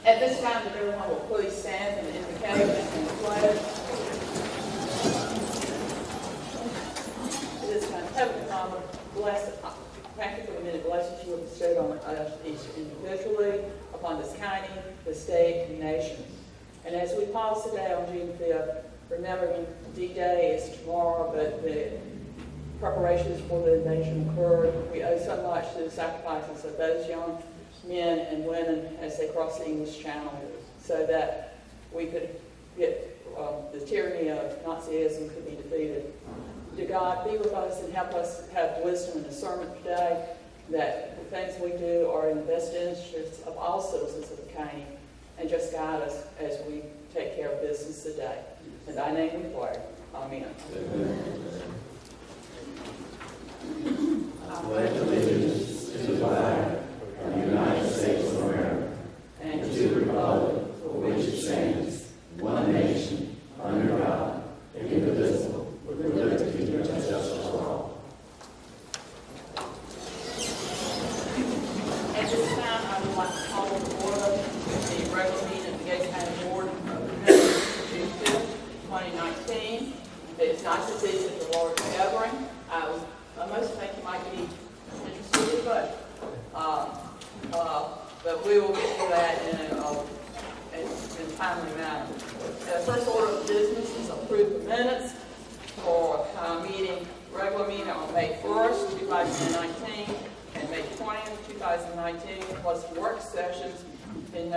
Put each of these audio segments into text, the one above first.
At this time, if everyone will please stand and indicate and pledge. At this time, Heavenly Father, bless, thank you for the many blessings you have bestowed on us each individually, upon this county, the state, and nation. And as we pause today on June 5th, remembering D-Day is tomorrow, but the preparations for the invasion occurred. We owe so much to the sacrifices of those young men and women as they crossed the English Channel so that we could get the tyranny of Nazism could be defeated. To God, be with us and help us have wisdom and discernment today that the things we do are in the best interests of all citizens of the county, and just guide us as we take care of business today. In thy name we pray. Amen. I pledge allegiance to the flag of the United States of America and to the republic for which it stands, one nation, under God, indivisible, with liberty and justice for all. At this time, I would like to call to order the regular meeting of the Gates County Board of Commissioners, June 5th, 2019. It is nice to see that the Lord is gathering. Most think you might be interested in the budget. But we will get to that in a timely manner. The first order of business is approve the minutes for regular meeting on May 1st, 2019, and May 20th, 2019, plus work sessions in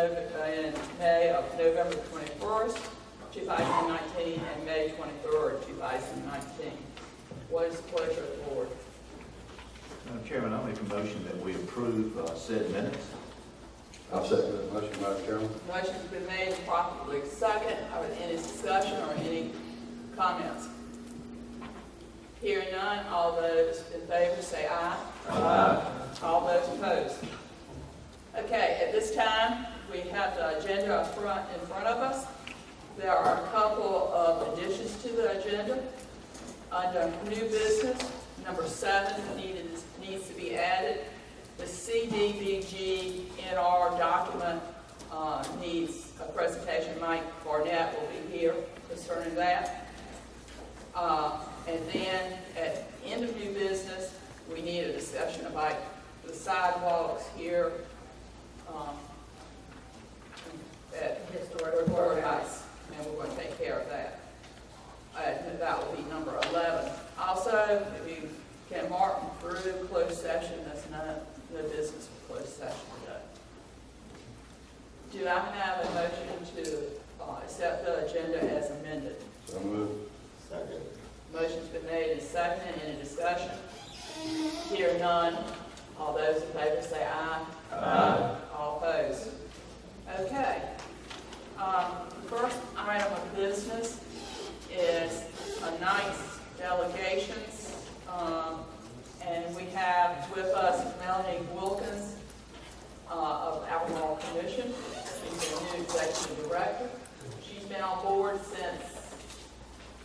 May of November 21st, 2019, and May 23rd, 2019. What is the pleasure of the board? Madam Chairman, I'll make a motion that we approve said minutes. I'll second that motion, Madam Chairman. Motion's been made and properly second. Are there any discussion or any comments? Hearing none, all those in favor say aye. Aye. All those opposed. Okay, at this time, we have the agenda in front of us. There are a couple of additions to the agenda. Under new business, number 7 needs to be added. The CDBG NR document needs a presentation. Mike Barnett will be here concerning that. And then at the end of new business, we need a discussion about the sidewalks here at Historic Heights, and we're going to take care of that. That will be number 11. Also, if you can mark through closed session, that's no business for closed session today. Do I have a motion to accept the agenda as amended? So moved. Second. Motion's been made and seconded. Any discussion? Hear none. All those in favor say aye. Aye. All opposed. Okay. The first item of business is a nice delegations, and we have with us Melanie Wilkins of Albemarle Commission. She's the new executive director. She's been on board since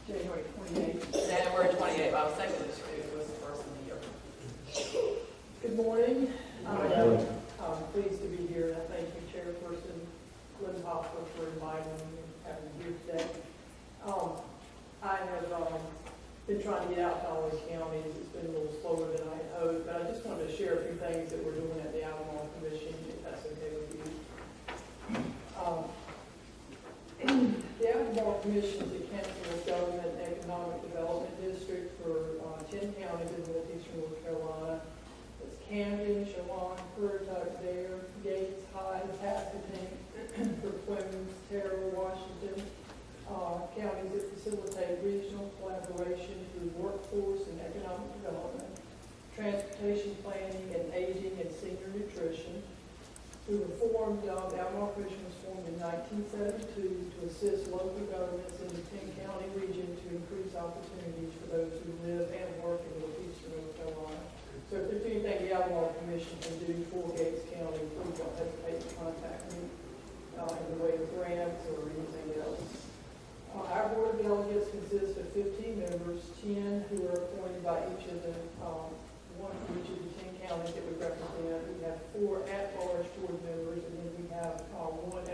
January 28th. January 28th. I was thinking this week was the first of the year. Good morning. I'm pleased to be here, and I thank you, Chairperson Glenn Hopper, for inviting me and having me here today. I have been trying to get out to all these counties. It's been a little slower than I had hoped, but I just wanted to share a few things that we're doing at the Albemarle Commission, if that's okay with you. The Albemarle Commission is the Council of Government and Economic Development District for 10 counties in northeastern North Carolina. It's Camden, Chelan, Currituck, Dare, Gates, Hyde, Pasquotank, Clemens, Terrell, Washington, counties that facilitate regional collaboration through workforce and economic development, transportation planning, and aging and senior nutrition. We were formed, the Albemarle Commission was formed in 1972 to assist local governments in the 10-county region to increase opportunities for those who live and work in northeastern North Carolina. So if there's anything the Albemarle Commission can do for Gates County, please don't hesitate to contact me in the way of grants or anything else. Our board of delegates consists of 15 members, 10 who are appointed by each of the, one from each of the 10 counties that we represent. We have 4 at-large board members, and then we have one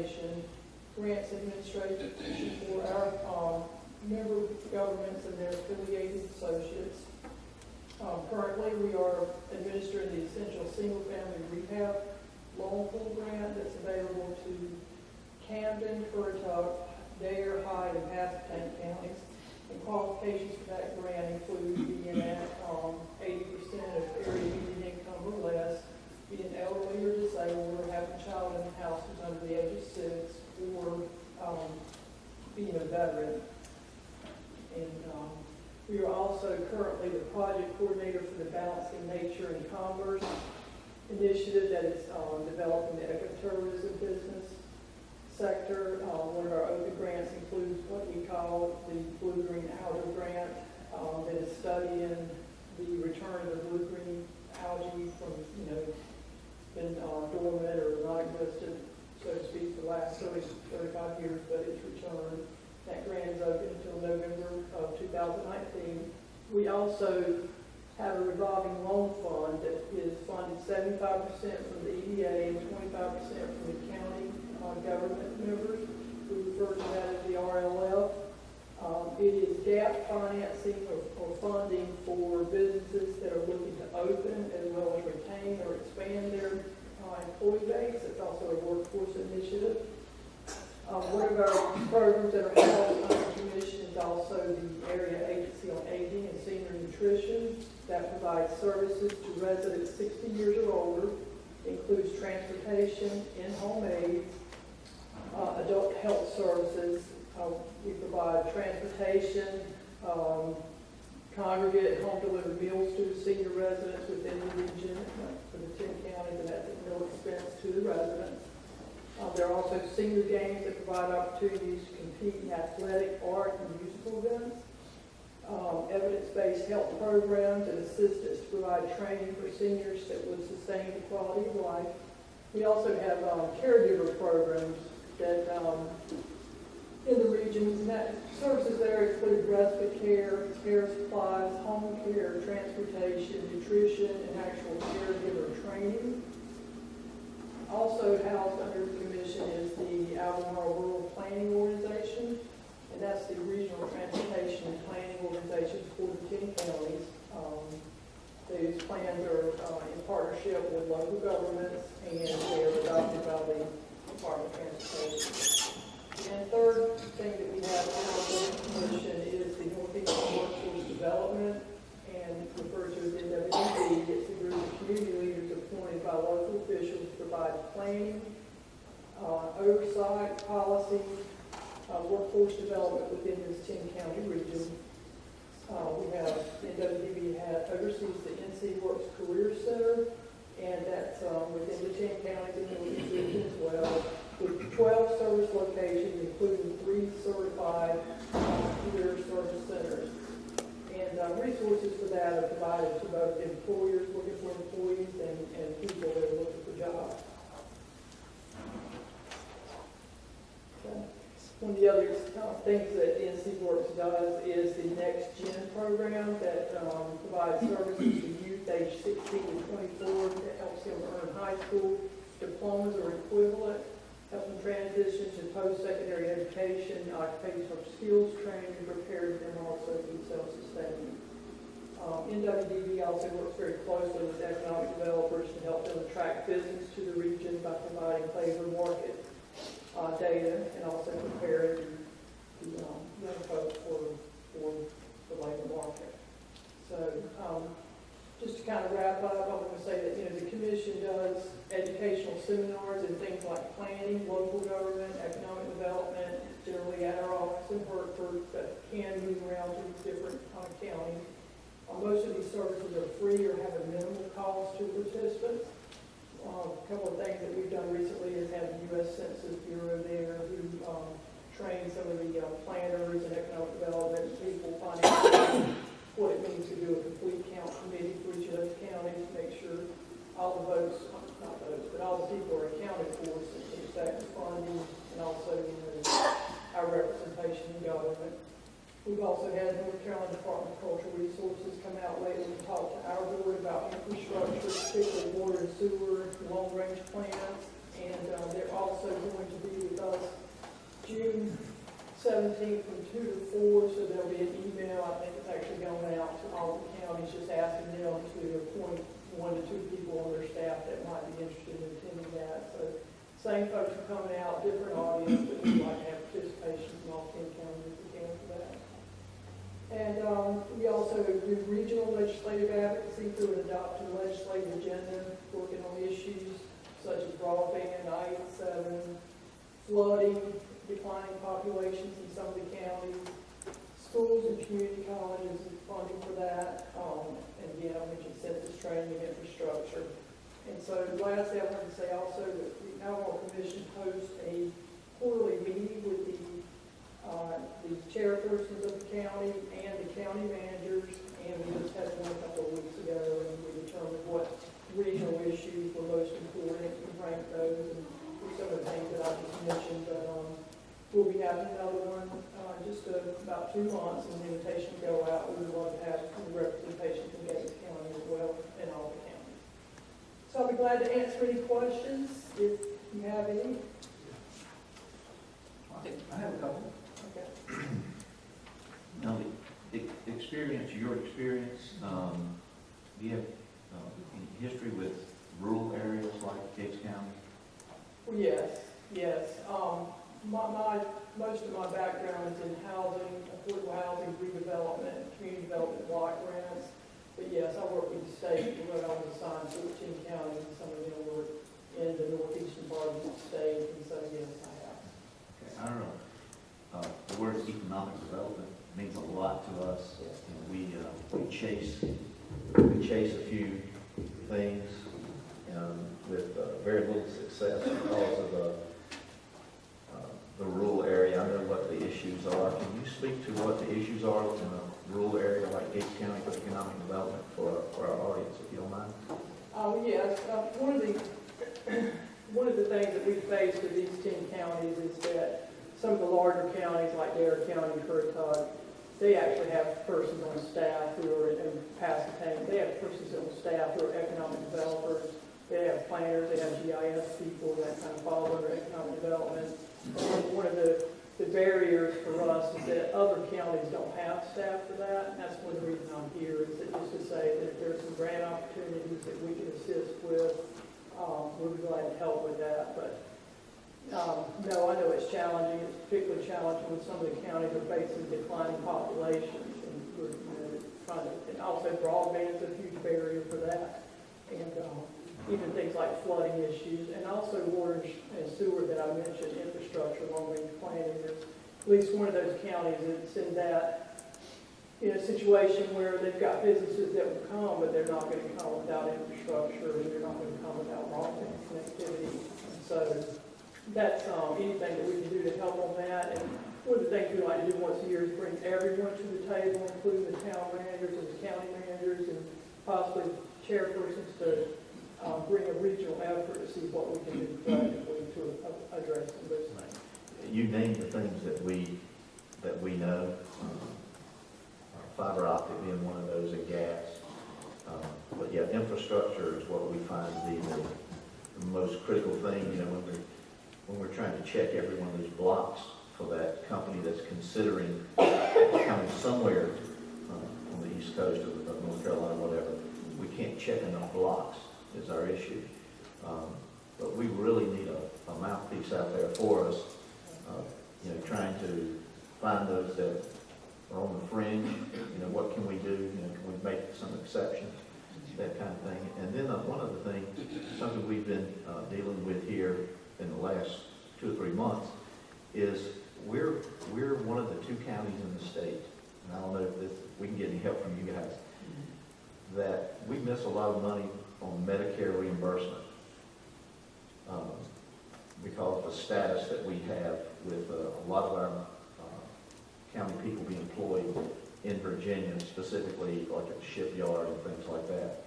Transportation Grants Administration for our member governments and their affiliated associates. Currently, we are administering the Essential Single Family Rehab Loan Pool Grant that's available to Camden, Currituck, Dare, Hyde, and Pasquotank counties. And qualifications for that grant include being at 80% of area median income or less, being elderly or disabled, or having a child in the house who's under the age of 6, or being a veteran. And we are also currently the project coordinator for the Balancing Nature and Commerce initiative that is developing the ecotourism business sector. One of our open grants includes what we call the blue-green algae grant that is studying the return of the blue-green algae from, been dormant or non-existent, so to speak, for the last 35 years, but it's returned. That grant is open until November of 2019. We also have a revolving loan fund that is funded 75% from the EDA and 25% from the county government members. We refer to that as the RLF. It is gap financing or funding for businesses that are looking to open as well as retain or expand their employee base. It's also a workforce initiative. One of our programs that are held under commission is also the Area Agency on Aging and Senior Nutrition that provides services to residents 60 years or older. It includes transportation, in-home aids, adult health services. We provide transportation, congregate home delivered meals to senior residents within the region for the 10 counties, and that's at no expense to the residents. There are also senior games that provide opportunities to compete in athletic, art, and musical events. Evidence-based health programs and assistance to provide training for seniors that would sustain the quality of life. We also have caregiver programs that in the regions, and that services there include respite care, care supplies, home care, transportation, nutrition, and actual caregiver training. Also housed under the commission is the Albemarle Rural Planning Organization, and that's the regional transportation and planning organization for the 10 counties. These plans are in partnership with local governments, and they are adopted by the Department of Transportation. And third thing that we have on our commission is the Northeast Workforce Development, and referred to as NWD. It's a group of community leaders appointed by local officials to provide planning, oversight, policy, workforce development within this 10-county region. We have NWDB oversees the NC Works Career Center, and that's within the 10 counties in the Northeast region as well, with 12 service locations, including 3 certified career service centers. And resources for that are provided to both employers looking for employees and people that are looking for jobs. Okay. One of the other things that NC Works does is the Next Gen program that provides services to youth aged 16 to 24 that helps them earn high school diplomas or equivalent, help them transition to post-secondary education, occupational skills training, and prepare them also to be self-sustaining. NWDB also works very closely with economic developers to help them attract business to the region by providing labor market data and also preparing the young folks for the labor market. So just to kind of wrap up, I'm going to say that the commission does educational seminars and things like planning, local government, economic development, generally at our office in Hertford, but can move around to different counties. Most of these services are free or have a minimal cost to participants. A couple of things that we've done recently is have the U.S. Census Bureau there who train some of the planners and economic development people, finding out what it means to do a complete count committee for each of those counties to make sure all the votes, not votes, but all the people are accounted for, since it's tax funding and also our representation in government. We've also had North Carolina Department of Cultural Resources come out lately and talk to our board about infrastructure, particularly water and sewer, long-range plans. And they're also going to be with us June 17th from 2 to 4, so there'll be an email, I think it's actually going out to all the counties, just asking them to appoint 1 to 2 people on their staff that might be interested in attending that. So same folks are coming out, different audience, but we'd like to have participation from all 10 counties if we can for that. And we also do regional legislative advocacy through an adopted legislative agenda, working on issues such as broadband, I-87, flooding, declining populations in some of the counties, schools and community colleges and funding for that, and again, I mentioned census training and infrastructure. And so lastly, I wanted to say also that the Alcohol Commission hosts a quarterly meeting with the chairpersons of the county and the county managers, and we just had one a couple of weeks ago, and we determined what regional issues were most important, and ranked those, and some of the things that I just mentioned, but we'll be having another one just about 2 months, and the invitation will go out. We would love to have representation from Gates County as well, and all the counties. So I'll be glad to answer any questions if you have any. I have a couple. Okay. Now, your experience, do you have any history with rural areas like Gates County? Well, yes. Most of my background is in housing, affordable housing, redevelopment, community development, block grants. But yes, I work with the state, where I was assigned 14 counties, and some of them were in the northeastern part of the state, and so yes, I have. Okay, I don't know. The word economic development means a lot to us. You know, we chase a few things with very little success because of the rural area. I know what the issues are. Can you speak to what the issues are in a rural area like Gates County for economic development for our audience, if you don't mind? Yes. One of the things that we face with these 10 counties is that some of the larger counties like Dare County and Currituck, they actually have persons on staff who are in Pasquotank. They have persons on staff who are economic developers. They have planners, they have GIS people that kind of fall under economic development. And one of the barriers for us is that other counties don't have staff for that. And that's one of the reasons I'm here, is that just to say that if there's some grant opportunities that we can assist with, we're glad to help with that. But no, I know it's challenging. It's particularly challenging with some of the counties that are facing declining populations, and we're trying to. And also broadband is a huge barrier for that, and even things like flooding issues, and also water and sewer that I mentioned, infrastructure, long-range planning. There's at least one of those counties that's in that situation where they've got businesses that will come, but they're not going to come without infrastructure, and they're not going to come without broadband connectivity. So that's anything that we can do to help on that. And one of the things we like to do once a year is bring everyone to the table, including the town managers and the county managers and possibly chairpersons, to bring a regional effort to see what we can do collectively to address those things. You named the things that we know, fiber optic being one of those, and gas. But yeah, infrastructure is what we find to be the most critical thing. You know, when we're trying to check every one of those blocks for that company that's considering coming somewhere on the east coast of North Carolina, whatever, we can't check enough blocks is our issue. But we really need a mouthpiece out there for us, you know, trying to find those that are on the fringe. You know, what can we do? You know, can we make some exceptions? That kind of thing. And then one other thing, something we've been dealing with here in the last 2 or 3 months, is we're one of the 2 counties in the state, and I don't know if we can get any help from you guys, that we miss a lot of money on Medicare reimbursement because of the status that we have with a lot of our county people being employed in Virginia, specifically like at the shipyard and things like that.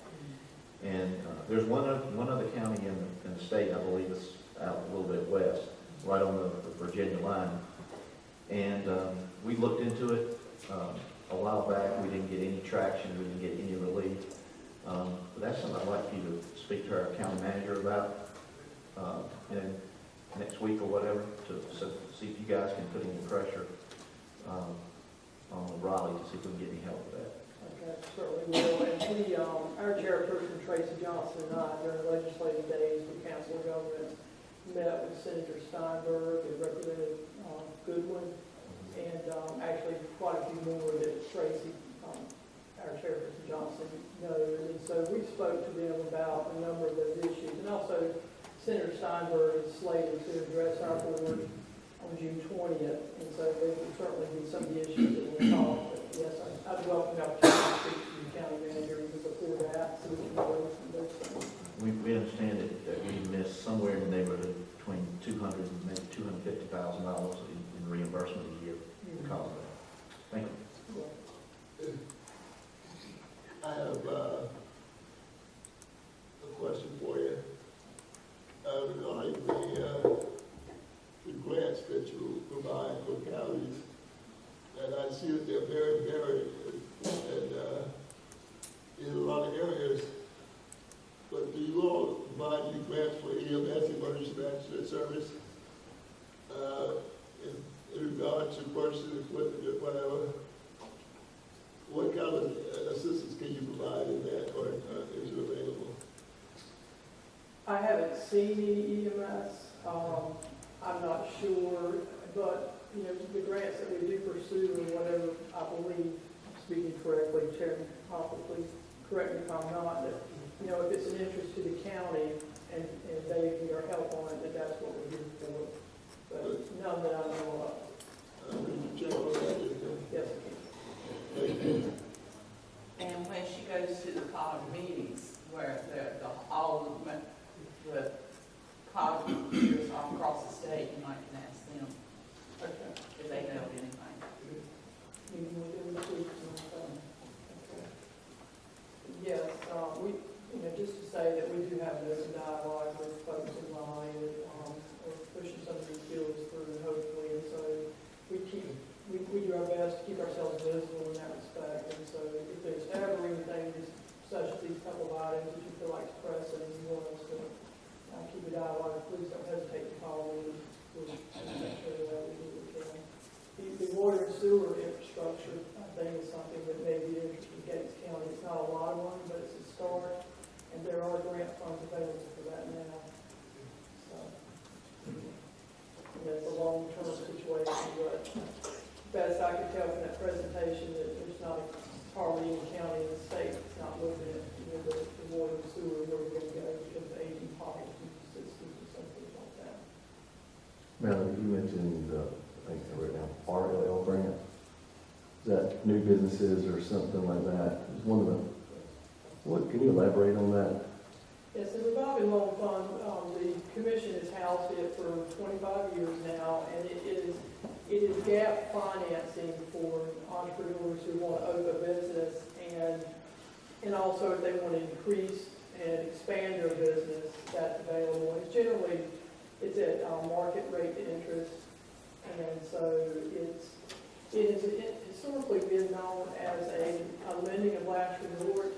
And there's one other county in the state, I believe it's out a little bit west, right on the Virginia line. And we looked into it a while back. We didn't get any traction. We didn't get any relief. But that's something I'd like you to speak to our county manager about. in next week or whatever, so see if you guys can put any pressure on Raleigh to see if we can get any help with that. Okay, certainly will. And we, our chairperson Tracy Johnson and I, during legislative days with Council of Governments, met with Senator Steinberg and Representative Goodwin, and actually quite a few more that Tracy, our chairperson Johnson, knows. And so we spoke to them about a number of those issues. And also, Senator Steinberg is slated to address our board on June 20th, and so there will certainly be some of the issues that we'll talk. But yes, I'd welcome the opportunity to speak to the county manager even before that, so we can go over those things. We understand that we missed somewhere in the neighborhood between $200,000 and maybe $250,000 in reimbursement a year because of that. Thank you. I have a question for you regarding the grants that you provide for counties. And I see that they're very varied and in a lot of areas. But do you all provide any grants for EMS, emergency management service, in regard to purchasing equipment or whatever? What kind of assistance can you provide in that, or is it available? I haven't seen any EMS. I'm not sure, but, you know, the grants that we do pursue or whatever, I believe, speaking correctly, Chairman Hopper, please correct me if I'm not, that, you know, if it's an interest to the county and they need our help on it, that's what we're here for. But none that I know of. Check on that. Yes, And when she goes to the COG meetings, where all the COG leaders all across the state, you might can ask them okay. if they know of anything. Meeting within the week, okay. Yes, we, you know, just to say that we do have those dialogue with folks in Raleigh that are pushing some of these bills through, hopefully, and so we do our best to keep ourselves visible in that respect. And so if there's ever anything, such as these couple of items that you feel like is pressing and you want us to keep a dialogue, please don't hesitate to call me. We'll make sure that we do what we can. The water and sewer infrastructure, I think, is something that may be interesting to Gates County. It's not a lot of money, but it's a start, and there are grant funds available for that now. So, and it's a long-term situation, but best I could tell from that presentation that there's not hardly any county in the state that's not looking at, you know, the water and sewer, where we're going to go because of aging population systems or something like that. Melanie, you mentioned, I think I wrote down RLL grant. Is that new businesses or something like that? Just one of them. What, can you elaborate on that? Yes, the revolving loan fund, the commission has housed it for 25 years now, and it is gap financing for entrepreneurs who want to open a business and also if they want to increase and expand their business, that's available. And it's at market rate interest, and so it has historically been known as a lending of last resort.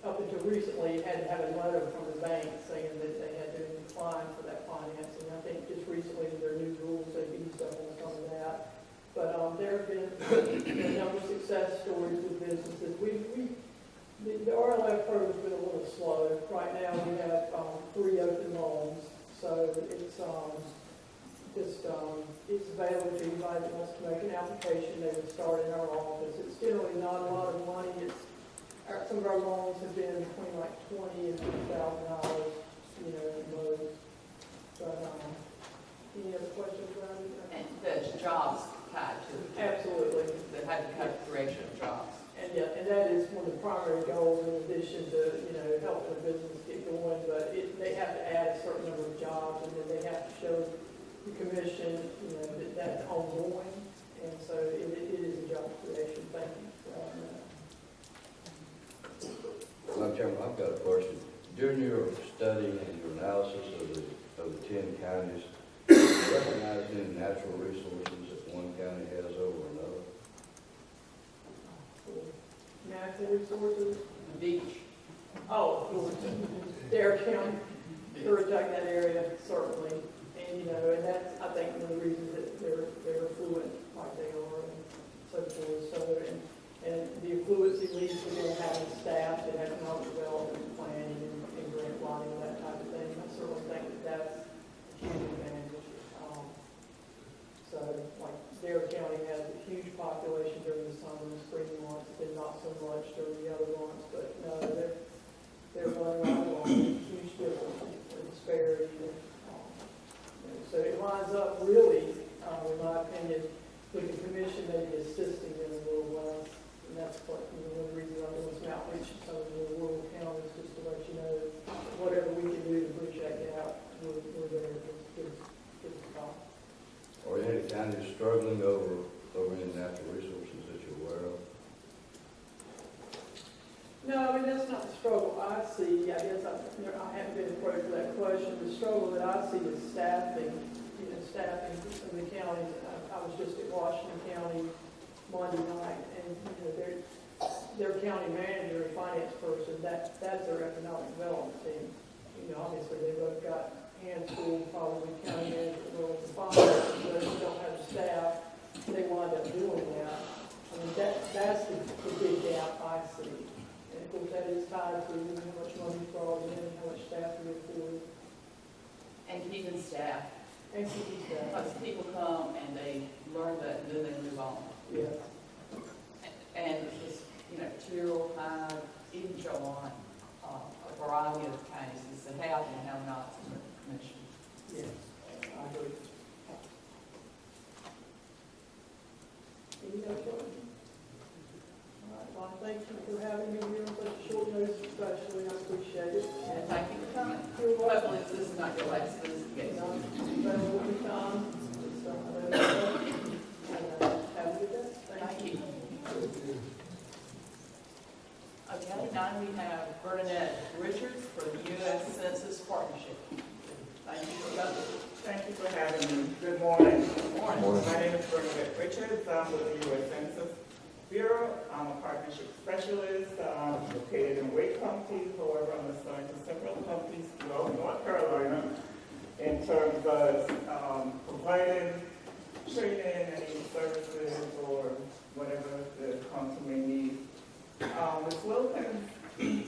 Up until recently, it had to have a letter from the bank saying that they had to decline for that financing. I think just recently with their new rules, they've eased up on some of that. But there have been a number of success stories with businesses. The RLF program has been a little slow. Right now, we have 3 open loans, so it's available to anybody that wants to make an application. They would start in our office. It's generally not a lot of money. Some of our loans have been between like $20,000 and $50,000, you know, at most. But any other questions around it? And the jobs tied to it. Absolutely. That had to have creation of jobs. And yeah, and that is one of the primary goals in addition to, you know, helping the business get going. But they have to add a certain number of jobs, and then they have to show the commission, you know, that that's ongoing. And so it is a job creation. Thank you for that. Madam Chairman, I've got a question. During your study and your analysis of the 10 counties, do you recognize any natural resources that one county has over another? Natural resources. The beach. Oh, Dare County. There are project in that area, certainly. And, and that's, I think, one of the reasons that they're affluent like they are and so forth. So, and the affluency leads to them having staff that have economic development planning and grant writing and that type of thing. I certainly think that that's a huge advantage. So, like, Dare County has a huge population during the summer and spring months, and not so much during the other months, but no, they're running right along, huge difference in disparity. So it lines up really, in my opinion, with the commission maybe assisting them a little less. And that's what, one of the reasons I'm doing some outreach in some of the rural counties, just to let you know, whatever we can do to bridge that gap, we're there to give us a call. Are any counties struggling over any natural resources that you're aware of? No, I mean, that's not the struggle I see. I guess I haven't been approached with that question. The struggle that I see is staffing, staffing some of the counties. I was just at Washington County Monday night, and, their county manager and finance person, that's their economic development team. Obviously, they both got hands full, probably county manager role to finance, but if you don't have the staff, they wind up doing that. I mean, that's the big gap I see. And of course, that is tied to how much money is brought in, how much staff we afford, And keeping staff. and keeping staff. Because people come and they learn that and then they move on. Yeah. And just, Tyrrell, Hyde, even Joanne, a variety of cases, the have and have nots in the commission. Yeah, I agree. Any other questions? All right, well, thank you for having me here on such a short notice, especially. I appreciate it. And thank you for coming. You're welcome. Hopefully this is not your last visit. Better will be time. So, and, have a good day. Thank you. Okay, now we have Bernadette Richards for the U.S. Census Partnership. Thank you for coming. Thank you for having me. Good morning. Good morning. My name is Bernadette Richards. I'm with the U.S. Census Bureau. I'm a partnership specialist located in Wake County. However, I'm assigned to several counties throughout North Carolina in terms of providing training, any services, or whatever the county may need. Ms. Wilkins'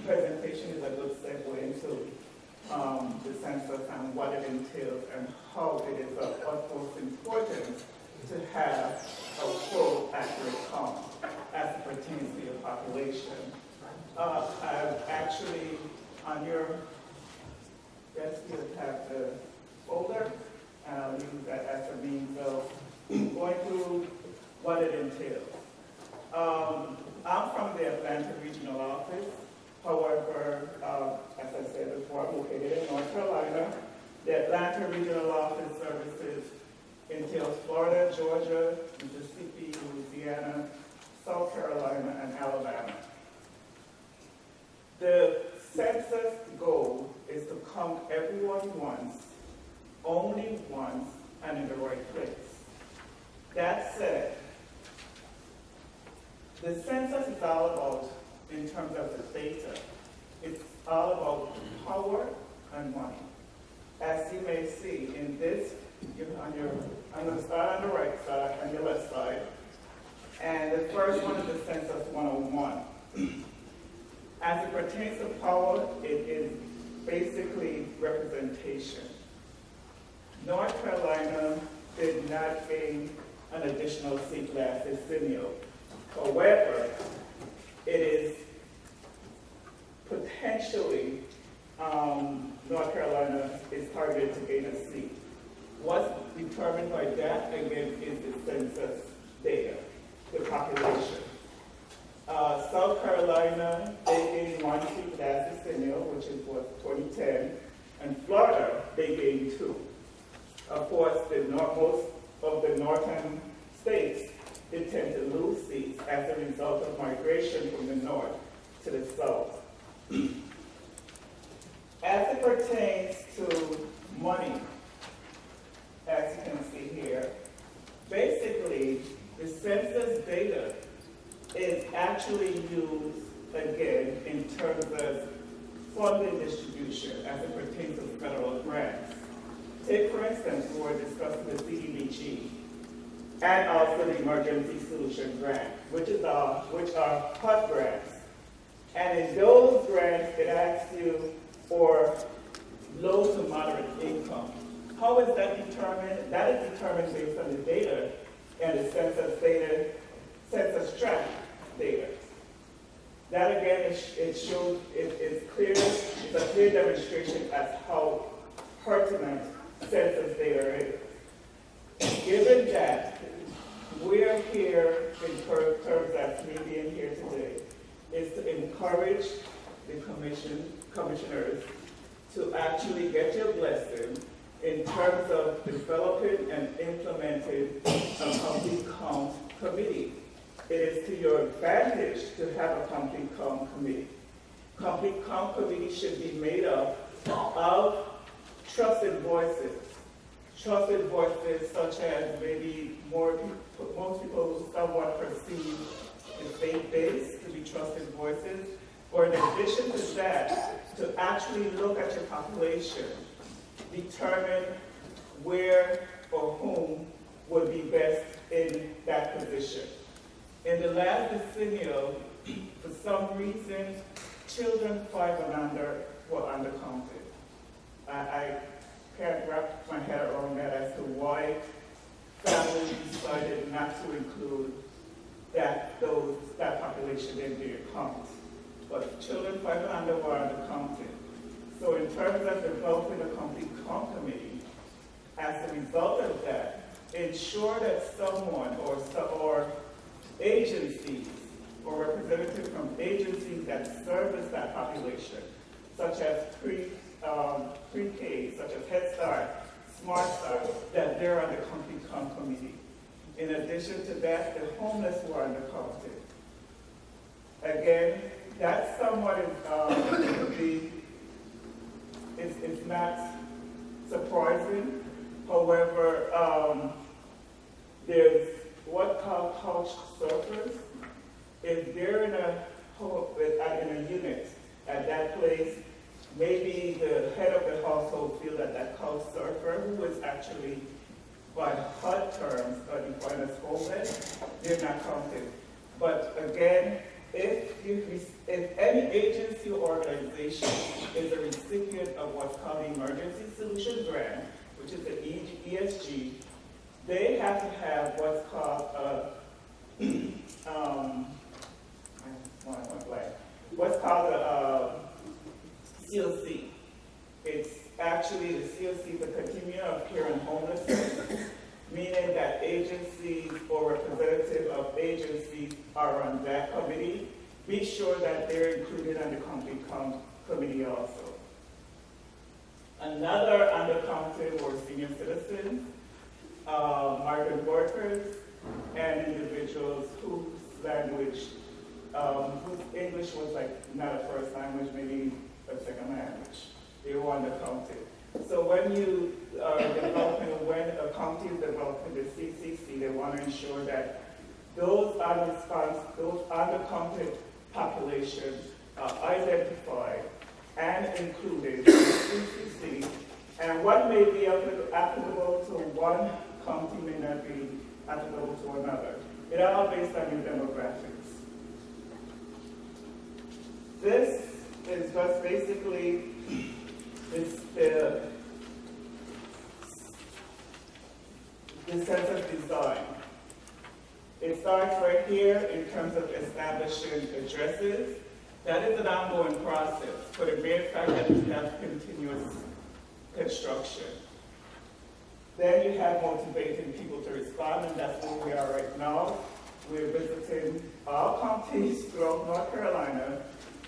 presentation is a good segue into the census and what it entails and how it is of utmost importance to have a full, accurate count as it pertains to your population. I've actually, on your desk, you have the folder, and I'll use that as a means of going through what it entails. I'm from the Atlanta Regional Office. However, as I said before, I'm located in North Carolina. The Atlanta Regional Office services entails Florida, Georgia, Mississippi, Louisiana, South Carolina, and Alabama. The census goal is to count everyone once, only once, and in the right place. That said, the census is all about, in terms of the data, it's all about power and money. As you may see in this, I'm going to start on the right side, on your left side. And the first one is the Census 101. As it pertains to power, it is basically representation. North Carolina did not gain an additional seat last decennial. However, it is potentially North Carolina is targeted to gain a seat. What's determined by that, again, is the census data, the population. South Carolina, they gained 1 seat last decennial, which is what, 2010, and Florida, they gained 2. Of course, most of the northern states, they tend to lose seats as a result of migration from the north to the south. As it pertains to money, as you can see here, basically the census data is actually used again in terms of funding distribution as it pertains to federal grants. Take, for instance, we were discussing the CDBG and also the Emergency Solution Grant, which are HUD grants. And in those grants, it asks you for low to moderate income. How is that determined? That is determined based on the data and the census tract data. That again, it shows, it's clear, it's a clear demonstration as how pertinent census data is. Given that we're here in terms as me being here today, is to encourage the commissioners to actually get your blessing in terms of developing and implementing a complete count committee. It is to your advantage to have a complete count committee. Complete count committee should be made up of trusted voices. Trusted voices such as maybe most people somewhat perceive the faith-based to be trusted voices, or in addition to that, to actually look at your population, determine where or whom would be best in that position. In the last decennial, for some reason, children 5 and under were undercounted. I can't wrap my head around that as to why families decided not to include that population in their count. But children 5 and under were undercounted. So in terms of developing a complete count committee, as a result of that, ensure that someone or agencies or representatives from agencies that service that population, such as pre-K, such as Head Start, Smart Start, that they're on the complete count committee. In addition to that, the homeless were undercounted. Again, that's somewhat it's not surprising. However, there's what called couch surfers. If they're in a unit at that place, maybe the head of the household feels that couch surfer, who is actually by HUD terms defined as homeless, they're not counted. But again, if any agency or organization is a recipient of what's called the Emergency Solution Grant, which is the ESG, they have to have what's called a COC. It's actually the COC, the Continuum of Care and Homelessness, meaning that agencies or representatives of agencies are on that committee. Be sure that they're included on the complete count committee also. Another undercounted were senior citizens, migrant workers, and individuals whose language, whose English was like not a first language, maybe a second language. They were undercounted. So when you are developing, when a county is developing the CCC, they want to ensure that those undercounted populations are identified and included in the CCC, and what may be applicable to one county may not be applicable to another. It all based on your demographics. This is just basically the census design. It starts right here in terms of establishing addresses. That is an ongoing process for the mere fact that you have continuous construction. Then you have motivating people to respond, and that's where we are right now. We're visiting all counties throughout North Carolina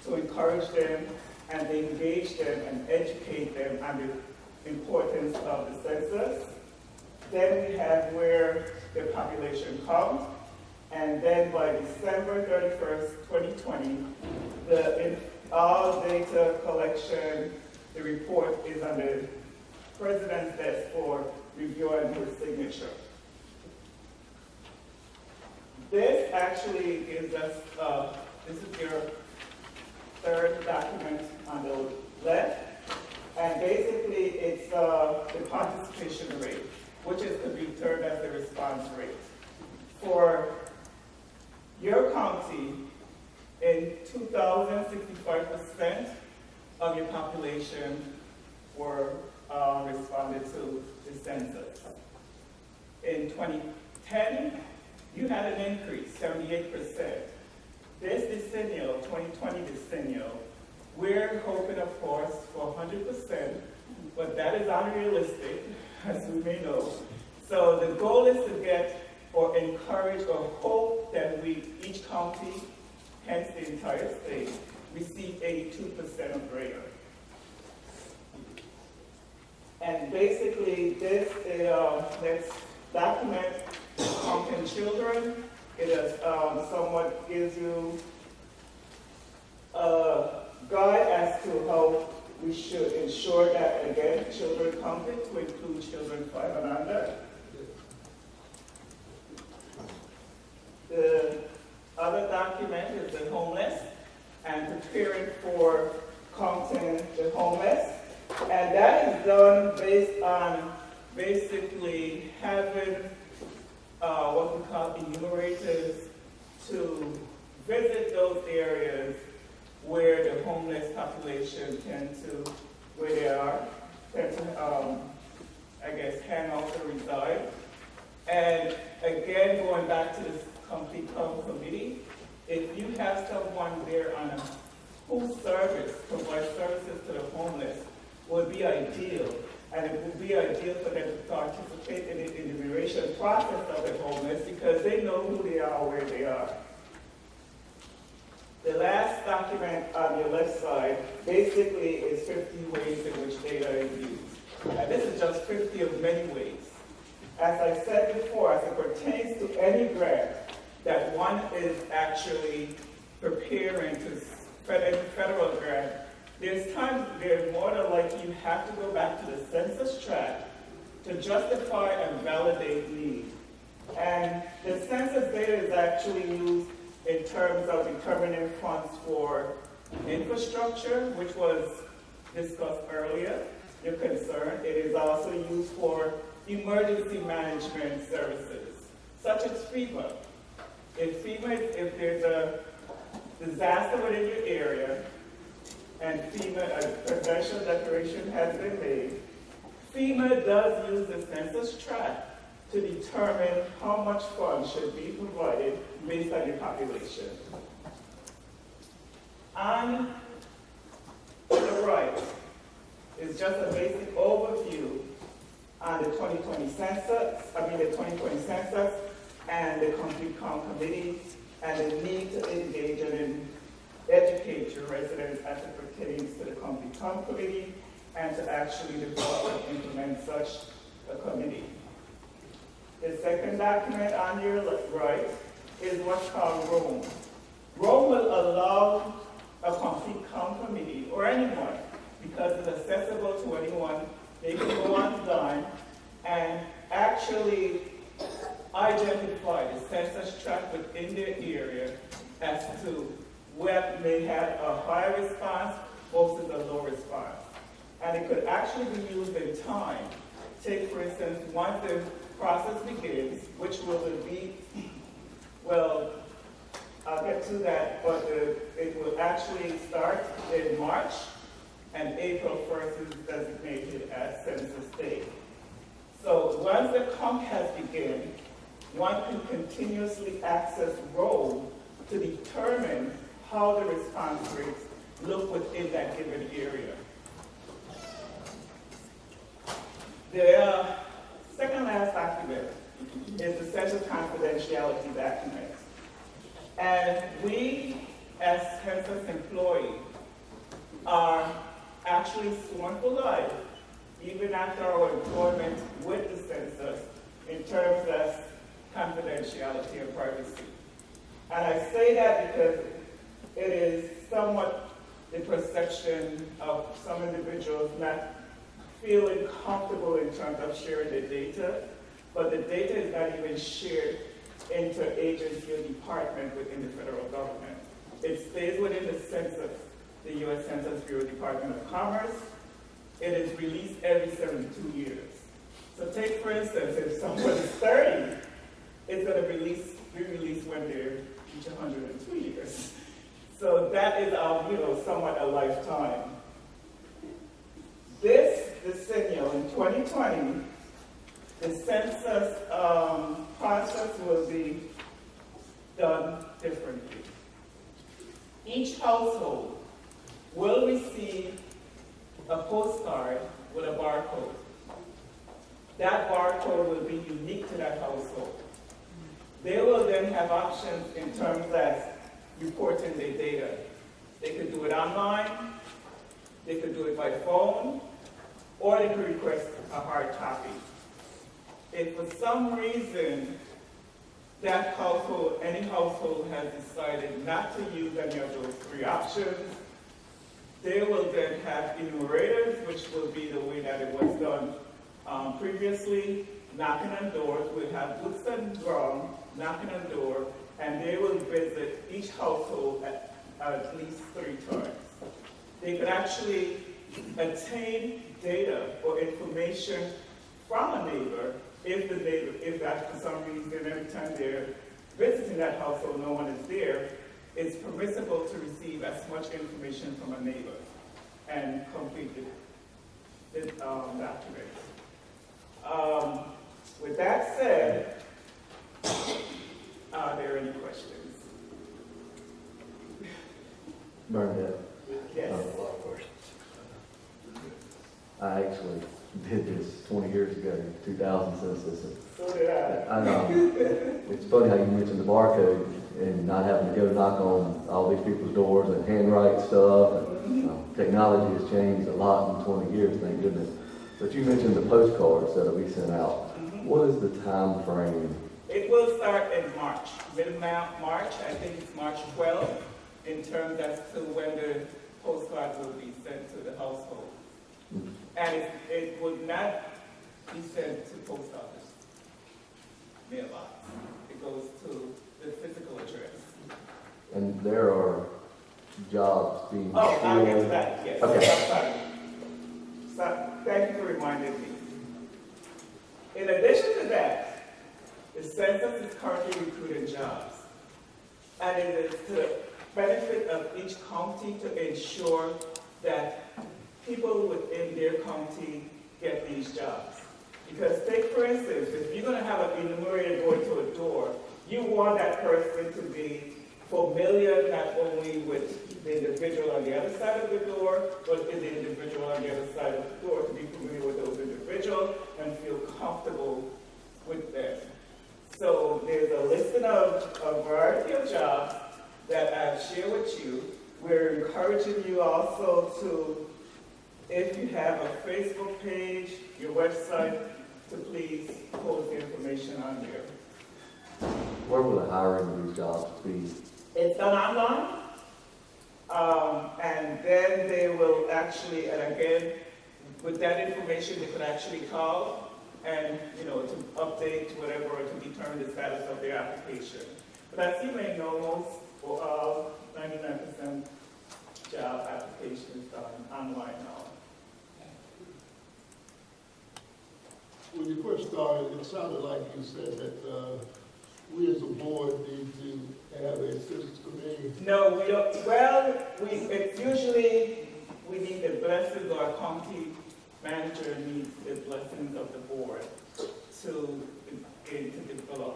to encourage them and engage them and educate them on the importance of the census. Then we have where the population comes, and then by December 31st, 2020, all data collection, the report is on the President's desk for review and his signature. This actually gives us, this is your third document on the left. And basically, it's the participation rate, which is to be termed as the response rate. For your county, in 2000, 65% of your population were responded to the census. In 2010, you had an increase, 78%. This decennial, 2020 decennial, we're hoping, of course, for 100%, but that is unrealistic, as we may know. So the goal is to get or encourage or hope that each county, hence the entire state, receive 82% or greater. And basically, this next document, Counting Children, it is somewhat gives you a guide as to how we should ensure that, again, children counted to include children 5 and under. The other document is the homeless and preparing for counting the homeless. And that is done based on basically having what we call enumerators to visit those areas where the homeless population tend to hang out or reside. And again, going back to this complete count committee, if you have someone there on whose service provides services to the homeless, would be ideal. And it would be ideal for them to participate in the enumeration process of the homeless because they know who they are, where they are. The last document on your left side basically is 50 ways in which data is used. And this is just 50 of many ways. As I said before, as it pertains to any grant that one is actually preparing to federal grant, there's times where more than likely you have to go back to the census tract to justify and validate need. And the census data is actually used in terms of determining funds for infrastructure, which was discussed earlier, your concern. It is also used for emergency management services, such as FEMA. If there's a disaster within your area, and FEMA, a presidential declaration has been made, FEMA does use the census tract to determine how much funds should be provided based on your population. On the right is just a basic overview on the 2020 census and the Complete Count Committee and the need to engage and educate your residents as it pertains to the Complete Count Committee and to actually develop and implement such a committee. The second document on your right is what's called ROAM. ROAM will allow a Complete Count Committee or anyone, because it's accessible to anyone, they can go online and actually identify the census tract within their area as to where may have a high response versus a low response. And it could actually be used in time. Take, for instance, once the process begins, which will be, well, I'll get to that, but it will actually start in March, and April 1st is designated as census date. So once the count has begun, one can continuously access ROAM to determine how the response rates look within that given area. The second last document is the Central Confidentiality document. And we, as census employees, are actually sworn for life, even after our employment with the census, in terms of confidentiality and privacy. And I say that because it is somewhat the perception of some individuals not feeling comfortable in terms of sharing the data, but the data is not even shared interagency or department within the federal government. It stays within the census the U.S. Census Bureau Department of Commerce. It is released every 72 years. So take, for instance, if someone is 30, it's going to be released when they're each 102 years. So that is, somewhat a lifetime. This decennial, in 2020, the census process will be done differently. Each household will receive a postcard with a barcode. That barcode will be unique to that household. They will then have options in terms of reporting their data. They could do it online, they could do it by phone, or they could request a hard copy. If for some reason that household, any household has decided not to use any of those three options, they will then have enumerators, which will be the way that it was done previously, knocking on doors. We'll have boots on ground, knocking on door, and they will visit each household at least 3 times. They could actually obtain data or information from a neighbor if that for some reason every time they're visiting that household, no one is there, it's permissible to receive as much information from a neighbor and complete the documents. With that said, are there any questions? Bernadette, Yes. A lot of questions. I actually did this 20 years ago, 2000 census. So did I. I know. It's funny how you mentioned the barcode and not having to go knock on all these people's doors and handwrite stuff. And, technology has changed a lot in 20 years, thank goodness. But you mentioned the postcards that will be sent out. What is the time frame? It will start in March, mid-March. I think it's March 12th, in terms as to when the postcard will be sent to the household. And it would not be sent to post office mailbox. It goes to the physical address. And there are jobs being Oh, I'll get to filled. that, yes. Okay. Sorry. So, thank you for reminding me. In addition to that, the census is currently recruiting jobs. And it is to the benefit of each county to ensure that people within their county get these jobs. Because take, for instance, if you're going to have an enumerator going to a door, you want that person to be familiar not only with the individual on the other side of the door, but with the individual on the other side of the door, to be familiar with those individuals and feel comfortable with them. So there's a listing of a variety of jobs that I've shared with you. We're encouraging you also to, if you have a Facebook page, your website, to please post the information on there. Where will the hiring of these jobs be? It's done online, and then they will actually, and again, with that information, they could actually call and, to update whatever, or to determine the status of their application. But as you may know, most or all 99% job applications done online now. When you first started, it sounded like you said that we as a board need to have a citizens committee. No, we don't. Well, it's usually we need the blessings, or our county manager needs the blessings of the board to develop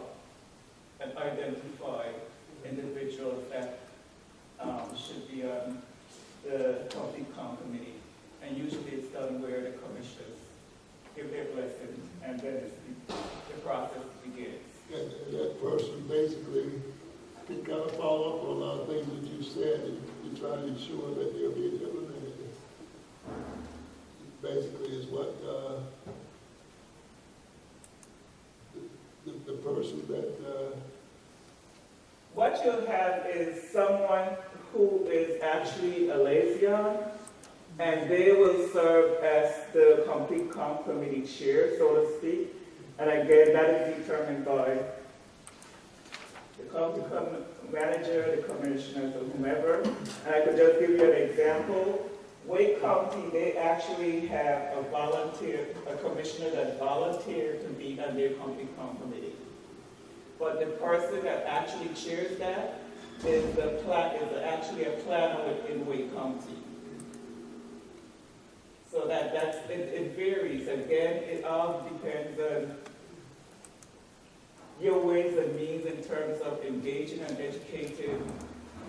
and identify individuals that should be on the county committee. And usually it's done where the commissioners give their blessings, and then the process begins. And that person basically can kind of follow up on a lot of things that you said, and you try to ensure that they'll be implemented. Basically is what the person that What you'll have is someone who is actually a liaison, and they will serve as the complete committee chair, so to speak. And again, that is determined by the county manager, the commissioners, or whomever. And I could just give you an example. Wake County, they actually have a commissioner that volunteered to be on their county committee. But the person that actually chairs that is actually a planner within Wake County. So it varies. Again, it all depends on your ways and means in terms of engaging and educating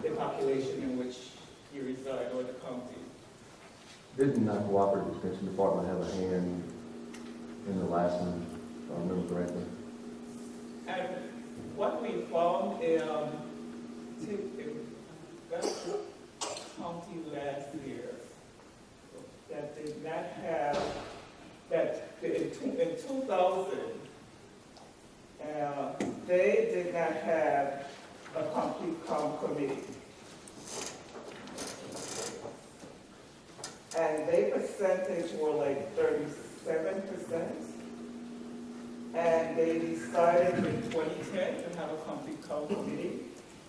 the population in which you reside or the county. Didn't the Cooperative Extension Department have a hand in the last one, if I remember correctly? And what we found in that county last year, that did not have, that in 2000, they did not have a complete committee. And their percentage were like 37%. And they decided in 2010 to have a complete committee,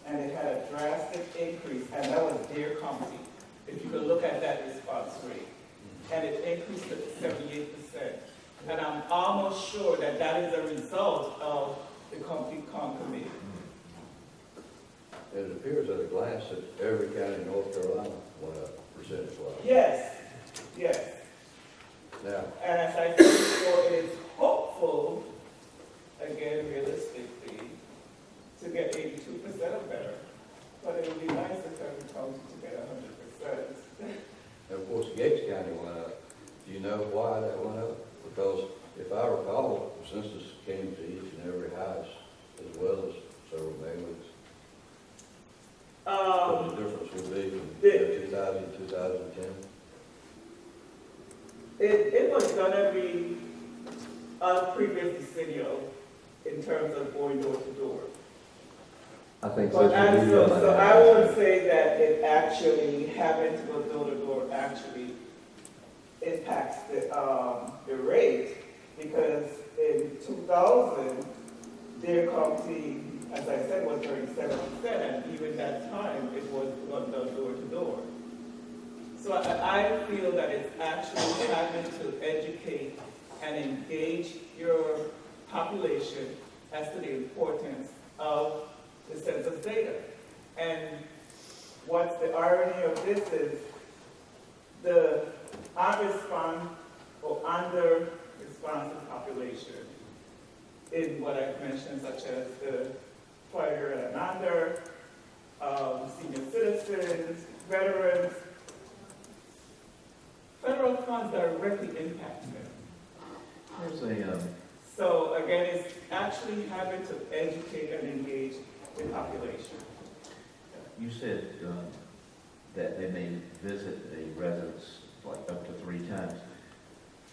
and it had a drastic increase, and that was their county. If you could look at that response rate. And it increased to 78%. And I'm almost sure that that is a result of the complete committee. It appears at a glance that every county in North Carolina went up percentage-wise. Yes, yes. Now, And as I said before, it is hopeful, again, realistically, to get 82% or better. But it would be nice if every county to get 100%. and of course, Gates County went up. Do you know why that went up? Because if I recall, the census came to each and every house as well as several neighborhoods. What the difference would be from 2000 to 2010? It was gonna be a previous decennial in terms of going door to door. I think But so. so I would say that it actually, having to go door to door actually impacts the rate, because in 2000, their county, as I said, was 37%, and even that time, it was not done door to door. So I feel that it's actually having to educate and engage your population as to the importance of the census data. And what's the irony of this is the under-responsive population in what I've mentioned, such as the fire and under, senior citizens, veterans. Federal funds directly impact them. There's a, So again, it's actually having to educate and engage the population. you said that they may visit a residence like up to 3 times.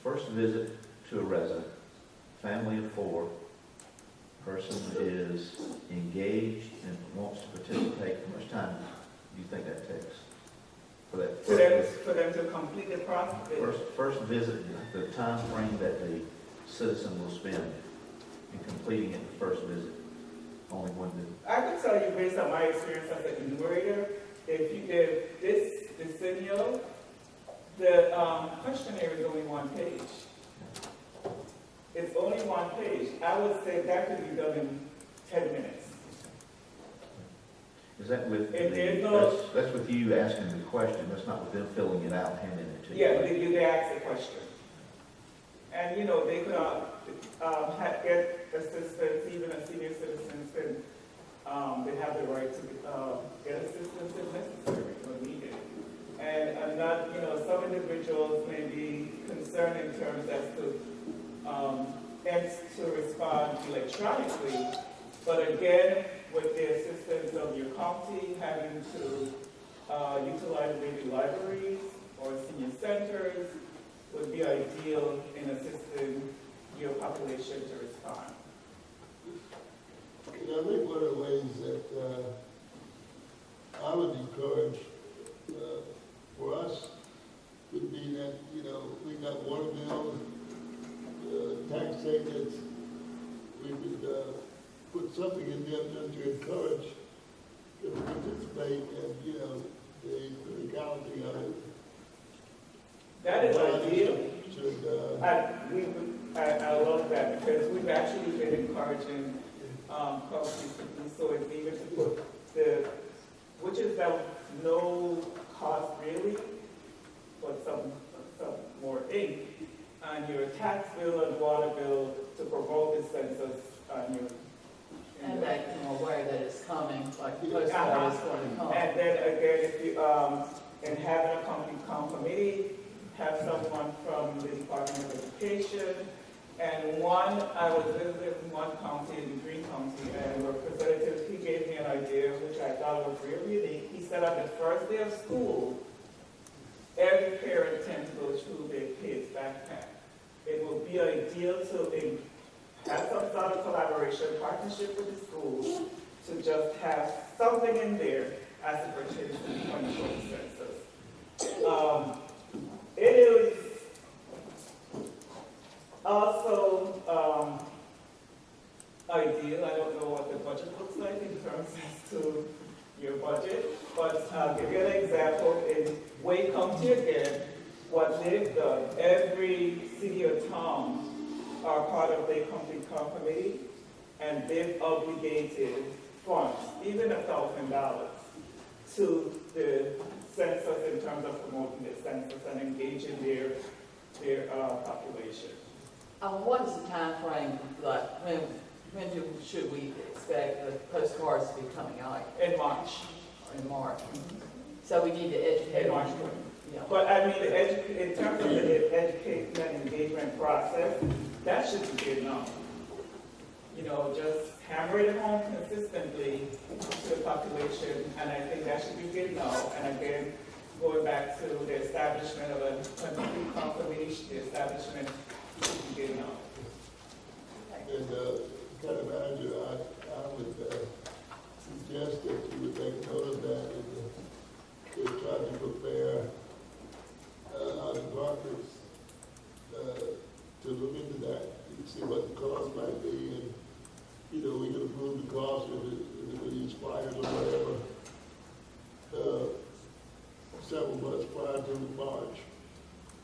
First visit to a resident, family of 4, person is engaged and wants to participate. How much time do you think that takes for that? For them to complete the process. First visit, the time frame that the citizen will spend in completing it the first visit, only one visit. I can tell you based on my experience as an enumerator, if this decennial, the questionnaire is only 1 page. It's only 1 page. I would say that could be done in 10 minutes. Is that with, There's no- that's with you asking the question, that's not with them filling it out, handing it to you? Yeah, they ask the question. And, they could get assistance, even as senior citizens, and they have the right to get assistance if necessary or needed. And not, some individuals may be concerned in terms as to to respond electronically, but again, with the assistance of your county, having to utilize maybe libraries or senior centers would be ideal in assisting your population to respond. And I think one of the ways that I would encourage for us would be that, we got water bill, tax statements, we would put something in them to encourage postcard is going to come. And then again, if you, in having a company come committee, have someone from the Department of Education. And I was visiting one county in Green County, and the representative, he gave me an idea, which I thought was really unique. He said on the first day of school, every parent tends to go through their kid's backpack. It will be ideal to have some sort of collaboration, partnership with the schools, to just have something in there as it pertains to the 2020 census. It is also ideal. I don't know what the budget looks like in terms as to your budget, but I'll give you an example. In Wake County again, what they've done, every city or town are part of the county committee, and they've obligated funds, even $1,000, to the census in terms of promoting the census and engaging their population. What is the time frame, like, when should we expect the postcards to be coming out? In March. In March. So we need to educate. In March. Yeah. But I mean, in terms of the education and engagement process, that should be good enough. You know, just hammer it home consistently to the population, and I think that should be good enough. And again, going back to the establishment of a country confirmation, the establishment should be good enough. And, kind of manager, I would suggest that you would take note of that and try to prepare our departments to look into that and see what the cost might be. And, you know, we can approve the cost if it expires or whatever, several months prior to March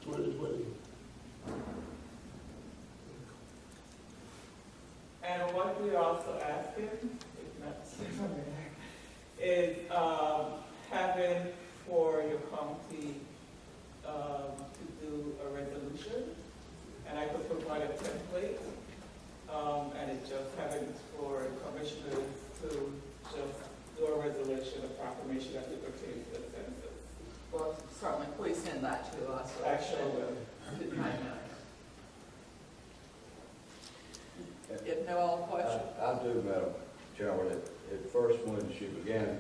2020. And what we also asking, if not, is having for your county to do a resolution, and I could provide a template, and it just having for commissioners to just do a resolution, a proclamation as it pertains to the census. Well, certainly, please send that to us. Actually, To the mayor. If no other questions? I do, Madam Chairman. At first, when you began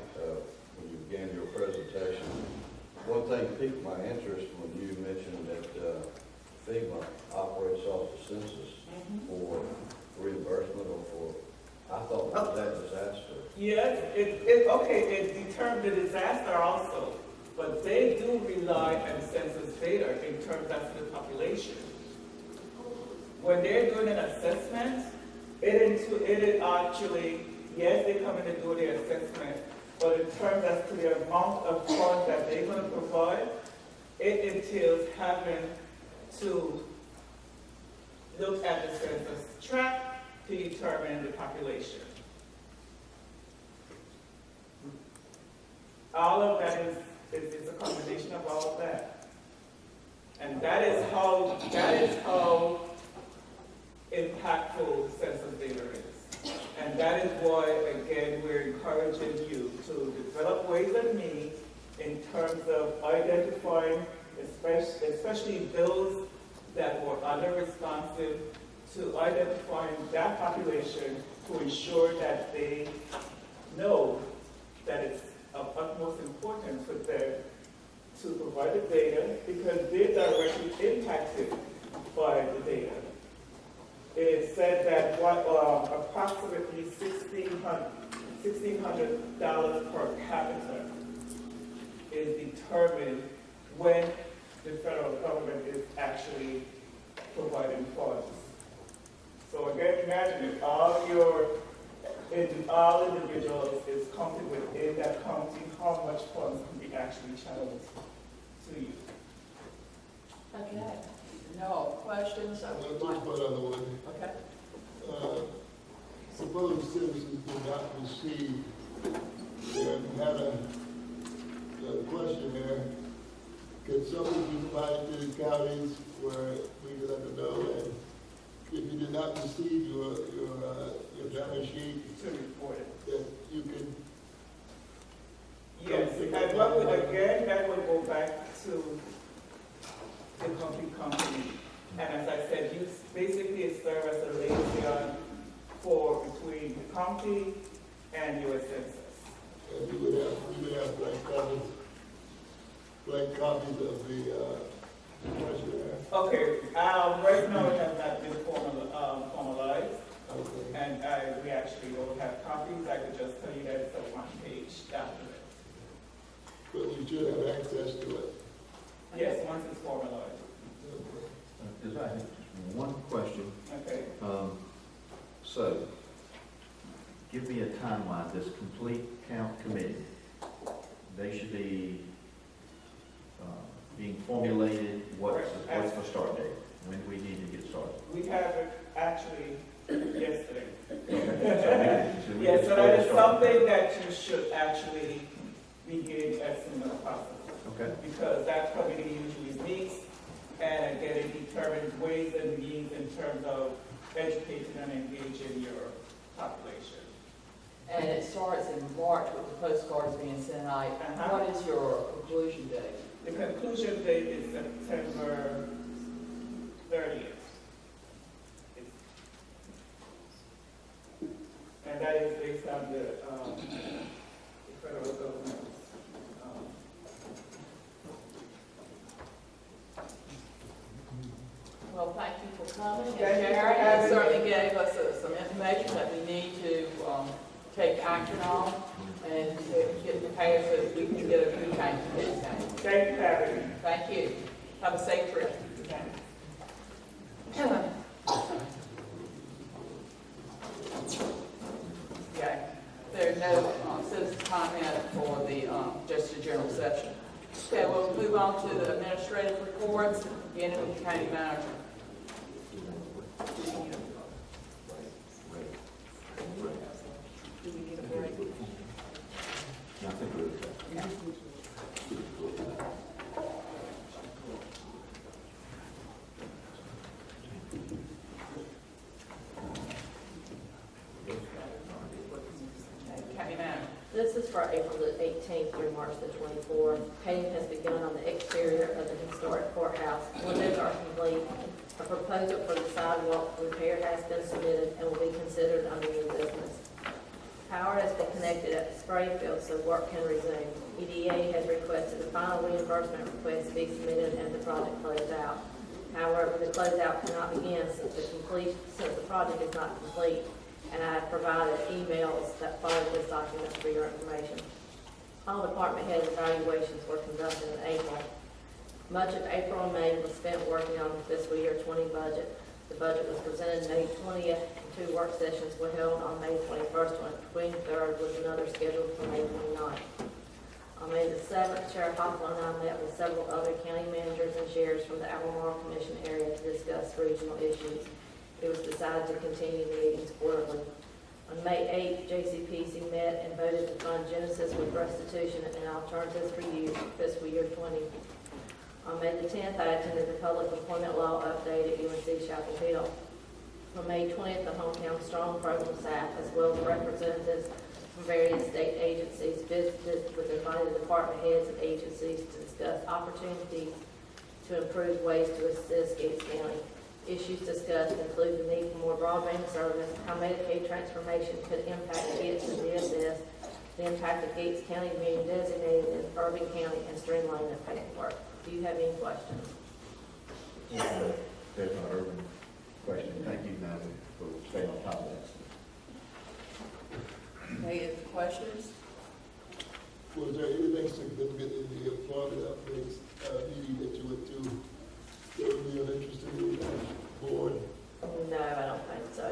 your presentation, one thing piqued my interest when you mentioned that FEMA operates off the census for reimbursement or for, I thought it was that disaster. yes, it determined the disaster also, but they do rely on census data in terms of the population. When they're doing an assessment, it actually, yes, they come in and do their assessment, but in terms as to the amount of funds that they're going to provide, it entails having to look at the census tract to determine the population. All of that is a combination of all of that. And that is how impactful census data is. And that is why, again, we're encouraging you to develop ways and means in terms of identifying, especially those that were under-responsive, to identifying that population to ensure that they know that it's of utmost importance for them to provide the data because they're directly impacted by the data. It is said that approximately $1,600 per capita is determined when the federal government is actually providing funds. So again, imagine if all individuals is counted within that county, how much funds can be actually channeled to you. Okay. No questions? I would like. Just one other one. Okay. Suppose citizens did not receive, they had a questionnaire. Could somebody be provided to the counties where we can let them know that if you did not receive your data sheet, To report it. that you can collect copies of the questionnaire? Okay, right now it has not been formalized, Okay. and we actually will have copies. I could just tell you that it's a one-page document. But we should have access to it. Yes, once it's formalized. Is that just one question? Okay. So, give me a timeline, this complete count committee, they should be, being formulated, what's the start date? When do we need to get started? We have it actually yesterday. So we Yes, can so that is start. something that you should actually begin as soon as possible. Okay, Because that committee usually meets and again, it determines ways and means in terms of educating and engaging your population. And it starts in March with the postcards being sent out. Uh-huh. What is your conclusion date? The conclusion date is September 30th. And that is based on the federal government. Well, thank you for coming. And Thank you for Sharon, having you me. certainly gave us some information that we need to take action on and to get prepared so that we can get a good change in this game. Thank you for having me. Thank you. Have a safe trip. Okay, there's no citizen comment for the just the general session. Okay, we'll move on to the administrative reports, beginning with the county manager. Do we need a break? I think we're okay. Okay, county manager. This is for April the 18th through March the 24th. Painting has begun on the exterior of the historic courthouse. Windows are complete. A proposal for the sidewalk repair has been submitted and will be considered under new business. Power has been connected at the spray field so work can resume. EDA has requested a final reimbursement request be submitted and the project closed out. However, the closeout cannot begin since the project is not complete, and I have provided emails that follow this document for your information. All department head evaluations were conducted in April. Much of April and May was spent working on the fiscal year 20 budget. The budget was presented May 20th, and 2 work sessions were held on May 21st and 23rd, with another scheduled for May 29th. On May the 7th, Sheriff Hopland and I met with several other county managers and sheriffs from the Albemarle Commission area to discuss regional issues. It was decided to continue the meetings quarterly. On May 8th, JCPC met and voted to fund Genesis with restitution and alternatives for use for fiscal year 20. On May the 10th, I attended the public employment law update at UNC Chapel Hill. On May 20th, the Hometown Strong program staff, as well as representatives from various state agencies, visited with invited department heads and agencies to discuss opportunities to improve ways to assist Gates County. Issues discussed include the need for more broadband service, how Medicaid transformation could impact Gates and DSS, the impact of Gates County being designated as urban county, and streamlining the paperwork. Do you have any questions? There's no urban question. Thank you, Natalie, for staying on top of that. Any other questions? Was there anything significant in the employment updates meeting that you went to that would be of interest to the board? No, I don't think so.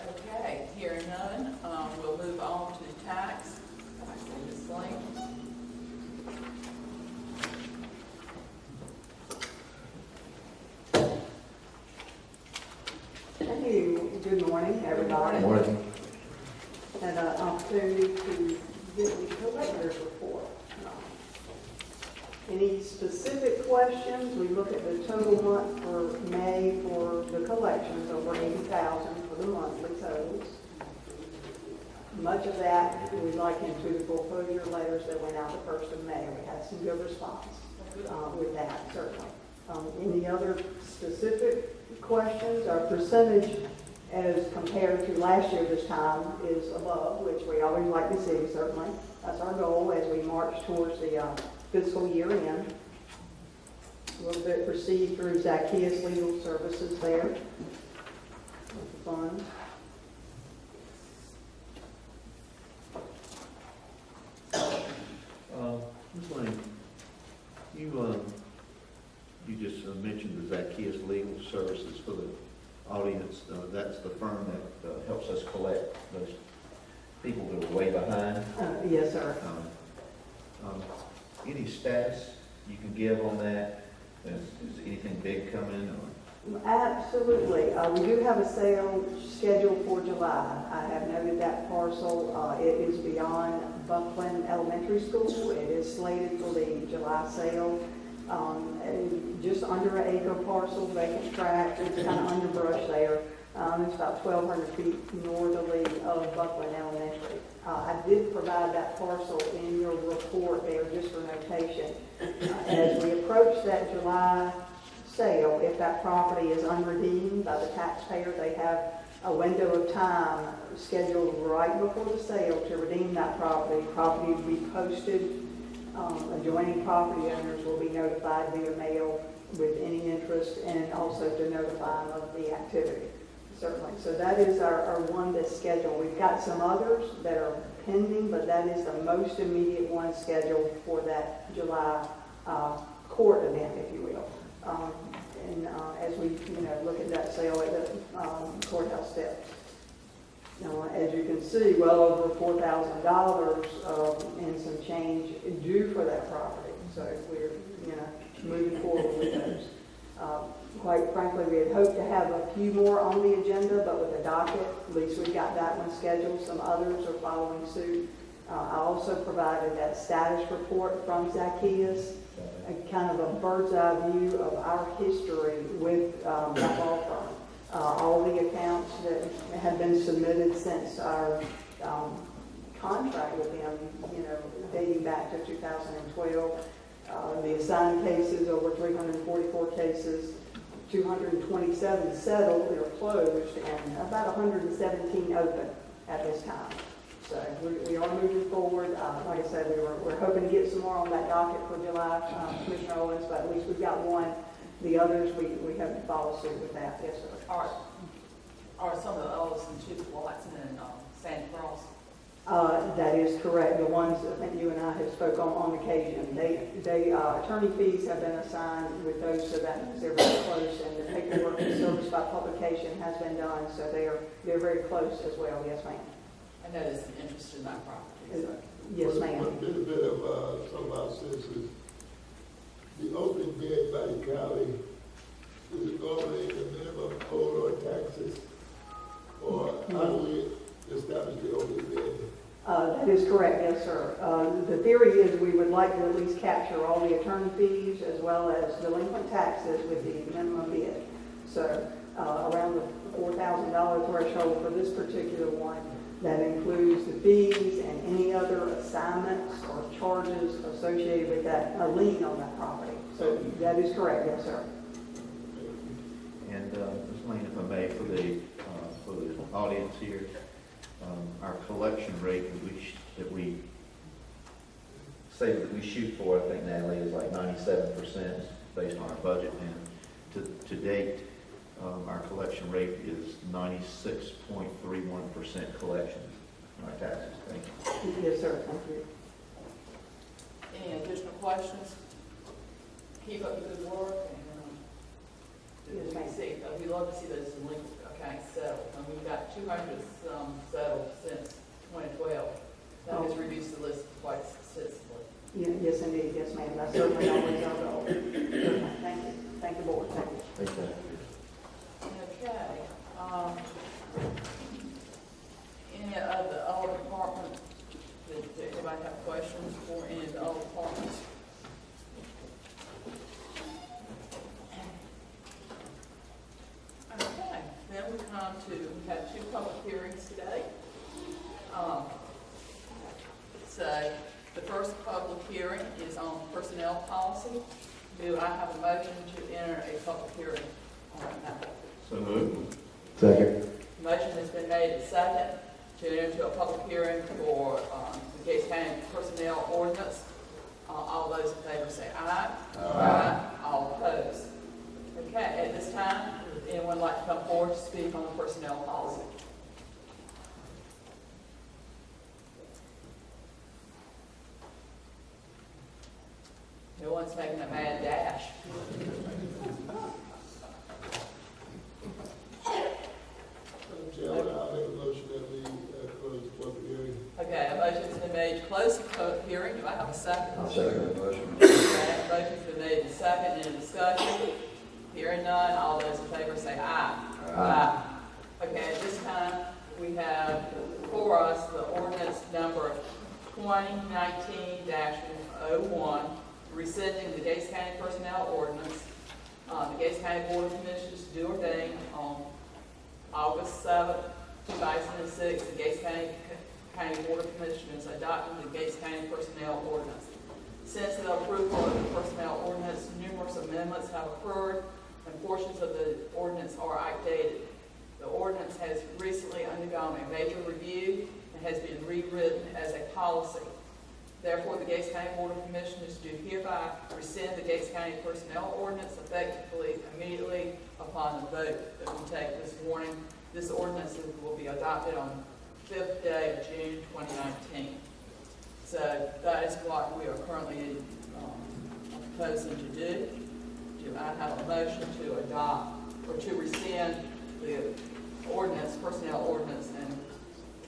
Okay, hearing none, we'll move on to tax. I see Ms. Lane. Thank you. Good morning, everybody. Morning. And an opportunity to get the collector's report. Any specific questions? We look at the total month for May for the collections, over 80,000 for the monthly totals. Much of that we like into the foreclosure letters that went out the 1st of May. We had some good response with that, certainly. Any other specific questions? Our percentage as compared to last year this time is above, which we always like to see, certainly. That's our goal as we march towards the fiscal year end. A little bit received through Zacchaeus Legal Services there. With the funds. Ms. Lane, you just mentioned the Zacchaeus Legal Services for the audience. That's the firm that helps us collect those people that are way behind. Yes, sir. Any stats you can give on that? Is anything big coming? Absolutely. We do have a sale scheduled for July. I have noted that parcel. It is beyond Buckland Elementary School. It is slated for the July sale. Just under an acre parcel, vacant tract. It's kind of underbrush there. It's about 1,200 feet northerly of Buckland Elementary. I did provide that parcel in your report there just for notation. As we approach that July sale, if that property is unredeemed by the taxpayer, they have a window of time scheduled right before the sale to redeem that property. Property will be posted. Adjoining property owners will be notified via mail with any interest and also to notify them of the activity. Certainly. So that is our one that's scheduled. We've got some others that are pending, but that is the most immediate one scheduled for that July court event, if you will. As we look at that sale at the courthouse steps. As you can see, well over $4,000 and some change due for that property. So we're moving forward with those. Quite frankly, we had hoped to have a few more on the agenda, but with the docket, at least we've got that one scheduled. Some others are following suit. I also provided that status report from Zacchaeus, a kind of a bird's eye view of our history with that law firm. All the accounts that have been submitted since our contract with them, dating back to 2012. The assigned cases, over 344 cases, 227 settled or closed, and about 117 open at this time. So we are moving forward. Like I said, we're hoping to get some more on that docket for July, Commissioner Owens, but at least we've got one. The others, we have to follow suit with that. Yes, sir. Are some of the others in Chief Watson and Santa Cross? That is correct. The ones I think you and I have spoke on occasion. They attorney fees have been assigned with those, so that means they're very close, and the paperwork and service by publication has been done, so they're very close as well. Yes, ma'am. I know there's some interest in that property. So. Yes, ma'am. One bit of some of our citizens, the open bid by the county is normally the minimum owed on taxes, or how do we establish the open bid? That is correct, yes, sir. The theory is we would like to at least capture all the attorney fees as well as delinquent taxes with the minimum bid. So around the $4,000 threshold for this particular one, that includes the fees and any other assignments or charges associated with that, a lien on that property. So that is correct, yes, sir. And Ms. Lane, if I may, for the audience here, our collection rate that we say that we shoot for, I think, Natalie, is like 97% based on our budget. And to date, our collection rate is 96.31% collection on our taxes. Thank you. Yes, sir. Thank you. Any additional questions? Keep up the good work. Yes, ma'am. We love to see those delinquent accounts settled. And we've got 200 settled since 2012. That has reduced the list quite considerably. Yes, indeed. Yes, ma'am. That's certainly always our goal. Thank you. Thank you, board. Thank you. Thank you. Okay. Any of the other departments, does anybody have questions for any of the other departments? Okay, then we have two public hearings today. So the first public hearing is on personnel policy. Do I have a motion to enter a public hearing on that? So moved. Second. motion has been made and second to enter into a public hearing for the Gates County Personnel Ordinance. All those in favor say aye. Aye. All opposed. Okay, at this time, would anyone like to come forward to speak on the personnel policy? No one's making a mad dash. Madam Chairman, I'll make a motion that we close the public hearing. Okay, a motion's been made to close the public hearing. Do I have a second? I'll second that motion. Okay, a motion's been made and second. Any discussion? Hearing none, all those in favor say aye. Aye. Okay, at this time, we have before us the ordinance number 2019-01, rescinding the Gates County Personnel Ordinance. The Gates County Board of Commissioners do ordain on August 7th, 2006, the Gates County Board of Commissioners adopted the Gates County Personnel Ordinance. Since the approval of the Personnel Ordinance, numerous amendments have occurred and portions of the ordinance are outdated. The ordinance has recently undergone a major review and has been rewritten as a policy. Therefore, the Gates County Board of Commissioners do hereby rescind the Gates County Personnel Ordinance effectively immediately upon the vote that we take this morning. This ordinance will be adopted on the 5th day of June 2019. So that is what we are currently proposing to do. Do I have a motion to adopt or to rescind the ordinance, personnel ordinance, and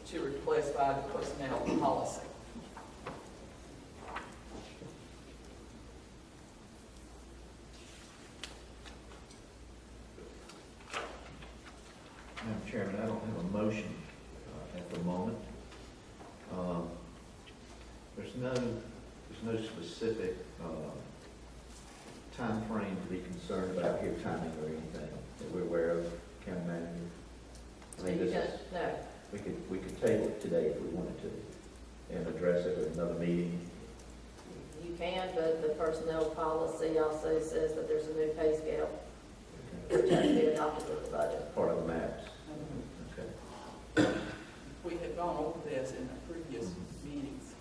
to replace by the personnel policy? Madam Chairman, I don't have a motion at the moment. There's no specific time frame to be concerned about here, timing or anything that we're aware of, County Manager. I mean, this is, No, we could table it today if we wanted to and address it at another meeting. you can, but the personnel policy also says that there's a new pay scale, which has to be adopted with the budget. Part of the maps. Okay. We had gone over this in the previous meetings.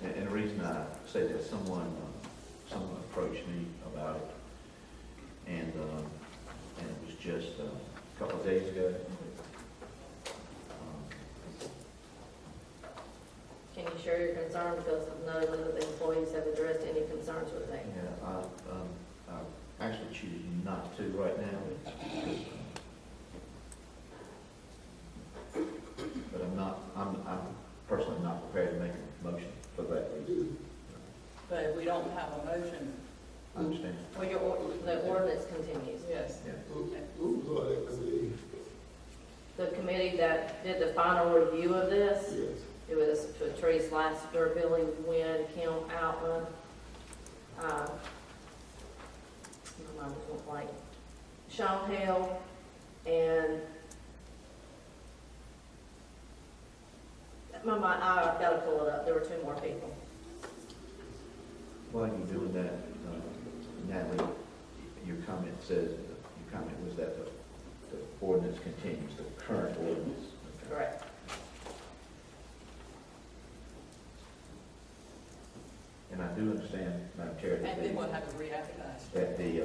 And the reason I say that, someone approached me about it, and it was just a couple of days ago. Can you share your concern, because none of the employees have addressed any concerns with me? Yeah, I actually choose not to right now. But I'm personally not prepared to make a motion for that reason. But if we don't have a motion, I understand. Well, the ordinance continues. yes. Yeah. Who's on that committee? The committee that did the final review of this, Yes. it was Patrice Lassiter, Billy Wynn, Kim Outman, my mind was blank, Sean Hale, and I've got to pull it up. There were two more people. While you're doing that, Natalie, your comment says, your comment was that the ordinance continues, the current ordinance. Okay. Correct. And I do understand, Madam Chair, And then we'll have to re-advertise. that the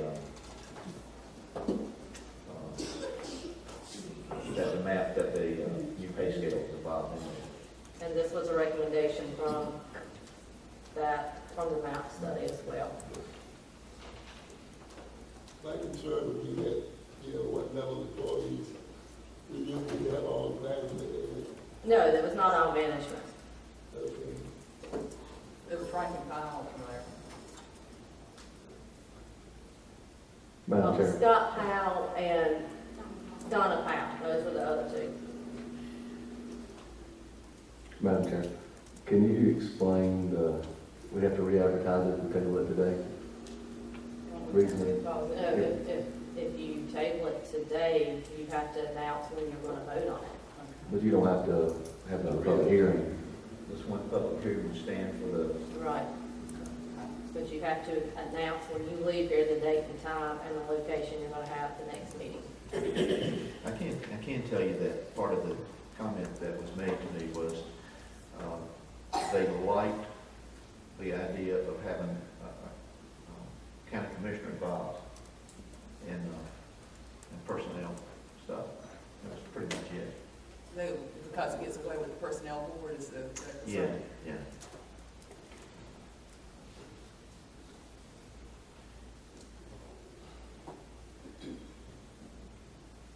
map, that the new pay scale is involved in. And this was a recommendation from the MAP study as well. My concern would be that, what level of employees we usually have all management. No, that was not all management. Okay. It was rank and file from there. Madam Chair. Scott Powell and Donna Powell, those were the other two. Madam Chair, can you explain we have to re-advertise it and table it today? Reasoning. If you table it today, you have to announce when you're going to vote on it. But you don't have to have the public hearing. This one public hearing would stand for the, Right. But you have to announce when you leave here the date and time and the location you're going to have the next meeting. I can't tell you that part of the comment that was made to me was, they liked the idea of having county commissioner involved in personnel stuff. That's pretty much it. Because it gets away with the personnel board is the Yeah, yeah.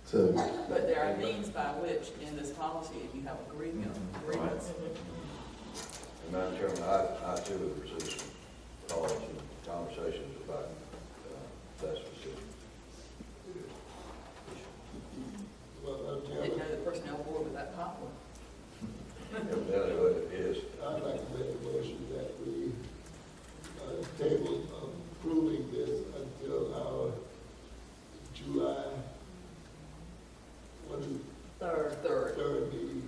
So, But there are means by which, in this policy, if you have agreements, And Madam Chairman, I too have received some calls and conversations about that specific. Well, Madam didn't Chairman, know the personnel board was that popular. Evidently what it is. I'd like to make a motion that we table approving this until our July, what is it, Third. third meeting.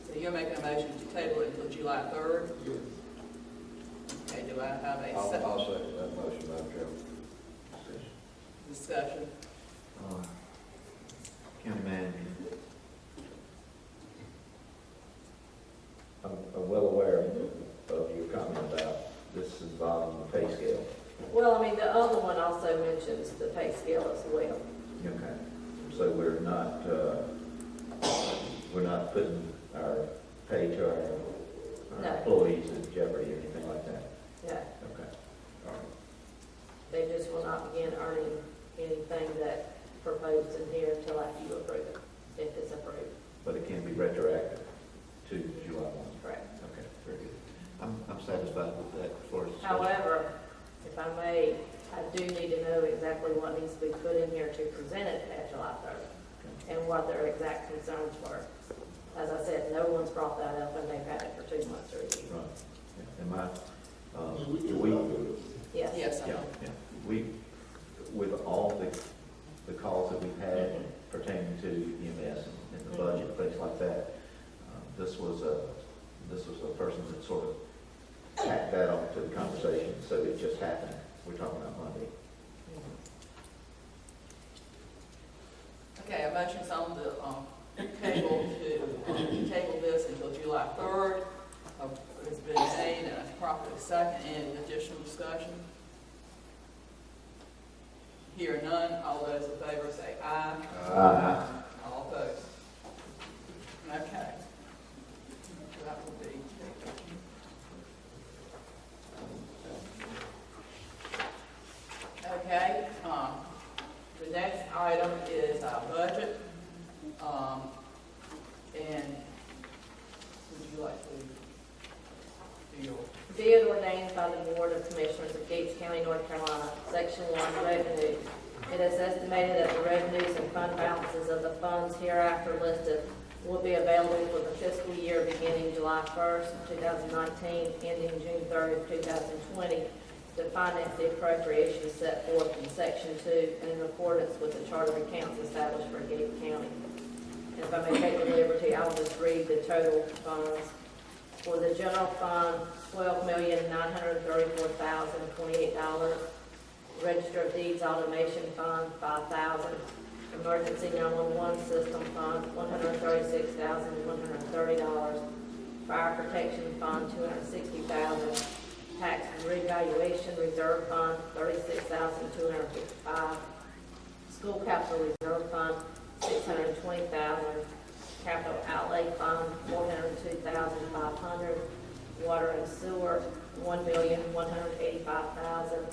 So you're making a motion to table it until July 3rd? Yes. Okay, do I have a I'll second that motion, Madam Chairman. discussion? County manager. I'm well aware of your comment about this involving the pay scale. Well, I mean, the other one also mentions the pay scale as well. Okay. So we're not putting our pay to our No. employees in jeopardy or anything like that? Yeah, Okay. All right. they just will not begin earning anything that's proposed in here until after you approve it, if it's approved. But it can be retroactive to July 1. Correct. Okay, very good. I'm satisfied with that as far as. However, if I may, I do need to know exactly what needs to be put in here to present it at July 3rd and what their exact concerns were. As I said, no one's brought that up and they've had it for 2 months or a year. Right. Yeah. Am I, And we do can we, talk about it. Yes. Yes, I yeah, know. yeah. We, with all the calls that we've had Mhm. pertaining to EMS and the budget, things like that, this was a person that sort of tacked that onto the conversation, so it just happened. We're talking about Monday. Okay, a motion's on the table to table this until July 3rd. It's been made and it's properly second. Any additional discussion? Hear none, all those in favor say aye. Aye. All opposed? Okay. That will be. Okay, the next item is our budget. And would you like to do your? Be it ordained by the Board of Commissioners of Gates County, North Carolina, Section 1, Revenue. It is estimated that the revenues and fund balances of the funds hereafter listed will be available for the fiscal year beginning July 1st, 2019, ending June 30th, 2020, to finance the appropriations set forth in Section 2 and in accordance with the Charter of Accounts established for Gates County. And if I may take the liberty, I'll just read the total funds. For the general fund, $12,934,028. Register of Deeds Automation Fund, $5,000. Emergency 911 System Fund, $136,130. Fire Protection Fund, $260,000. Tax Revaluation Reserve Fund, $36,255. School Capital Reserve Fund, $620,000. Capital Outlay Fund, $402,500. Water and Sewer, $1,185,000.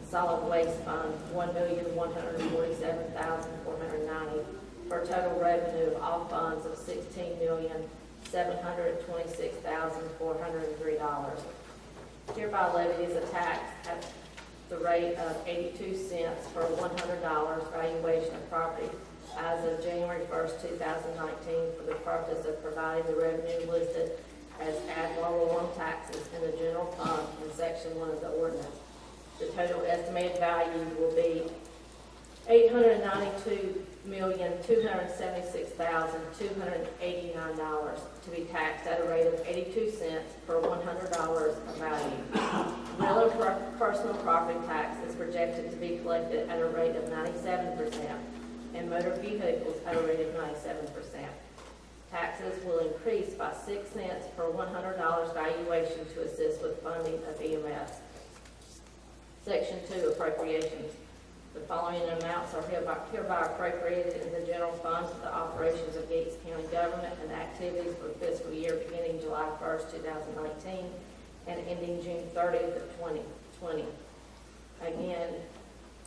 Solid Waste Fund, $1,147,490. For a total revenue of all funds of $16,726,403. Hereby levied is a tax at the rate of 82 cents per $100 valuation of property as of January 1st, 2019, for the purpose of providing the revenue listed as ad valorem taxes in the general fund in Section 1 of the ordinance. The total estimated value will be $892,276,289 to be taxed at a rate of 82 cents per $100 of value. Real or personal property tax is projected to be collected at a rate of 97%, and motor vehicles at a rate of 97%. Taxes will increase by 6 cents per $100 valuation to assist with funding of EMS. Section 2, appropriations. The following amounts are hereby appropriated in the general fund for the operations of Gates County government and activities for the fiscal year beginning July 1st, 2019 and ending June 30th of 2020. Again,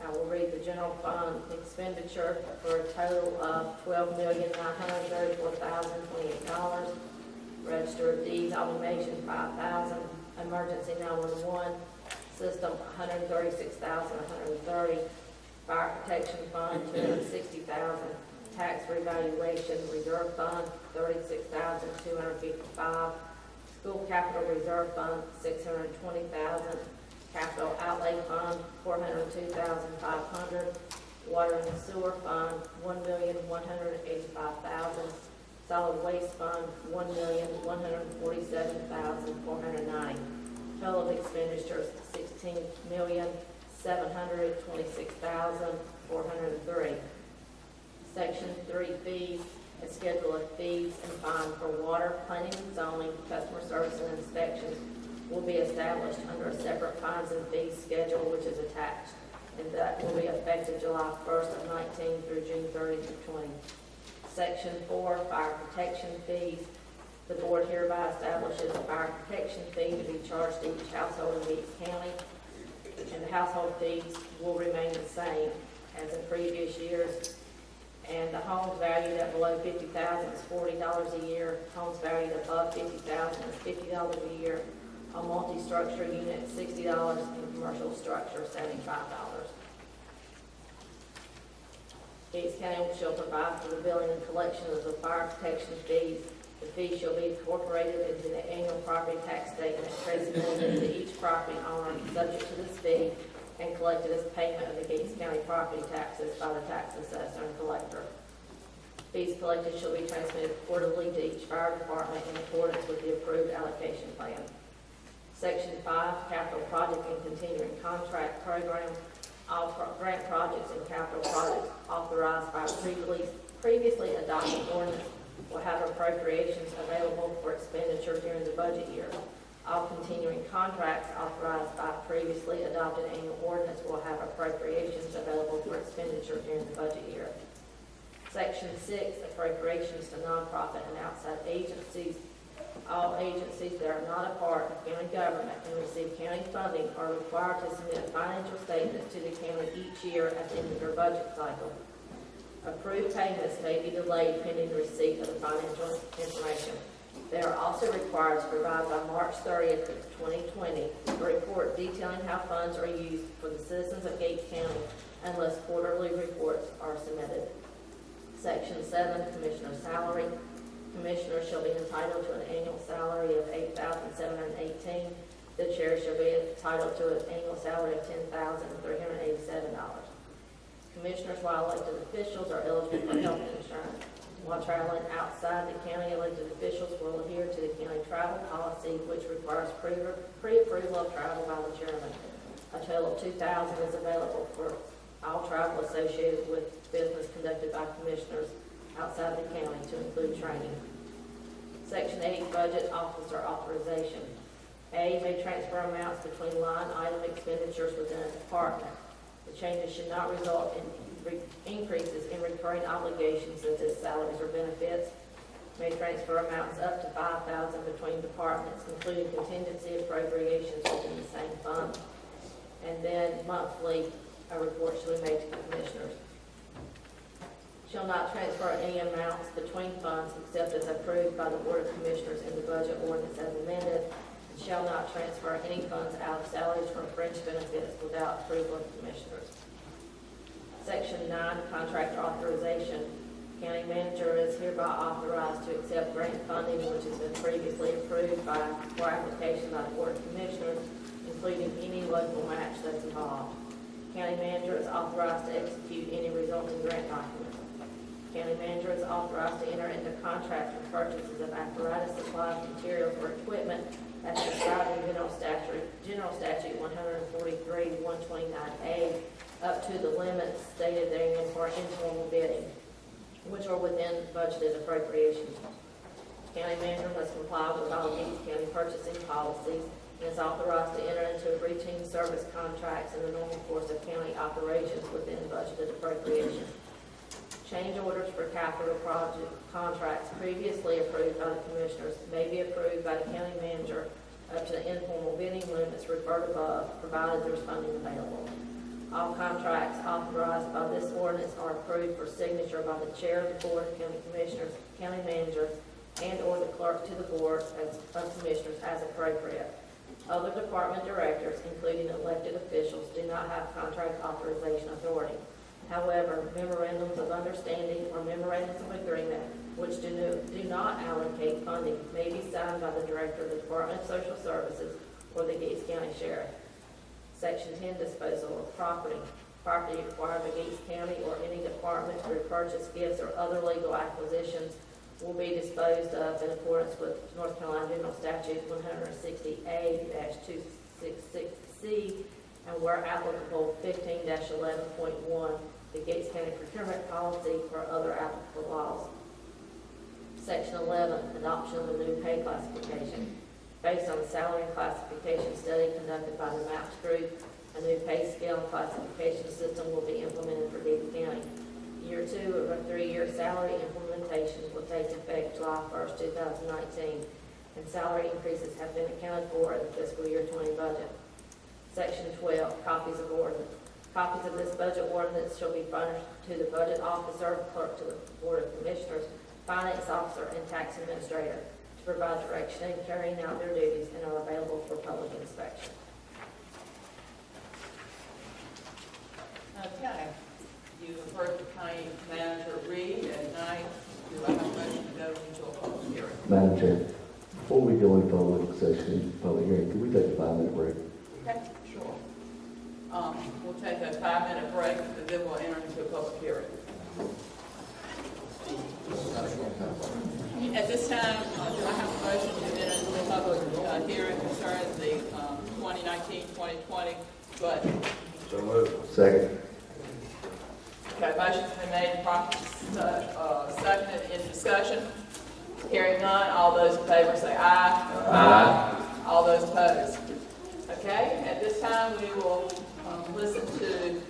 I will read the general fund expenditure for a total of $12,934,028. Register of deeds obligation $5,000. Emergency 911 system $136,130. Fire protection fund $260,000. Tax revaluation reserve fund $36,255. School capital reserve fund $620,000. Capital outlay fund $402,500. Water and sewer fund $1,185,000. Solid waste fund $1,147,490. Total expenditures $16,726,403. Section 3 fees. A schedule of fees and fines for water, planning and zoning, customer service and inspections will be established under a separate fines and fees schedule which is attached, and that will be effective July 1st of 19 through June 30th of 20. Section 4, fire protection fees. The board hereby establishes a fire protection fee to be charged to each household in Gates County, and the household fees will remain the same as in previous years. And the homes valued at below $50,000 is $40 a year. Homes valued above $50,000 is $50 a year. A multi-structure unit $60, and commercial structure $75. Gates County shall provide for the billing and collection of the fire protection fees. The fee shall be incorporated into the annual property tax statement presented to each property owner subject to this fee and collected as payment of the Gates County property taxes by the tax assessor and collector. Fees collected shall be transmitted quarterly to each fire department in accordance with the approved allocation plan. Section 5, capital project and continuing contract program. All grant projects and capital projects authorized by previously adopted ordinance will have appropriations available for expenditure during the budget year. All continuing contracts authorized by previously adopted annual ordinance will have appropriations available for expenditure during the budget year. Section 6, appropriations to nonprofit and outside agencies. All agencies that are not a part of county government and receive county funding are required to submit financial statements to the county each year at the end of their budget cycle. Approved payments may be delayed pending receipt of the financial information. They are also required to provide by March 30th of 2020 a report detailing how funds are used for the citizens of Gates County unless quarterly reports are submitted. Section 7, Commissioner Salary. Commissioners shall be entitled to an annual salary of $8,718. The chair shall be entitled to an annual salary of $10,387. Commissioners, while elected officials, are eligible for health insurance. While traveling outside the county, elected officials will adhere to the county travel policy, which requires pre-approval of travel by the chairman. A total of $2,000 is available for all travel associated with business conducted by commissioners outside the county, to include training. Section 8, budget officer authorization. A, may transfer amounts between line item expenditures within a department. The changes should not result in increases in recurring obligations such as salaries or benefits. May transfer amounts up to $5,000 between departments, including contingency appropriations within the same fund. And then monthly, a report shall be made to the commissioners. Shall not transfer any amounts between funds except as approved by the Board of Commissioners in the budget ordinance as amended, and shall not transfer any funds out of salaries or fringe benefits without approval of the commissioners. Section 9, contractor authorization. County manager is hereby authorized to accept grant funding which has been previously approved for application by the Board of Commissioners, including any local match that's involved. County manager is authorized to execute any resulting grant documents. County manager is authorized to enter into contracts for purchases of apparatus, supplies, materials, or equipment as prescribed in General Statute 143, 129A, up to the limits stated therein for informal bidding, which are within budgeted appropriations. County manager must comply with all Gates County purchasing policies and is authorized to enter into routine service contracts in the normal course of county operations within budgeted appropriations. Change orders for capital project contracts previously approved by the commissioners may be approved by the county manager up to the informal bidding limits referred above, provided there's funding available. All contracts authorized by this ordinance are approved for signature by the chair of the Board of County Commissioners, county manager, and/or the clerk to the Board of Commissioners as appropriate. Other department directors, including elected officials, do not have contract authorization authority. However, memorandums of understanding or memorandums of agreement which do not allocate funding may be signed by the Director of the Department of Social Services or the Gates County Sheriff. Section 10, disposal of property. Property acquired by Gates County or any department through purchase, gifts, or other legal acquisitions will be disposed of in accordance with North Carolina General Statute 160A-266C, and where applicable, 15-11.1, the Gates County Procurement Policy or other applicable laws. Section 11, adoption of a new pay classification. Based on the salary and classification study conducted by the MAPS Group, a new pay scale and classification system will be implemented for Gates County. Year 2 of a 3-year salary implementation will take effect July 1st, 2019, and salary increases have been accounted for in the fiscal year 20 budget. Section 12, copies of ordinance. Copies of this budget ordinance shall be furnished to the budget officer, clerk to the Board of Commissioners, finance officer, and tax administrator to provide direction in carrying out their duties and are available for public inspection. Okay, you have heard the county manager read at night. Do I have a motion to go into a public hearing? Madam Chair, before we go into public session, public hearing, could we take a 5-minute break? Okay, sure. We'll take a 5-minute break, and then we'll enter into a public hearing. At this time, do I have a motion to enter into a public hearing concerning the 2019-2020 budget? So moved. Second. Okay, motion's been made and properly seconded in discussion. Hearing none, all those in favor say aye. Aye. All those opposed. Okay, at this time, we will listen to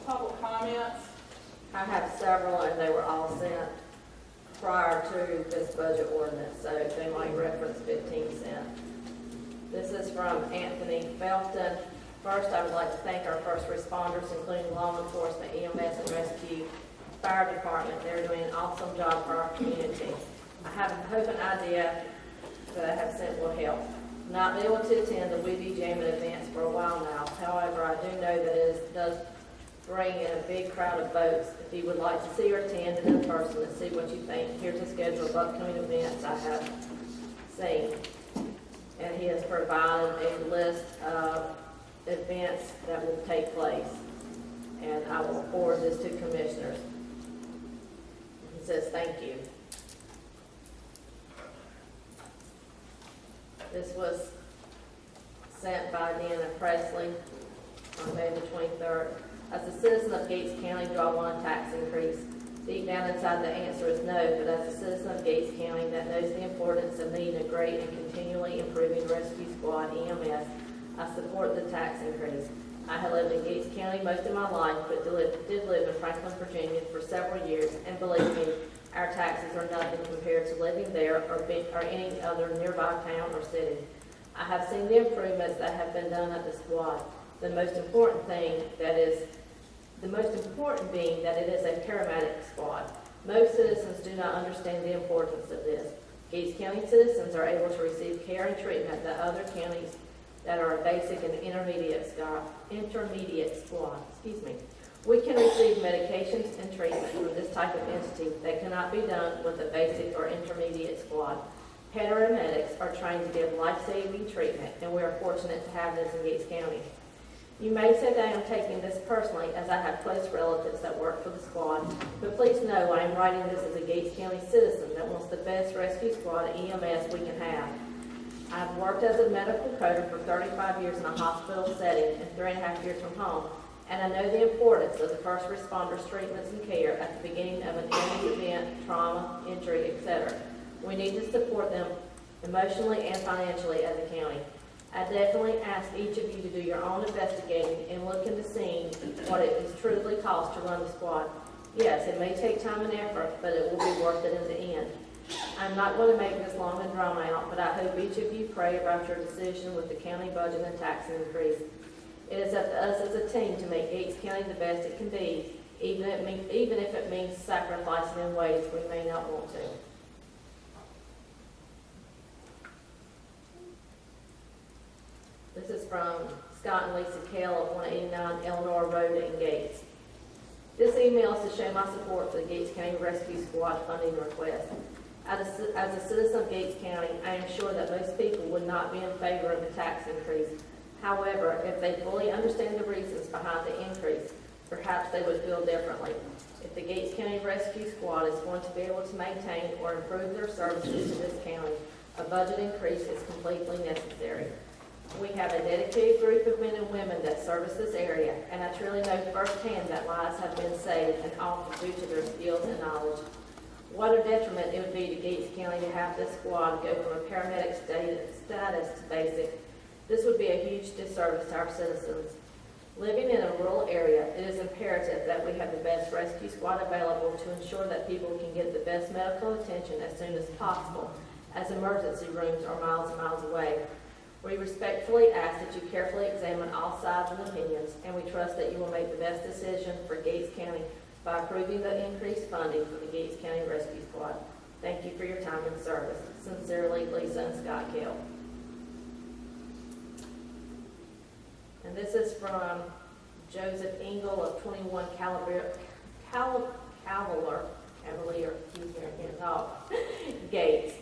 public comments. I have several, and they were all sent prior to this budget ordinance, so they might reference 15 cents. This is from Anthony Felton. First, I would like to thank our first responders, including law enforcement, EMS and rescue, fire department. They're doing an awesome job for our community. I have a hope and idea that I have sent will help. Not been able to attend the Weeby Jam in advance for a while now. However, I do know that it does bring in a big crowd of folks. If you would like to see or attend in person and see what you think, here's a schedule of upcoming events I have seen. And he has provided a list of events that will take place. And I will forward this to commissioners. He says, thank you. This was sent by Deanna Presley on May the 23rd. As a citizen of Gates County, do I want a tax increase? Deep down inside the answer is no, but as a citizen of Gates County that knows the importance of needing a great and continually improving rescue squad, EMS, I support the tax increase. I have lived in Gates County most of my life, but did live in Franklin, Virginia for several years, and believe me, our taxes are nothing compared to living there or any other nearby town or city. I have seen the improvements that have been done at the squad. The most important being that it is a paramedic squad. Most citizens do not understand the importance of this. Gates County citizens are able to receive care and treatment that other counties that are a basic and intermediate squad. We can receive medications and treatment from this type of entity that cannot be done with a basic or intermediate squad. Paramedics are trained to give life-saving treatment, and we are fortunate to have this in Gates County. You may say that I am taking this personally, as I have close relatives that work for the squad, but please know I am writing this as a Gates County citizen that wants the best rescue squad EMS we can have. I've worked as a medical coder for 35 years in a hospital setting and 3.5 years from home, and I know the importance of the first responders' treatments and care at the beginning of an illness event, trauma, injury, etc. We need to support them emotionally and financially as a county. I definitely ask each of you to do your own investigating and look into seeing what it is truly costs to run the squad. Yes, it may take time and effort, but it will be worth it in the end. I'm not going to make this long and drawn out, but I hope each of you pray about your decision with the county budget and tax increase. It is up to us as a team to make Gates County the best it can be, even if it means sacrificing in ways we may not want to. This is from Scott and Lisa Kell of 189 Eleanor Road in Gates. This email is to show my support for the Gates County Rescue Squad funding request. As a citizen of Gates County, I am sure that most people would not be in favor of the tax increase. However, if they fully understand the reasons behind the increase, perhaps they would feel differently. If the Gates County Rescue Squad is going to be able to maintain or improve their services to this county, a budget increase is completely necessary. We have a dedicated group of men and women that service this area, and I truly know firsthand that lives have been saved and often due to their skills and knowledge. What a detriment it would be to Gates County to have this squad go from a paramedic status to basic. This would be a huge disservice to our citizens. Living in a rural area, it is imperative that we have the best rescue squad available to ensure that people can get the best medical attention as soon as possible, as emergency rooms are miles and miles away. We respectfully ask that you carefully examine all sides and opinions, and we trust that you will make the best decision for Gates County by approving the increased funding for the Gates County Rescue Squad. Thank you for your time and service. Sincerely, Lisa and Scott Kell. And this is from Joseph Engel of 21 Cavalier, Gates.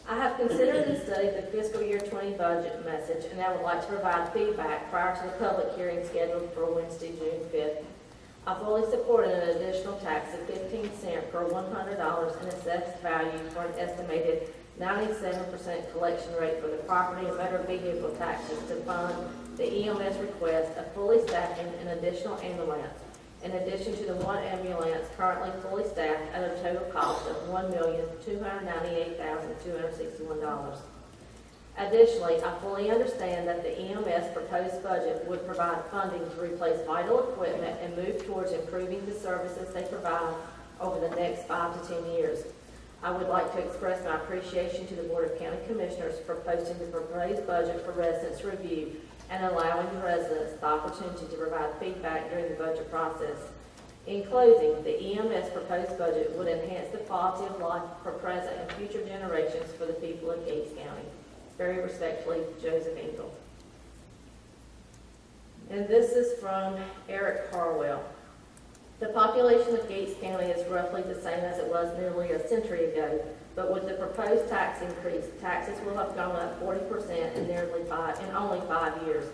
I have considered and studied the fiscal year 20 budget message, and I would like to provide feedback prior to the public hearing scheduled for Wednesday, June 5th. I fully supported an additional tax of 15 cents per $100 in assessed value for an estimated 97% collection rate for the property and motor vehicle taxes to fund the EMS request of fully staffing an additional ambulance, in addition to the one ambulance currently fully staffed at a total cost of $1,298,261. Additionally, I fully understand that the EMS proposed budget would provide funding to replace vital equipment and move towards improving the services they provide over the next 5 to 10 years. I would like to express my appreciation to the Board of County Commissioners for posting the proposed budget for residents' review and allowing the residents the opportunity to provide feedback during the budget process. In closing, the EMS proposed budget would enhance the quality of life for present and future generations for the people of Gates County. Very respectfully, Joseph Engel. And this is from Eric Harwell. The population of Gates County is roughly the same as it was nearly a century ago, but with the proposed tax increase, taxes will have gone up 40% in only 5 years.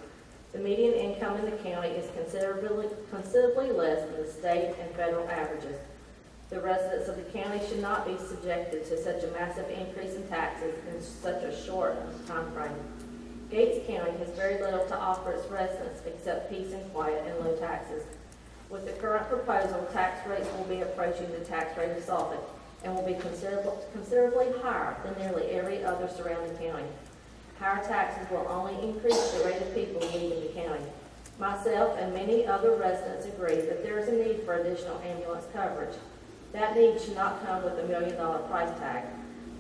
The median income in the county is considerably less than the state and federal averages. The residents of the county should not be subjected to such a massive increase in taxes in such a short time frame. Gates County has very little to offer its residents except peace and quiet and low taxes. With the current proposal, tax rates will be approaching the tax rate of Suffolk and will be considerably higher than nearly every other surrounding county. Higher taxes will only increase the rate of people leaving the county. Myself and many other residents agree that there is a need for additional ambulance coverage. That need should not come with a $1 million price tag.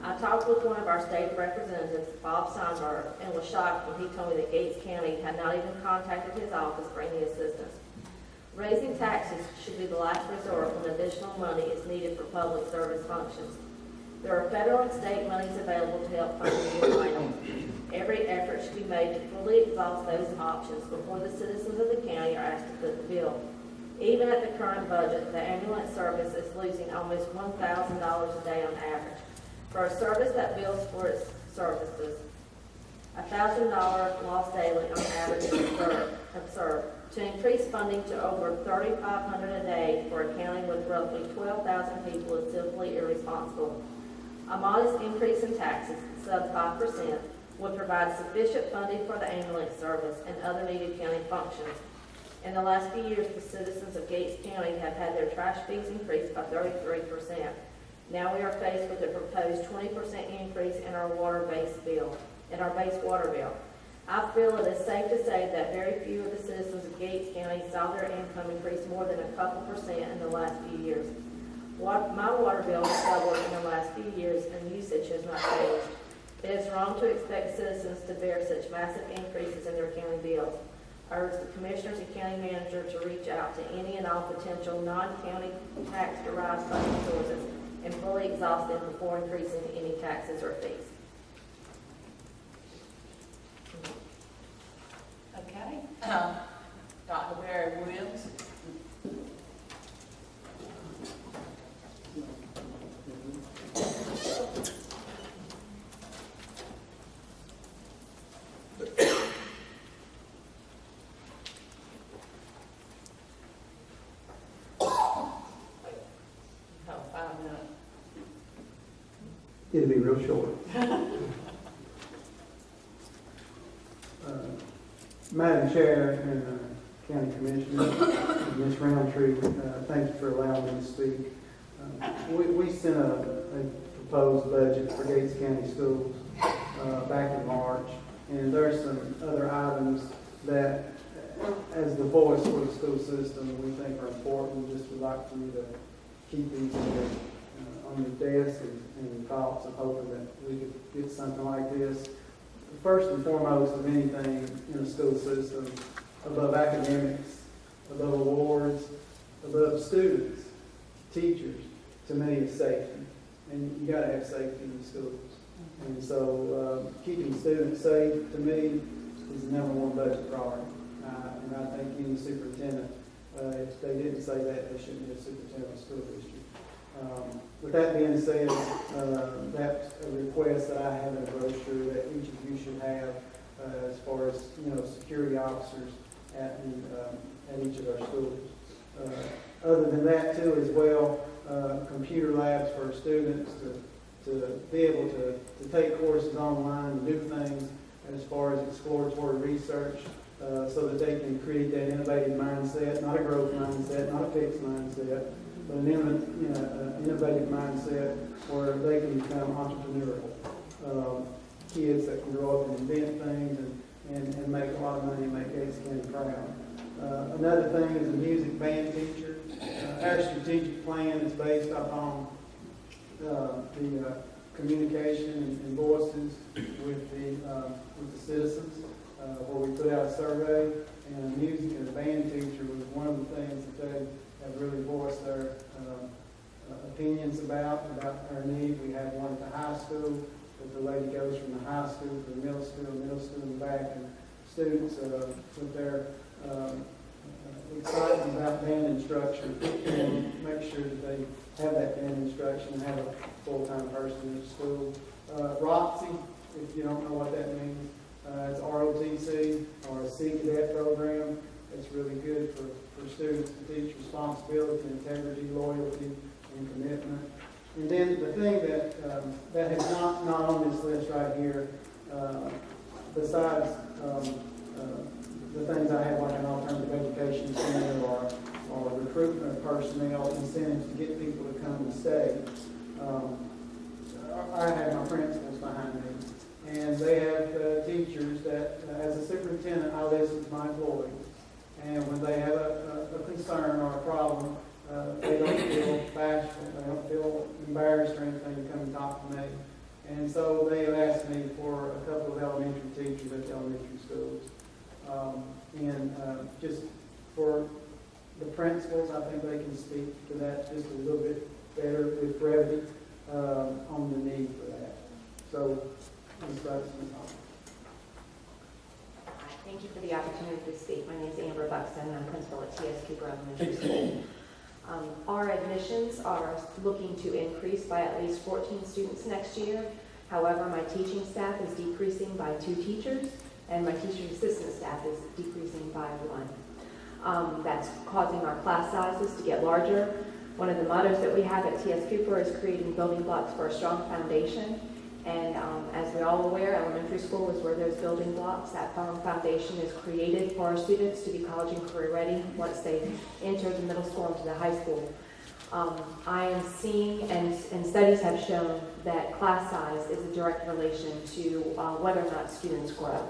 I talked with one of our state representatives, Bob Steinberg, and was shocked when he told me that Gates County had not even contacted his office for any assistance. Raising taxes should be the last resort when additional money is needed for public service functions. There are federal and state monies available to help fund the new plan. Every effort should be made to fully exhaust those options before the citizens of the county are asked to foot the bill. Even at the current budget, the ambulance service is losing almost $1,000 a day on average. For a service that bills for its services, $1,000 loss daily on average is absurd. To increase funding to over $3,500 a day for a county with roughly 12,000 people is simply irresponsible. A modest increase in taxes, sub 5%, would provide sufficient funding for the ambulance service and other needed county functions. In the last few years, the citizens of Gates County have had their trash fees increased by 33%. Now we are faced with a proposed 20% increase in our base water bill. I feel it is safe to say that very few of the citizens of Gates County saw their income increase more than a couple percent in the last few years. My water bill has doubled in the last few years and usage has not changed. It is wrong to expect citizens to bear such massive increases in their county bills. I urge the commissioners and county manager to reach out to any and all potential non-county tax-derived funding sources and fully exhaust them before increasing any taxes or fees. Okay. Dr. Barry Williams. Have 5 minutes. It'll be real short. Madam Chair and County Commissioner, Ms. Roundtree, thank you for allowing me to speak. We sent a proposed budget for Gates County Schools back in March, and there's some other items that, as the voice for the school system, we think are important. Just would like for you to keep these on your desk and thoughts of hoping that we could get something like this. First and foremost of anything in the school system, above academics, above awards, above students, teachers, to me is safety. And you gotta have safety in the schools. And so keeping students safe, to me, is the #1 budget priority. And I think any superintendent, if they didn't say that, they shouldn't be a superintendent of a school district. With that being said, that's a request that I have in a brochure that each of you should have as far as, security officers at each of our schools. Other than that too, as well, computer labs for students to be able to take courses online and do things as far as exploratory research so that they can create that innovative mindset, not a growth mindset, not a fixed mindset, but an innovative mindset where they can become entrepreneurial. Kids that can grow up and invent things and make a lot of money and make Gates County proud. Another thing is a music band teacher. Our strategic plan is based upon the communication and voices with the citizens, where we put out a survey, and a music and a band teacher was one of the things that they have really voiced their opinions about our need. We have one at the high school, but the lady goes from the high school to the middle school and back, and students with their excitement about band instruction and make sure that they have that band instruction and have a full-time person in the school. ROTC, if you don't know what that means, it's ROTC, or a Sea Cadet program. It's really good for students to teach responsibility, integrity, loyalty, and commitment. And then the thing that is not on this list right here, besides the things I have like an alternative education center or recruitment of personnel, incentives to get people to come and stay. I have my principals behind me, and they have teachers that, as a superintendent, I listen to my employees. And when they have a concern or a problem, they don't feel bashful, they don't feel embarrassed or anything to come and talk to me. And so they have asked me for a couple of elementary teachers at the elementary schools. Just for the principals, I think they can speak to that just a little bit better with brevity on the need for that. So, Ms. Buxton. Thank you for the opportunity to speak. My name is Amber Buxton. I'm principal at T.S. Cooper Elementary School. Our admissions are looking to increase by at least 14 students next year. However, my teaching staff is decreasing by 2 teachers, and my teaching assistant staff is decreasing by 1. That's causing our class sizes to get larger. One of the mottos that we have at T.S. Cooper is creating building blocks for a strong foundation. And as we're all aware, elementary school is where those building blocks, that firm foundation is created for our students to be college and career ready once they enter the middle school into the high school. I am seeing, and studies have shown, that class size is a direct relation to whether or not students grow.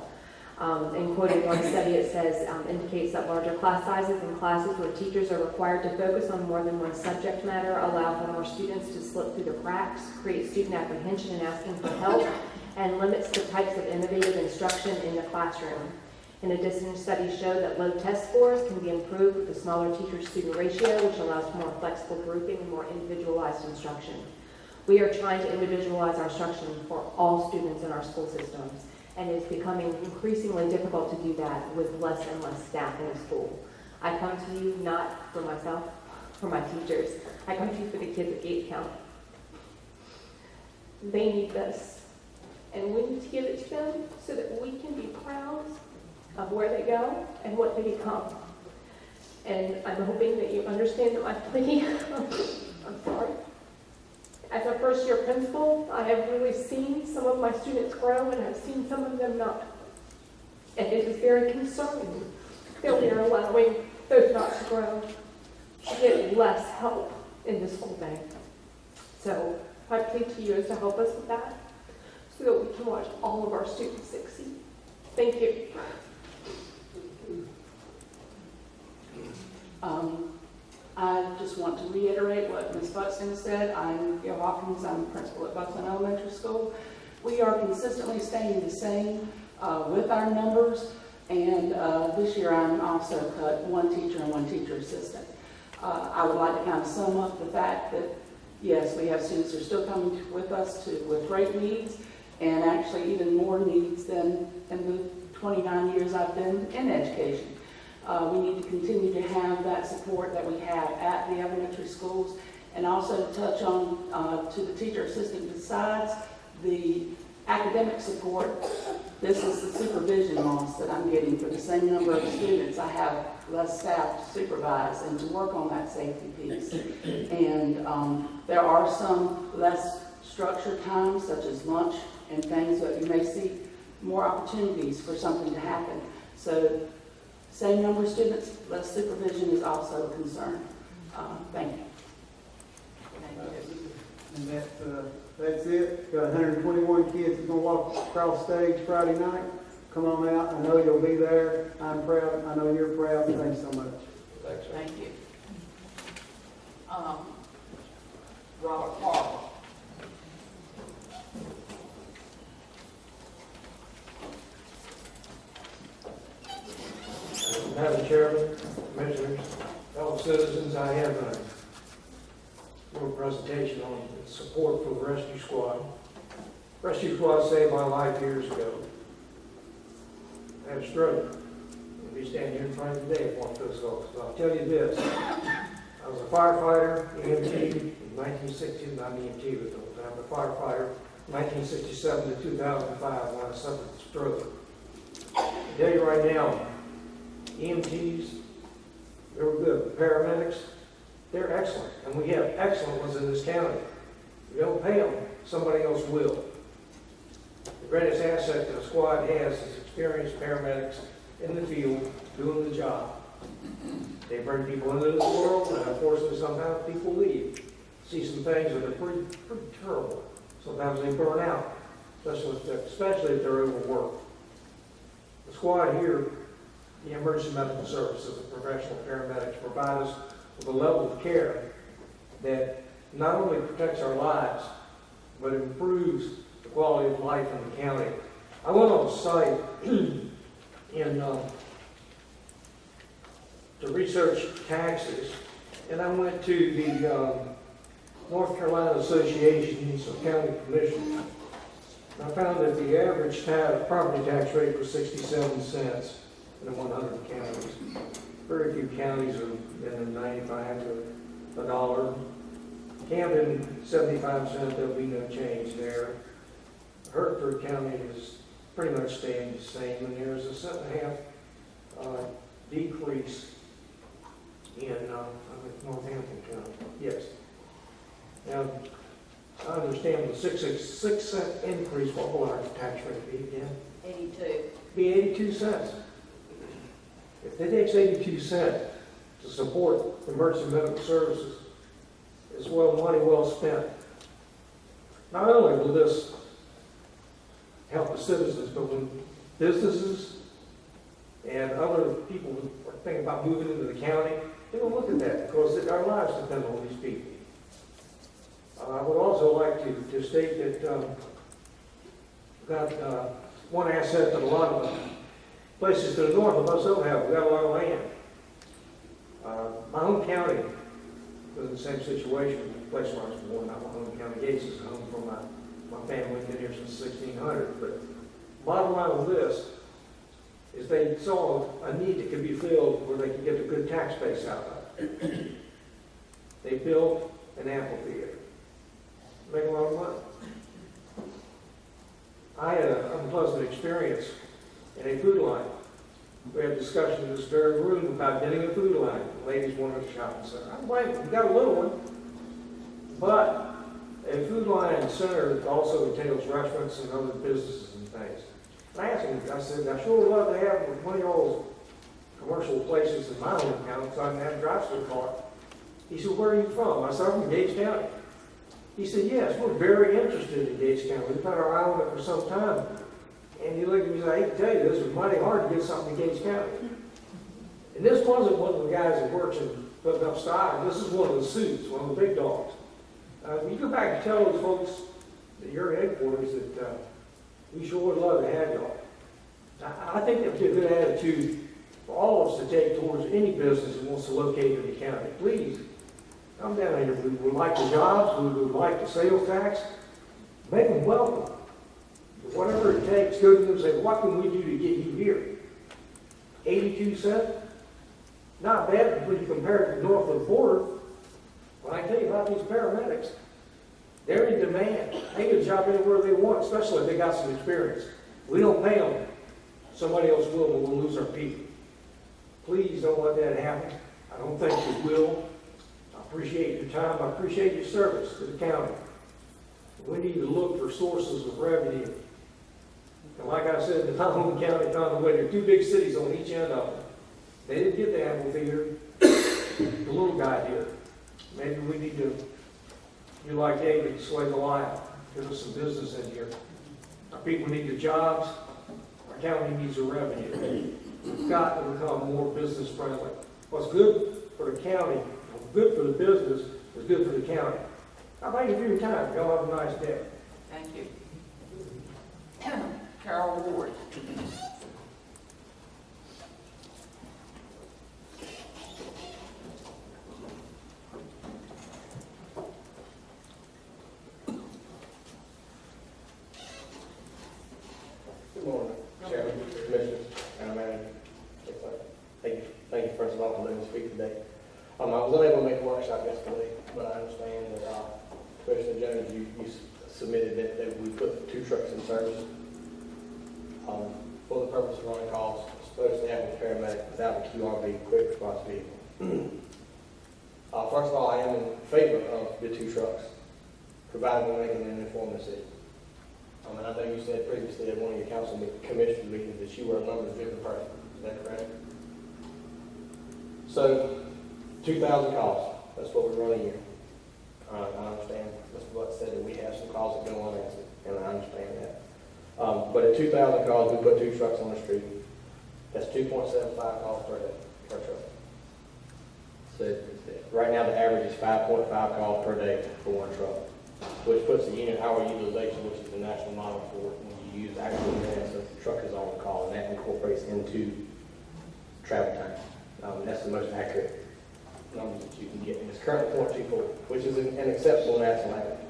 In quoting one study, it says, indicates that larger class sizes in classes where teachers are required to focus on more than one subject matter allow for more students to slip through the cracks, create student apprehension in asking for help, and limits the types of innovative instruction in the classroom. In addition, studies show that low test scores can be improved with a smaller teacher-student ratio, which allows for more flexible grouping and more individualized instruction. We are trying to individualize our instruction for all students in our school systems, and it's becoming increasingly difficult to do that with less and less staff in the school. I come to you not for myself, for my teachers. I come to you for the kids at Gates County. They need this, and we need to give it to them so that we can be proud of where they go and what they become. And I'm hoping that you understand my plea. I'm sorry. As a first-year principal, I have really seen some of my students grow, and I've seen some of them not. And it is very concerning that we are allowing those not to grow to get less help in the school day. So my plea to you is to help us with that so that we can watch all of our students succeed. Thank you. I just want to reiterate what Ms. Buxton said. I'm Gail Hawkins. I'm principal at Buxton Elementary School. We are consistently staying the same with our numbers, and this year I'm also cut one teacher and one teacher assistant. I would like to kind of sum up the fact that, yes, we have students who are still coming with us with great needs, and actually even more needs than in the 29 years I've been in education. We need to continue to have that support that we have at the elementary schools, and also to touch on to the teacher assistant, besides the academic support, this is the supervision loss that I'm getting for the same number of students. I have less staff to supervise and to work on that safety piece. And there are some less structured times, such as lunch and things, that you may see more opportunities for something to happen. So same number of students, less supervision is also a concern. Thank you. And that's it. Got 121 kids that's going to walk across stage Friday night. Come on out. I know you'll be there. I'm proud. I know you're proud. Thanks so much. Thanks, sir. Thank you. Robert Parker. Madam Chairman, Commissioners, fellow citizens, I have a little presentation on support for the rescue squad. Rescue squad saved my life years ago. I had a stroke. I'll be standing here in front of you today if one of those folks. But I'll tell you this, I was a firefighter, EMT, in 1960, not EMT with those, I'm a firefighter, 1967 to 2005 when I suffered a stroke. I'll tell you right now, EMTs, they were good. Paramedics, they're excellent. And we have excellent ones in this county. If we don't pay them, somebody else will. The greatest asset that a squad has is experienced paramedics in the field doing the job. They bring people into this world, and unfortunately sometimes people leave. See some things that are pretty terrible. Sometimes they burn out, especially if they're overworked. The squad here, the emergency medical services and professional paramedics, provide us with a level of care that not only protects our lives, but improves the quality of life in the county. I went on a site to research taxes, and I went to the North Carolina Association of County Commissioners. I found that the average property tax rate was 67 cents in 100 counties. Very few counties are in the 95 to $1. Camden, 75 cents, there'll be no change there. Hertford County is pretty much staying the same, and there's a 7.5 decrease in Northampton County. Yes. Now, I understand the 6 cent increase, what will our tax rate be again? 82. Be 82 cents. If it takes 82 cents to support emergency medical services, it's money well spent. Not only will this help the citizens, but when businesses and other people who are thinking about moving into the county, they will look at that because our lives depend on these people. I would also like to state that we've got one asset that a lot of places to the north of us don't have. We've got a lot of land. My home county was in the same situation, the place where I was born. Not my home county, Gates is home for my family, been here since 1600. But bottom line of this is they saw a need that could be filled where they could get a good tax base out of it. They built an amphitheater. Make a lot of money. I had an unpleasant experience in a food line. We had a discussion in this very room about getting a food line. The ladies wanted to shop and said, I'm waiting, we got a little one. But a food line center also entails restaurants and other businesses and things. And I asked him, I said, I sure would love to have one of those commercial places in my hometown so I can have a drive-through car. He said, where are you from? I said, I'm from Gates County. He said, yes, we're very interested in Gates County. We've had our eye on it for some time. And he looked at me and said, I hate to tell you, this is mighty hard to get something in Gates County. And this wasn't one of the guys that works in putting up stock. This is one of the suits, one of the big dogs. You go back and tell those folks at your headquarters that we sure would love to have y'all. I think that would be a good attitude for all of us to take towards any business that wants to locate in the county. Please, come down here. We would like the jobs. We would like the sales tax. Make them welcome. Whatever it takes, go to them and say, what can we do to get you here? 82 cents? Not bad when you compare it to north of the border. But I tell you about these paramedics. They're in demand. They can job anywhere they want, especially if they got some experience. We don't pay them. Somebody else will, but we'll lose our people. Please don't let that happen. I don't think it will. I appreciate your time. I appreciate your service to the county. We need to look for sources of revenue. And like I said, in my home county, found the way. There are two big cities on each end of them. They didn't get the amphitheater. The little guy did. Maybe we need to do like David, slay Goliath. Give us some business in here. Our people need the jobs. Our county needs the revenue. We've got to become more business friendly. What's good for the county, what's good for the business, is good for the county. I thank you for your time. Y'all have a nice day. Thank you. Carol Ward. Good morning, Chairman, Commissioners, and Manager. Thank you first of all for letting me speak today. I was unable to make a workshop yesterday, but I understand that Commissioner Jones, you submitted that we put 2 trucks in service for the purpose of running calls, especially having a paramedic without a QRV, quick response vehicle. First of all, I am in favor of the 2 trucks, provided we're making an informed decision. And I know you said previously at one of your council commission meetings that you were a numbers-driven person. Is that correct? So, 2,000 calls. That's what we're running here. I understand Mr. Buck said that we have some calls that go unanswered, and I understand that. But at 2,000 calls, we put 2 trucks on the street. That's 2.75 calls per day, per truck. So right now the average is 5.5 calls per day for 1 truck, which puts the unit hour utilization, which is the national model for when you use actual minutes that the truck is on the call, and that incorporates into travel time. That's the most accurate numbers that you can get. And it's currently 0.24, which is an acceptable national average.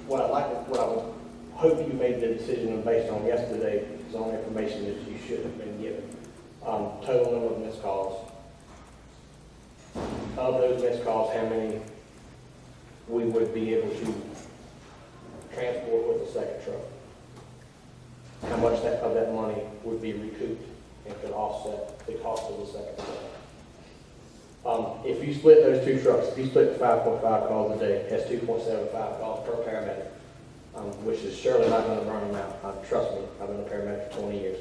What I would hope you made the decision based on yesterday is on information that you should have been given. Total number of missed calls. Of those missed calls, how many we would be able to transport with a second truck? How much of that money would be recouped and could offset the cost of the second truck? If you split those two trucks, if you split 5.5 calls a day, that's 2.75 calls per paramedic, which is surely not gonna burn them out. Trust me, I've been a paramedic for 20 years.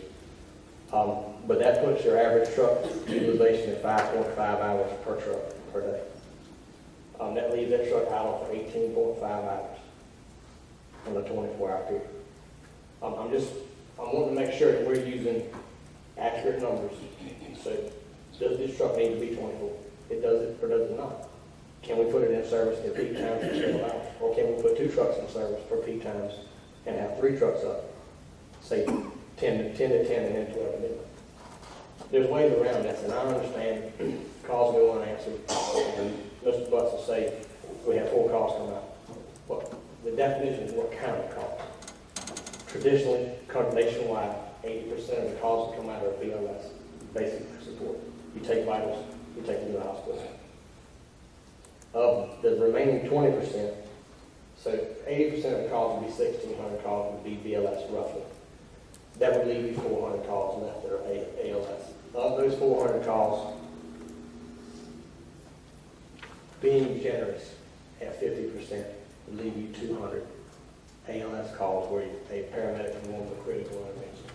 But that puts your average truck utilization at 5.5 hours per truck per day. That leaves that truck idle for 18.5 hours on a 24-hour period. I'm wanting to make sure that we're using accurate numbers. So does this truck need to be 24? It does it or does it not? Can we put it in service at peak times for 12 hours? Or can we put 2 trucks in service for peak times and have 3 trucks up, say 10 to 10 and then 12 to midnight? There's ways around this, and I understand calls go unanswered, and Mr. Butts will say, we have 4 calls come out. Well, the definition is what kind of call. Traditionally, nationwide, 80% of the calls that come out are BLS, basic support. You take vitals, you take them to the hospital. Of the remaining 20%, so 80% of the calls would be 1,600 calls would be BLS roughly. That would leave you 400 calls left that are ALS. Of those 400 calls, being generous at 50% would leave you 200 ALS calls where a paramedic can want the critical intervention.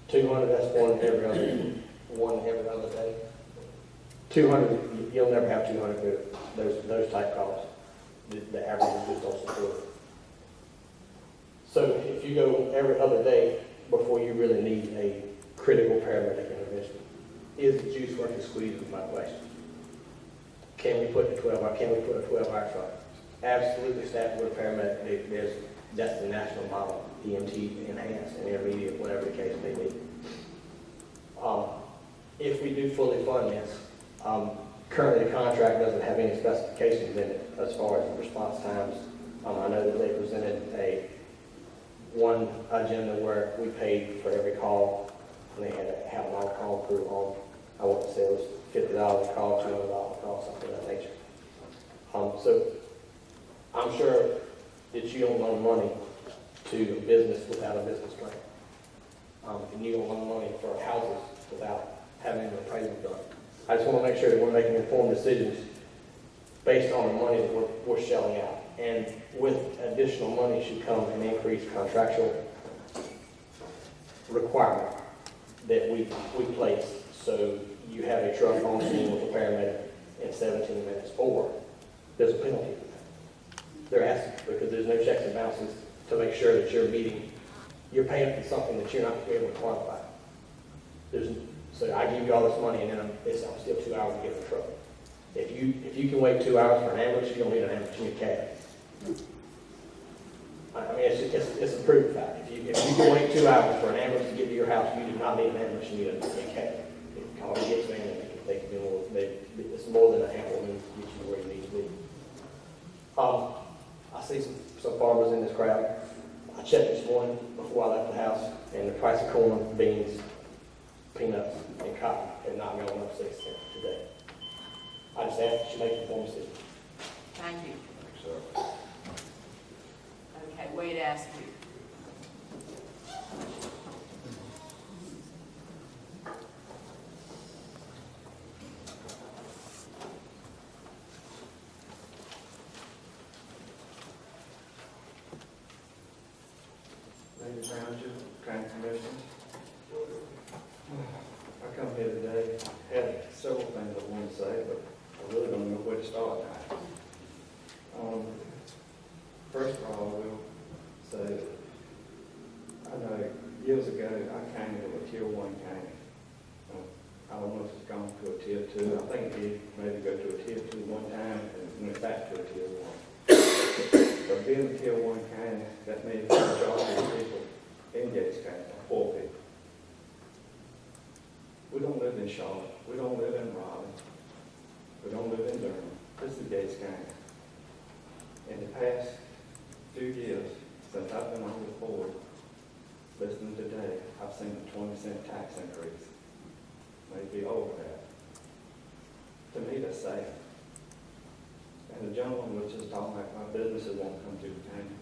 200, that's one every other day. 200, you'll never have 200 those type calls. The average just don't support it. So if you go every other day before you really need a critical paramedic intervention, is the juice worth the squeeze is my question. Can we put a 12-hour truck? Absolutely staffed with a paramedic. That's the national model, EMT, enhanced, and intermediate, whatever the case may be. If we do fully fund this, currently the contract doesn't have any specifications in it as far as response times. I know that they presented one agenda where we paid for every call, and they had to have an on-call crew on. I want to say it was $50 a call, $200 a call, something of that nature. So I'm sure that you don't loan money to a business without a business plan. And you don't loan money for houses without having an appraisal done. I just want to make sure that we're making informed decisions based on the money that we're shelling out. And with additional money should come an increased contractual requirement that we place. So you have a truck on scene with a paramedic in 17 minutes, or there's a penalty for that. They're asking because there's no checks and balances to make sure that you're paying for something that you're not able to quantify. So I give you all this money and then I'm still 2 hours to get the truck. If you can wait 2 hours for an ambulance, you don't need an ambulance, you need a cab. I mean, it's a proven fact. If you can wait 2 hours for an ambulance to get to your house, you do not need an ambulance, you need a cab. If the car gets in, they can do more. It's more than a ample means to get you where you need to be. I see some farmers in this crowd. I checked this morning before I left the house, and the price of corn, beans, peanuts, and cotton had not gone up 6 cents today. I just ask that you make an informed decision. Thank you. So, Okay, Wade asked you. Lady Manager, County Commissioners. I come here today, had several things I want to say, but I really don't know where to start. First of all, I will say that I know years ago I came to a Tier 1 county. I don't know if it's gone to a Tier 2. I think it did maybe go to a Tier 2 one time and went back to a Tier 1. But being a Tier 1 county, that means the majority of people in Gates County are poor people. We don't live in Charlotte. We don't live in Raleigh. We don't live in Durham. This is Gates County. In the past few years, since I've been on the board, listening today, I've seen a 20-cent tax increase. Maybe over that. To me, that's sad. And the gentleman was just talking about my businesses won't come to the county.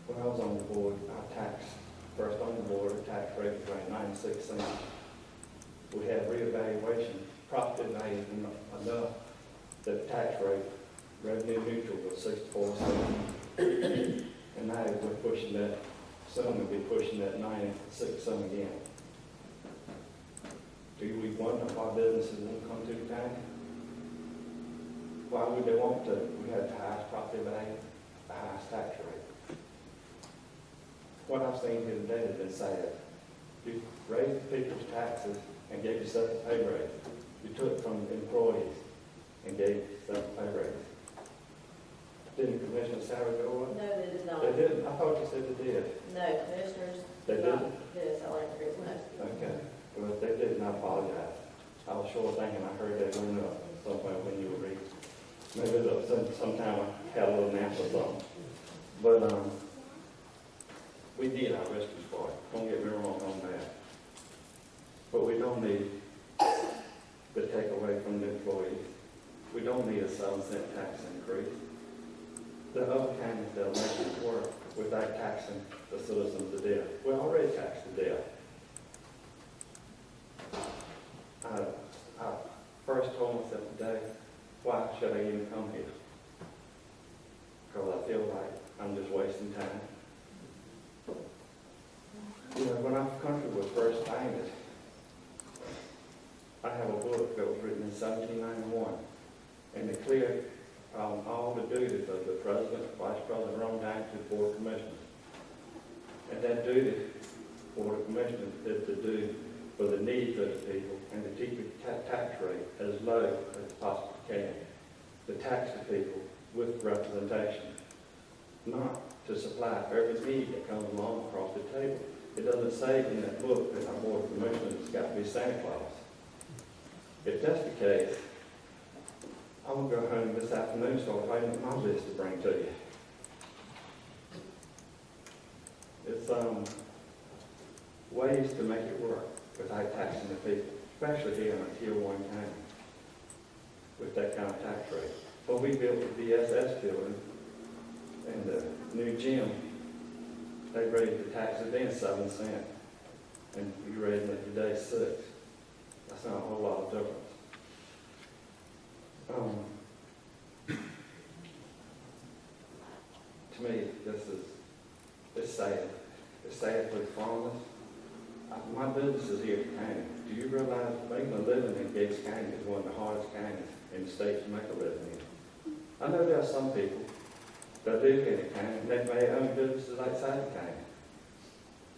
When I was on the board, first on the board, the tax rate was around 96 cents. We had reevaluation property value enough that the tax rate, revenue neutral was 64 cents. And now we're pushing that, some will be pushing that 96 some again. Do we wonder why businesses won't come to the county? Why would they want to? We have the highest property value, the highest tax rate. What I've seen here today has been sad. You raised people's taxes and gave yourself a pay raise. You took from employees and gave yourself a pay raise. Didn't the commissioner's salary go up? No, they did not. They didn't? I thought you said they did. No, commissioners They did didn't? not get a salary increase, no. Okay. Well, if they did, and I apologize. I was sure thinking I heard that went up somewhere when you were reading. Maybe sometime I had a little nap or something. But, we did our rescue squad. Don't get me wrong on that. But we don't need to take away from the employees. We don't need a 7-cent tax increase. The other counties that are making it work without taxing the citizens to death. We already taxed to death. I first told myself today, why should I even come here? Because I feel like I'm just wasting time. You know, when our country was first founded, I have a book that was written in 1791, and it cleared all the duties of the president, vice president, on down to the board of commissioners. And that duty for the commissioners is to do for the needs of the people and to keep the tax rate as low as possible can. To tax the people with representation, not to supply every need that comes along across the table. It doesn't say in that book that our board of commissioners has got to be Santa Claus. If that's the case, I'm going to go home this afternoon and start writing up my list to bring to you. It's ways to make it work without taxing the people, especially here in a Tier 1 county with that kind of tax rate. When we built the DSS building and the new gym, they raised the taxes then 7 cents, and you raising it today 6. That's not a whole lot of difference. To me, it's sad. It's sad for the farmers. My business is here at the county. Do you realize making a living in Gates County is one of the hardest counties in the state to make a living in? I know there are some people that live in the county and they may own businesses outside the county.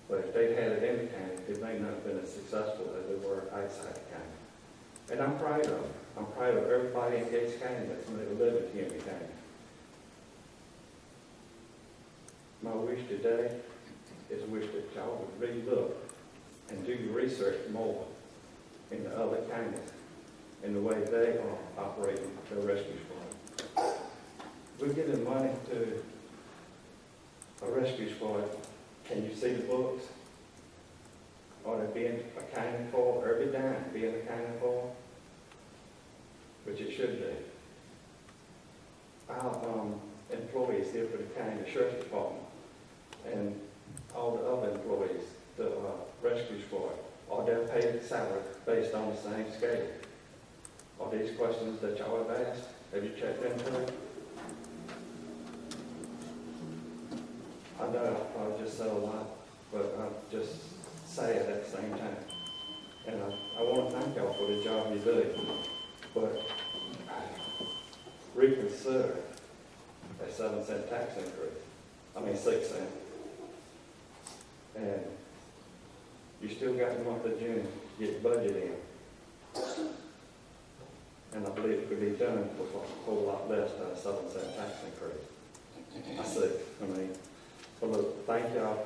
But if they had it in the county, it may not have been as successful as they were outside the county. And I'm proud of them. I'm proud of everybody in Gates County that's made a living here in the county. My wish today is a wish that y'all would really look and do your research more in the other counties in the way they are operating their rescue squad. We're giving money to a rescue squad. Can you see the books? Are they being accounted for? Every dime being accounted for? Which it should be. Our employees here for the county sheriff's department and all the other employees, the rescue squad, are they paid salary based on the same scale? Are these questions that y'all have asked? Have you checked into it? I know I just said a lot, but I'm just sad at the same time. And I want to thank y'all for the job you do. But reconsider a 7-cent tax increase. 6 cents. And you still got the month of June to get your budget in. And I believe it could be done for a whole lot less than a 7-cent tax increase. I see. Well, look, thank y'all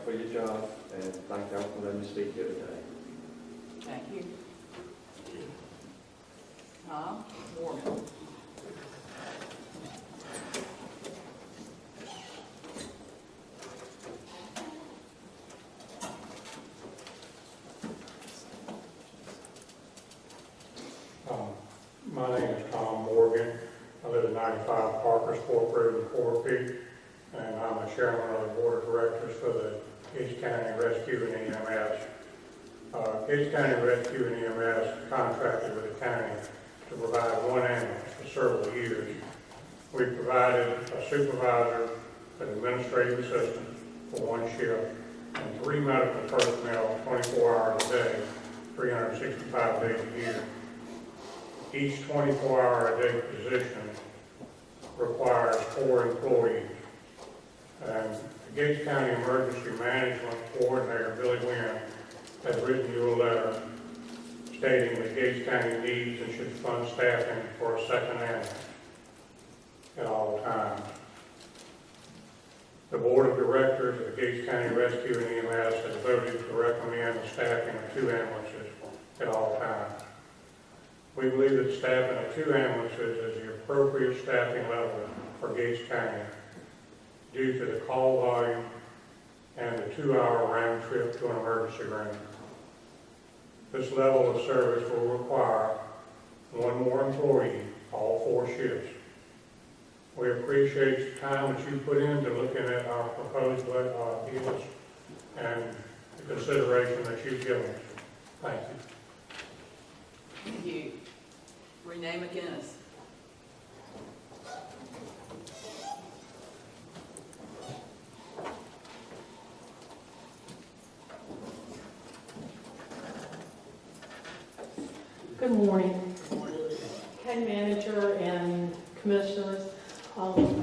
for your job, and thank y'all for letting me speak here today. Thank you. Tom Morgan. My name is Tom Morgan. I live at 95 Parker Sport Road in Fort Peak, and I'm the chairman of the board of directors for the East County Rescue and EMS. Gates County Rescue and EMS contracted with the county to provide one ambulance for several years. We provided a supervisor, an administrative assistant for one shift, and 3 medical personnel 24 hours a day, 365 days a year. Each 24-hour-a-day position requires 4 employees. And the Gates County Emergency Management Coordinator, Billy Wynn, has written you a letter stating that Gates County needs and should fund staffing for a second ambulance at all times. The Board of Directors of the Gates County Rescue and EMS has voted to recommend the staffing of 2 ambulances at all times. We believe that staffing of 2 ambulances is the appropriate staffing level for Gates County due to the call volume and the 2-hour round trip to an emergency room. This level of service will require 1 more employee, all 4 shifts. We appreciate the time that you put into looking at our proposed deals and the consideration that you've given us. Thank you. Thank you. Renee McGinnis. Good morning. County Manager and Commissioners,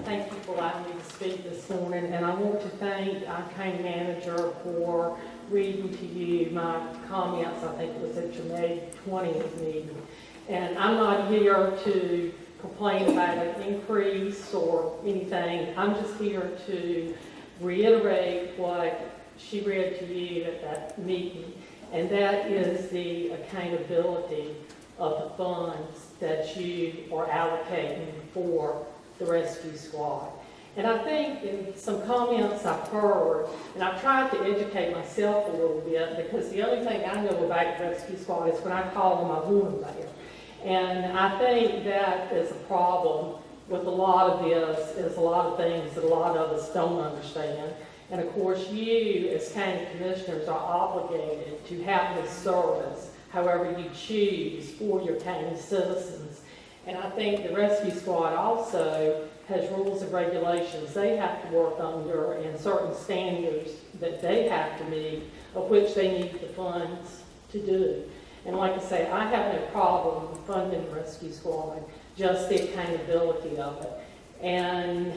thank you for allowing me to speak this morning, and I want to thank our County Manager for reading to you my comments. I think it was at your May 20th meeting. And I'm not here to complain about an increase or anything. I'm just here to reiterate what she read to you at that meeting, and that is the accountability of the funds that you are allocating for the rescue squad. And I think in some comments I've heard, and I've tried to educate myself a little bit, because the only thing I know about the rescue squad is when I call them, I want them there. And I think that is a problem with a lot of this, is a lot of things that a lot of us don't understand. And of course, you as county commissioners are obligated to have this service however you choose for your county citizens. And I think the rescue squad also has rules and regulations they have to work under and certain standards that they have to meet, of which they need the funds to do. And like I say, I have no problem funding the rescue squad, just the accountability of it. And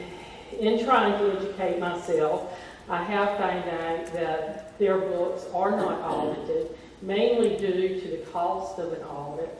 in trying to educate myself, I have found out that their books are not audited, mainly due to the cost of an audit.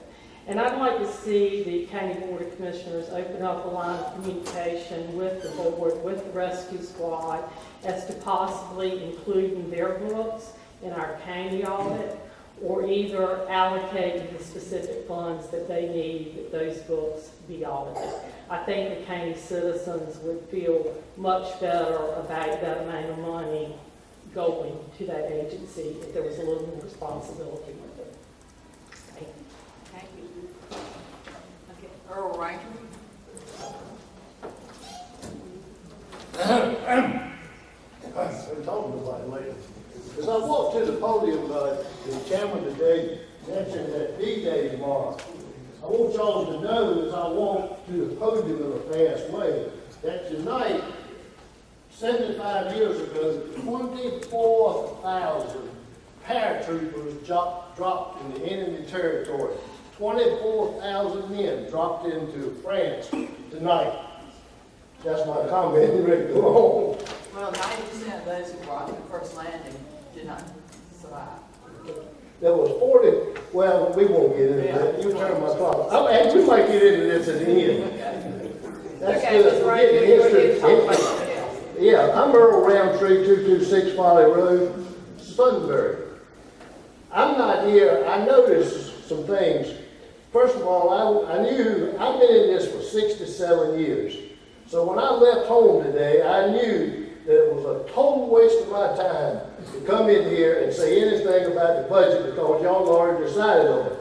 And I'd like to see the County Board of Commissioners open up a line of communication with the board, with the rescue squad, as to possibly including their books in our county audit, or either allocating the specific funds that they need that those books be audited. I think the county citizens would feel much better about that amount of money going to that agency if there was a little more responsibility with it. Thank you. Thank you. Okay, Earl Rankin. I've been talking about it later. As I walked to the podium, the chairman today mentioned that D-Day tomorrow. I want y'all to know, as I walk to the podium in a fast way, that tonight, 75 years ago, 24,000 paratroopers dropped in the enemy territory. 24,000 men dropped into France tonight. That's my comment. Ready to go home. Well, 90% of those who were on the first landing did not survive. There was 40, well, we won't get into that. You turn my clock. And we might get into this at the end. That's Okay, good. Mr. Rankin, you're here to talk about something else. Yeah, I'm Earl Roundtree, 226 Folly Road, Sunbury. I'm not here, I noticed some things. First of all, I knew, I've been in this for 67 years. So when I left home today, I knew that it was a total waste of my time to come in here and say anything about the budget because y'all already decided on it.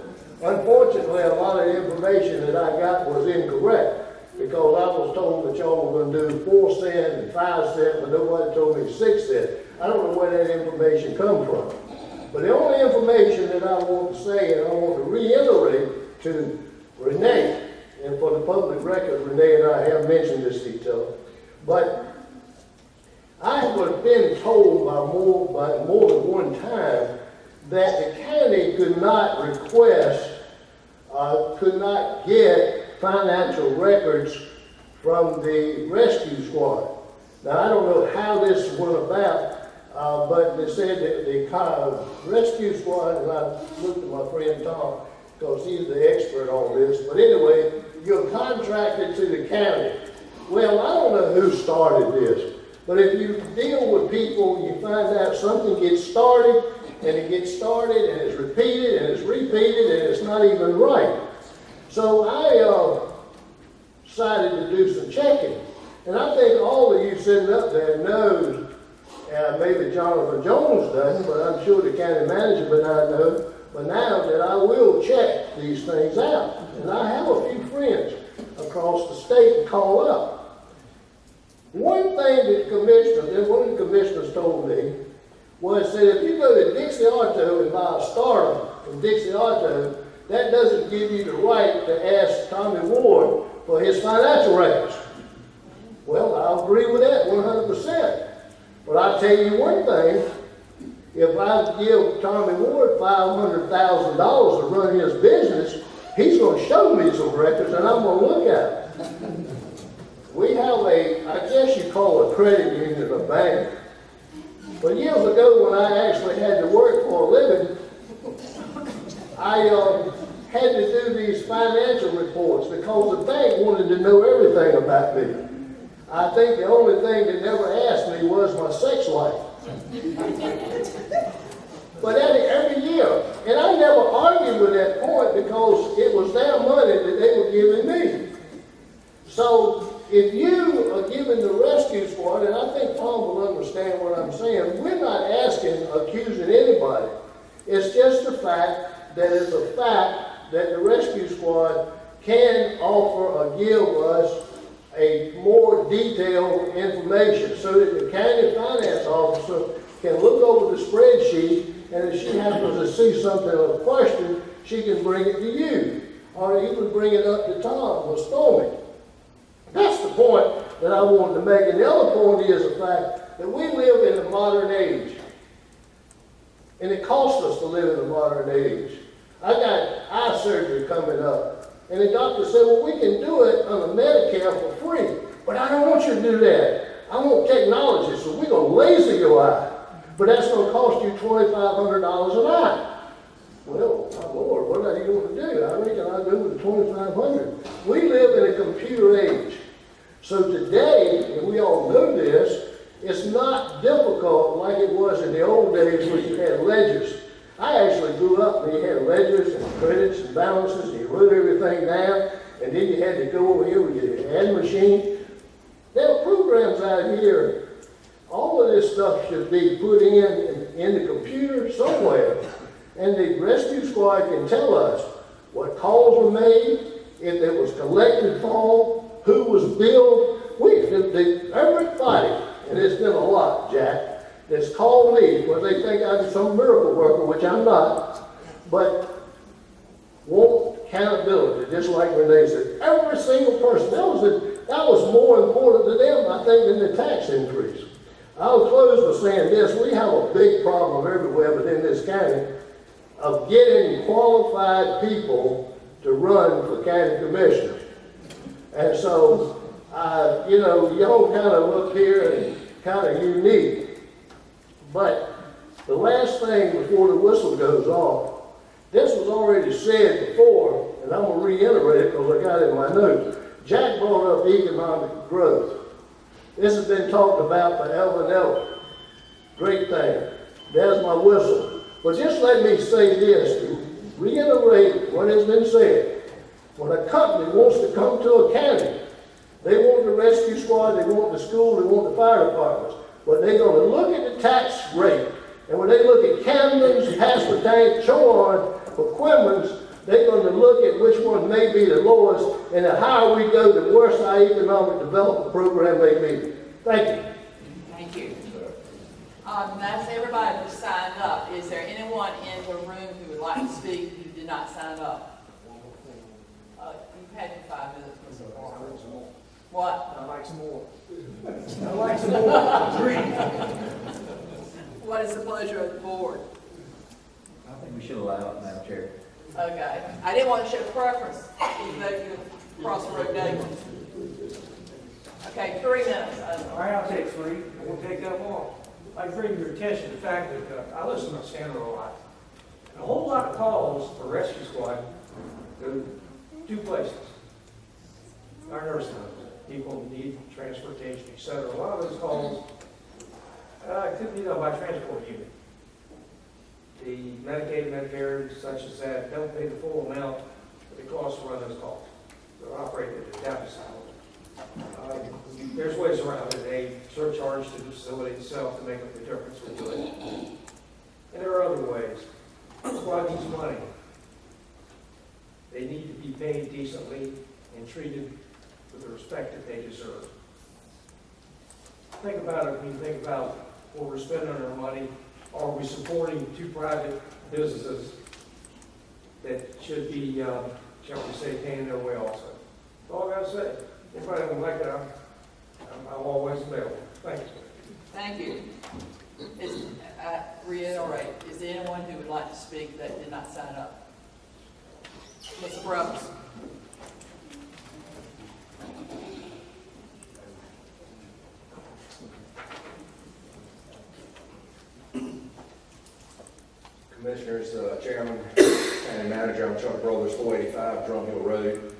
Unfortunately, a lot of the information that I got was incorrect because I was told that y'all were going to do 4 cents and 5 cents, but nobody told me 6 cents. I don't know where that information come from. But the only information that I want to say, and I want to reiterate to Renee, and for the public record, Renee and I have mentioned this to each other, but I have been told by more than one time that the county could not request, could not get financial records from the rescue squad. Now, I don't know how this went about, but they said that the rescue squad, and I looked at my friend Tom, because he's the expert on this, but anyway, you're contracted to the county. Well, I don't know who started this, but if you deal with people, you find out something gets started, and it gets started, and it's repeated, and it's repeated, and it's not even right. So I decided to do some checking. And I think all of you sitting up there knows, maybe Jonathan Jones doesn't, but I'm sure the county manager would not know, but now that I will check these things out. And I have a few friends across the state to call up. One thing that one of the commissioners told me was that if you go to Dixie Auto and buy a starter from Dixie Auto, that doesn't give you the right to ask Tommy Ward for his financial records. Well, I agree with that 100%. But I'll tell you one thing, if I give Tommy Ward $500,000 to run his business, he's going to show me some records and I'm going to look at them. We have I guess you call a credit union a bank. But years ago when I actually had to work for a living, I had to do these financial reports because the bank wanted to know everything about me. I think the only thing they never asked me was my sex life. But every year, and I never argued with that point because it was their money that they were giving me. So if you are giving the rescue squad, and I think Tom will understand what I'm saying, we're not accusing anybody. It's just the fact that it's a fact that the rescue squad can offer or give us a more detailed information so that the county finance officer can look over the spreadsheet, and if she happens to see something of question, she can bring it to you, or even bring it up to Tom or Stormy. That's the point that I wanted to make. And the other point is the fact that we live in the modern age, and it costs us to live in the modern age. I got eye surgery coming up. And the doctor said, well, we can do it under Medicare for free. But I don't want you to do that. I want technology, so we're going to laser your eye. But that's going to cost you $2,500 an eye. Well, my Lord, what are you going to do? I reckon I'll go with the $2,500. We live in a computer age. So today, and we all know this, it's not difficult like it was in the old days when you had ledgers. I actually grew up and you had ledgers and credits and balances, and you wrote everything down, and then you had to go over here with your ad machine. There are programs out here. All of this stuff should be put in the computer somewhere, and the rescue squad can tell us what calls were made, if there was collected for, who was billed. Everybody, and it's been a lot, Jack, that's called me, where they think I'm some miracle worker, which I'm not, but want accountability, just like Renee said. Every single person, that was more important to them, I think, than the tax increase. I'll close by saying this: we have a big problem everywhere within this county of getting qualified people to run for county commissioners. And so, y'all kind of look here and kind of unique. But the last thing before the whistle goes off, this was already said before, and I'm going to reiterate it because I got it in my notes. Jack brought up economic growth. This has been talked about forever and ever. Great thing. There's my whistle. But just let me say this, to reiterate what has been said. When a company wants to come to a county, they want the rescue squad, they want the school, they want the fire departments. But they're going to look at the tax rate. And when they look at Camden's, Pasquotank, Chowan, or Quinlan's, they're going to look at which one may be the lowest, and the higher we go, the worse our economic development program may be. Thank you. Thank you. That's everybody who signed up. Is there anyone in the room who would like to speak who did not sign up? You've had your 5 minutes, Mr. Parker. What? I'd like some more. I'd like some more. 3. What is the pleasure of the board? I think we should allow it, Madam Chair. Okay. I didn't want to show preference, even though you're across the road daily. Okay, 3 minutes. All right, I'll take 3. I won't take that long. I'd bring your attention to the fact that I listen to Sandra a lot. A whole lot of calls for rescue squad go to 2 places. Our nursing homes. People need transportation, et cetera. A lot of those calls could be done by transport unit. The Medicaid, Medicare, such as that, don't pay the full amount that it costs to run those calls. They're operated at a deficit. There's ways around it. They surcharge to the facility itself to make up the difference between it. And there are other ways. Squad needs money. They need to be paid decently and treated with the respect that they deserve. Think about it when you think about what we're spending our money. Are we supporting 2 private businesses that should be, shall we say, paying their way also? That's all I got to say. If I don't like it, I'm always available. Thank you. Thank you. Reiterate, is there anyone who would like to speak that did not sign up? Mr. Brothers. Commissioners, Chairman, and Manager, I'm Chuck Brothers, 485 Drum Hill Road.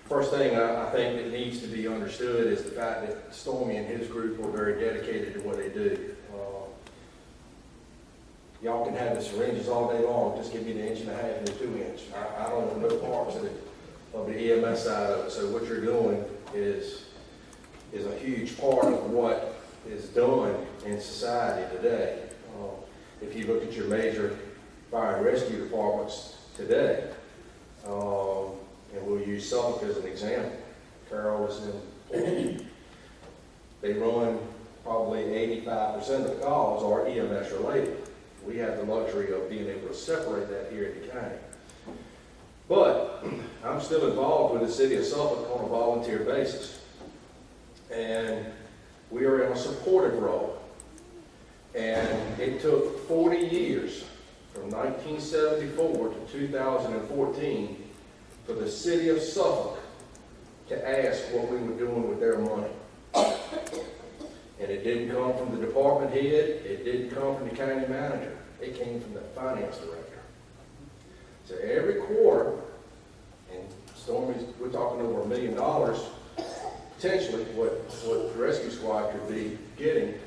First thing I think that needs to be understood is the fact that Stormy and his group are very dedicated to what they do. Y'all can have the syringes all day long, just give me the 1.5 and the 2 inch. I don't want no parts of the EMS side of it. So what you're doing is a huge part of what is done in society today. If you look at your major fire and rescue departments today, and we'll use Suffolk as an example. Carroll is in, they run probably 85% of the calls are EMS related. We have the luxury of being able to separate that here in the county. But I'm still involved with the city of Suffolk on a volunteer basis. And we are in a supportive role. And it took 40 years, from 1974 to 2014, for the city of Suffolk to ask what we were doing with their money. And it didn't come from the department head, it didn't come from the county manager, it came from the finance director. So every quarter, and Stormy's, we're talking over $1 million, potentially what the rescue squad could be getting.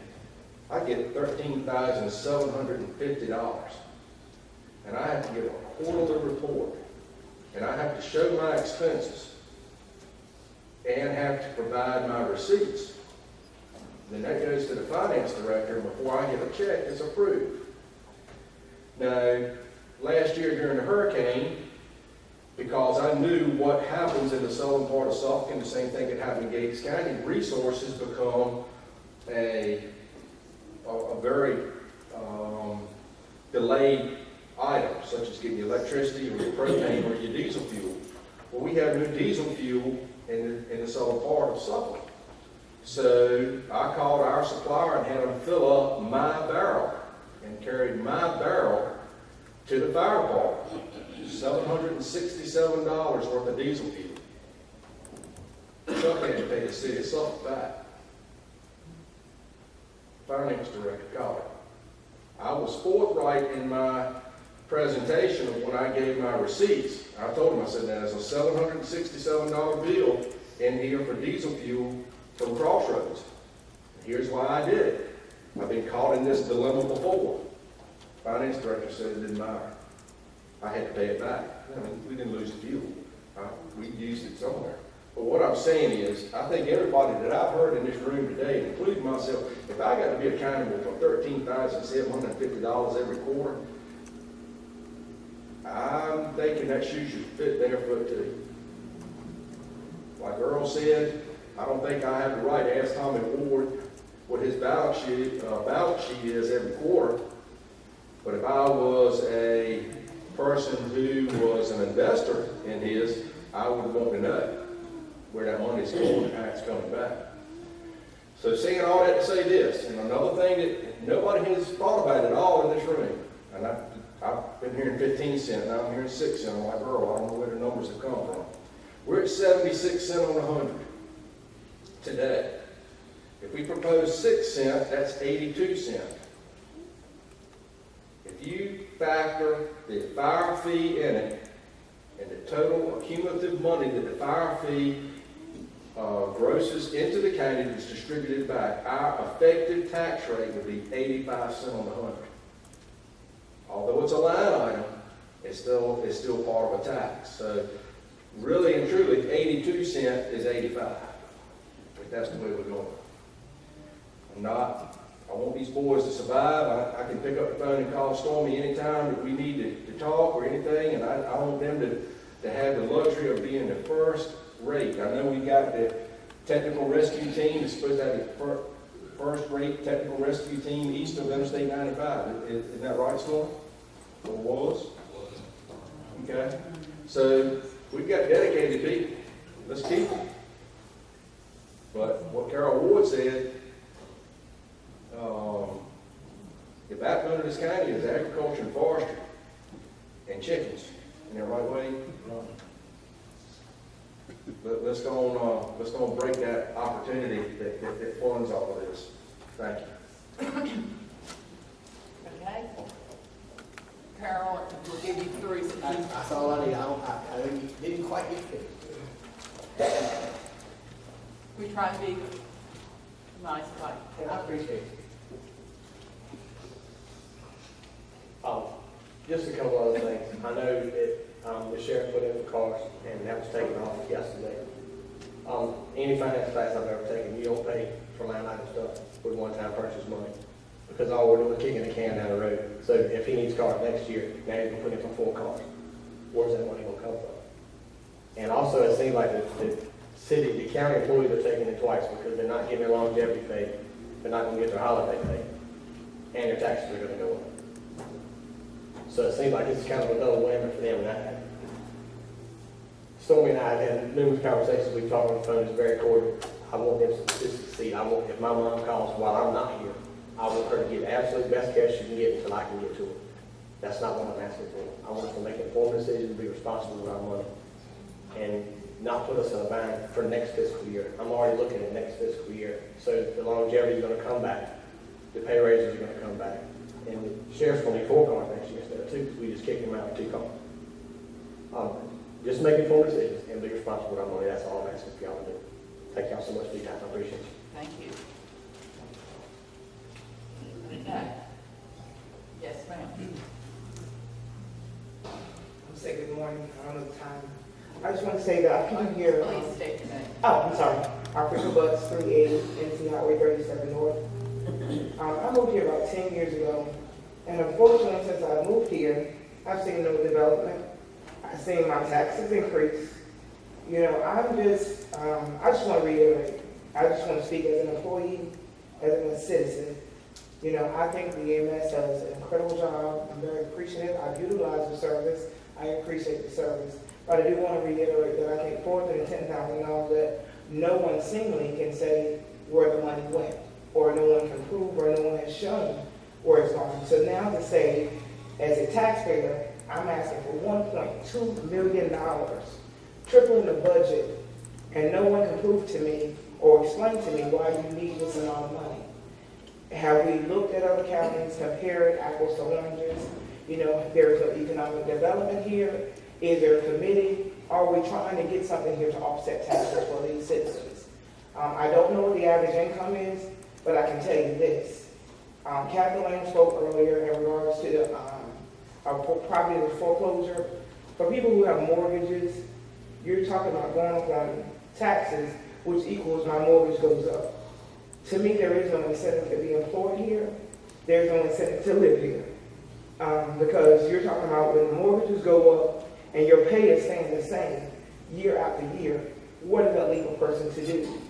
I get $13,750, and I have to give a quarterly report, and I have to show my expenses, and have to provide my receipts. Then that goes to the finance director, and before I get a check, it's approved. Now, last year during the hurricane, because I knew what happens in the southern part of Suffolk, and the same thing that happened in Gates County, resources become a very delayed item, such as getting your electricity or your propane or your diesel fuel. Well, we have new diesel fuel in the southern part of Suffolk. So I called our supplier and had them fill up my barrel and carried my barrel to the fire department. $767 worth of diesel fuel. Chuck had to pay the city of Suffolk back. Finance director called it. I was forthright in my presentation of when I gave my receipts. I told him, I said, there's a $767 bill in here for diesel fuel from Crossroads. Here's why I did it. I've been caught in this dilemma before. Finance director said it didn't matter. I had to pay it back. I mean, we didn't lose the fuel. We used it somewhere. But what I'm saying is, I think everybody that I've heard in this room today, including myself, if I got to be accountable for $13,750 every quarter, I'm thinking that shoe should fit their foot too. Like Earl said, I don't think I have the right to ask Tommy Ward what his balance sheet is every quarter. But if I was a person who was an investor in his, I would want to know where that money's going and how it's coming back. So saying all that to say this, and another thing that nobody has thought about at all in this room, and I've been hearing 15 cents, now I'm hearing 6 cents. I'm like, girl, I don't know where the numbers have come from. We're at 76 cents on the 100 today. If we propose 6 cents, that's 82 cents. If you factor the fire fee in it, and the total cumulative money that the fire fee grosses into the county that's distributed back, our effective tax rate would be 85 cents on the 100. Although it's a line item, it's still part of a tax. So really and truly, 82 cents is 85. If that's the way we're going. I want these boys to survive. I can pick up the phone and call Stormy anytime that we need to talk or anything, and I want them to have the luxury of being the first rate. I know we got the technical rescue team that's supposed to have the first rate technical rescue team east of Interstate 95. Isn't that right, Storm? Or was? Okay. So we've got dedicated people. Let's keep them. But what Carol Ward said, the backbone of this county is agriculture and forestry and chickens. In the right way. But let's go on break that opportunity that funds all of this. Thank you. Okay. Carol, we'll give you 3 seconds. That's all I need. I didn't quite get finished. We try to be nice, like. I appreciate it. Just a couple other things. I know that the sheriff put in the cars, and that was taken off yesterday. Any finance class I've ever taken, you don't pay for line item stuff with one-time purchase money, because all we're doing is kicking the can down the road. So if he needs cars next year, now he's gonna put in for 4 cars. Where's that money gonna come from? And also, it seems like the county employees are taking it twice, because they're not getting their longevity pay, they're not gonna get their holiday pay, and their taxes are gonna go up. So it seems like it's kind of a double whammy for them. And Stormy and I have had numerous conversations. We've talked on the phone. It's very cordial. I want them to succeed. If my mom calls while I'm not here, I want her to get the absolute best care she can get until I can get to her. That's not what I'm asking for. I want her to make informed decisions, be responsible with our money, and not put us in a bind for next fiscal year. I'm already looking at next fiscal year. So the longevity is going to come back. The pay raises are going to come back. And the sheriff's going to need 4 cars next year instead of 2, because we just kicked him out with 2 cars. Just make informed decisions and be responsible with our money. That's all I'm asking for y'all to do. Thank y'all so much for your time. I appreciate you. Thank you. Okay. Yes, ma'am. I'm saying good morning. I don't know the time. I just want to say that I can hear. Please state your name. Oh, I'm sorry. Arthur Butts, 380 NC Highway 37 North. I moved here about 10 years ago, and unfortunately, since I moved here, I've seen no development. I've seen my taxes increase. You know, I just want to reiterate. I just want to speak as an employee, as a citizen. You know, I think the EMS does an incredible job. I'm very appreciative. I utilize the service. I appreciate the service. But I do want to reiterate that I think $410,000 that no one singly can say where the money went, or no one can prove, or no one has shown where it's gone. So now to say, as a taxpayer, I'm asking for $1.2 million, tripling the budget, and no one can prove to me or explain to me why you need this amount of money. Have we looked at other counties, compared apples to oranges? You know, there's no economic development here. Is there a committee? Are we trying to get something here to offset taxes for these citizens? I don't know what the average income is, but I can tell you this. Kathy Lane spoke earlier in regards to the property foreclosure. For people who have mortgages, you're talking about going up on taxes, which equals my mortgage goes up. To me, there is no incentive to be employed here. There's no incentive to live here. Because you're talking about when mortgages go up and your pay is staying the same year after year, what does that leave a person to do?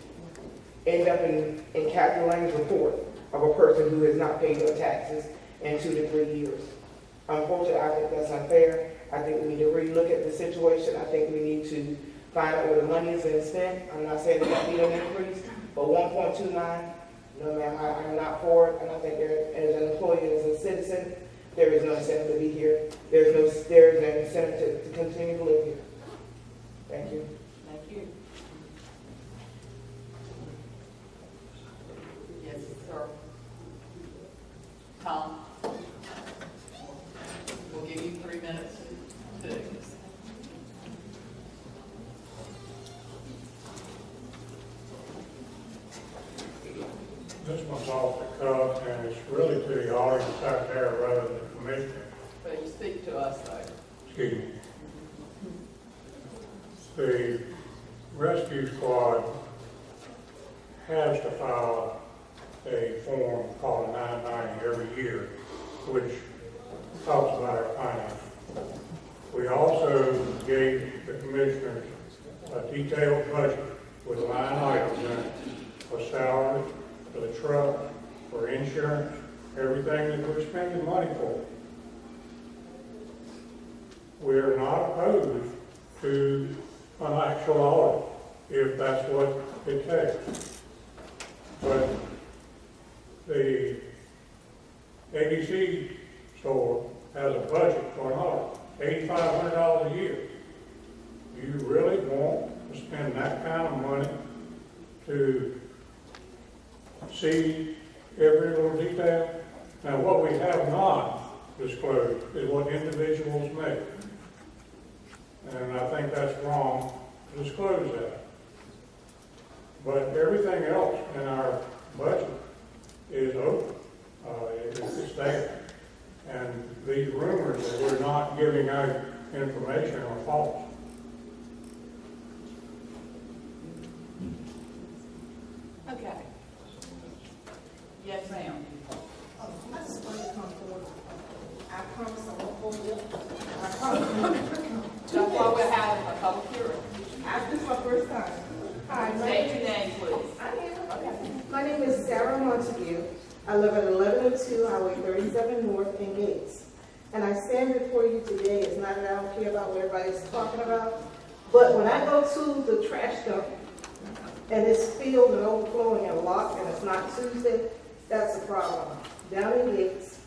end up in Captain Lang's report of a person who has not paid their taxes in 2 to 3 years. Unfortunately, I think that's unfair. I think we need to relook at the situation. I think we need to find out where the money is being spent. I'm not saying there won't be an increase, but 1.29, no ma'am, I'm not for it. And I think there, as an employee, as a citizen, there is no incentive to be here. There is no incentive to continue to live here. Thank you. Thank you. Yes, sir. Tom? We'll give you 3 minutes to do this. This one's off the cuff, and it's really to the audience out there rather than the commissioner. But you speak to us, though. Excuse me. The rescue squad has to file a form called 990 every year, which talks about our finances. We also gave the commissioners a detailed budget with line items in it for salary, for the truck, for insurance, everything that we're spending money for. We're not opposed to an actual audit, if that's what it takes. But the ABC store has a budget for an audit, $8,500 a year. Do you really want to spend that kind of money to see every little detail? Now, what we have not disclosed is what individuals make. And I think that's wrong to disclose that. But everything else in our budget is open. It's there. And these rumors that we're not giving out information are false. Okay. Yes, ma'am. I just wanted to come forward. I promise I won't hold it. I promise. That's why we're having a public hearing. This is my first time. Hi, State your name, please. I am. Okay. My name is Sarah Montague. I live at 1102 Highway 37 North in Gates. And I stand before you today, it's not that I don't care about what everybody's talking about, but when I go to the trash dump and it's filled and overflowing and locked and it's not Tuesday, that's a problem. Down in Gates,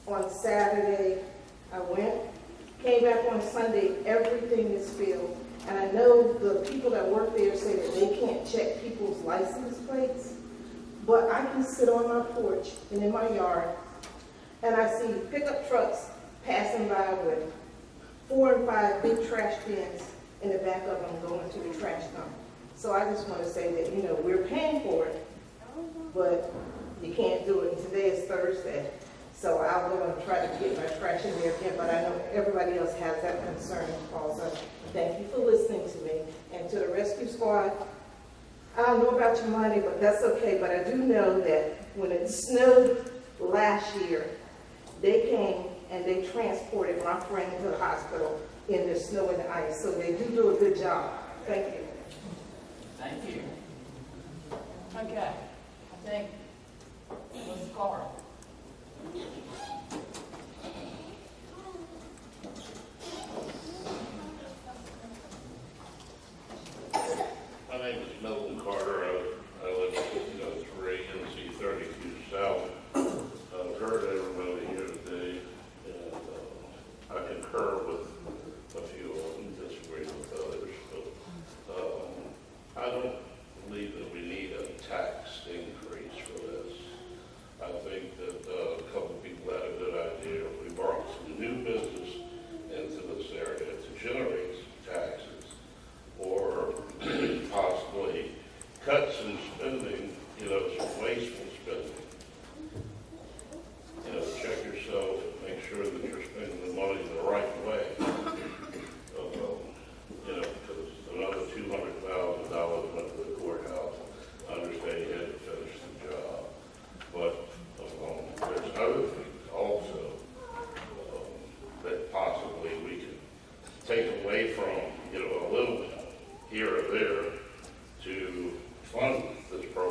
on Saturday, I went, came back on Sunday, everything is filled. And I know the people that work there say that they can't check people's license plates, but I can sit on my porch and in my yard, and I see pickup trucks passing by with 4 and 5 big trash cans in the back of them going to the trash dump. So I just want to say that, you know, we're paying for it, but you can't do it. And today is Thursday, so I'll go and try to get my trash in there again, but I know everybody else has that concern also. Thank you for listening to me. And to the rescue squad, I don't know about your money, but that's okay. But I do know that when it snowed last year, they came and they transported my friend to the hospital in the snow and the ice. So they do a good job. Thank you. Thank you. Okay, I think Ms. Carr. My name is Milton Carter. I live at 3 NC 32 South. I've heard everybody here today, and I concur with a few of them, disagree with others. But I don't believe that we need a tax increase for this. I think that a couple of people had a good idea. We brought some new business into this area to generate some taxes, or possibly cut some spending, some wasteful spending. Check yourself, make sure that you're spending the money the right way. Because another $200,000 went to the courthouse. I understand you had to finish the job. But there's other things also that possibly we could take away from, a little bit here or there to fund this program.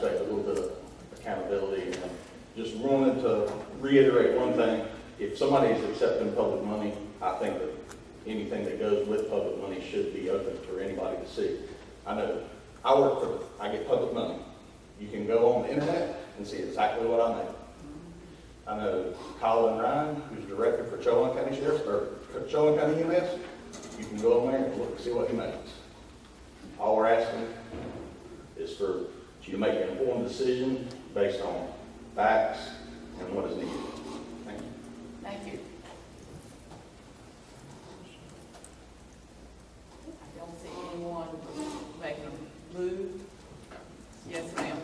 expect a little bit of accountability. And just wanted to reiterate one thing. If somebody is accepting public money, I think that anything that goes with public money should be open for anybody to see. I know I get public money. You can go on the internet and see exactly what I make. I know Colin Ryan, who's director for Chowan County Sheriff's, or Chowan County EMS, you can go on there and look and see what he makes. All we're asking is for you to make an informed decision based on facts and what is needed. Thank you. Thank you. I don't see anyone making a move. Yes, ma'am.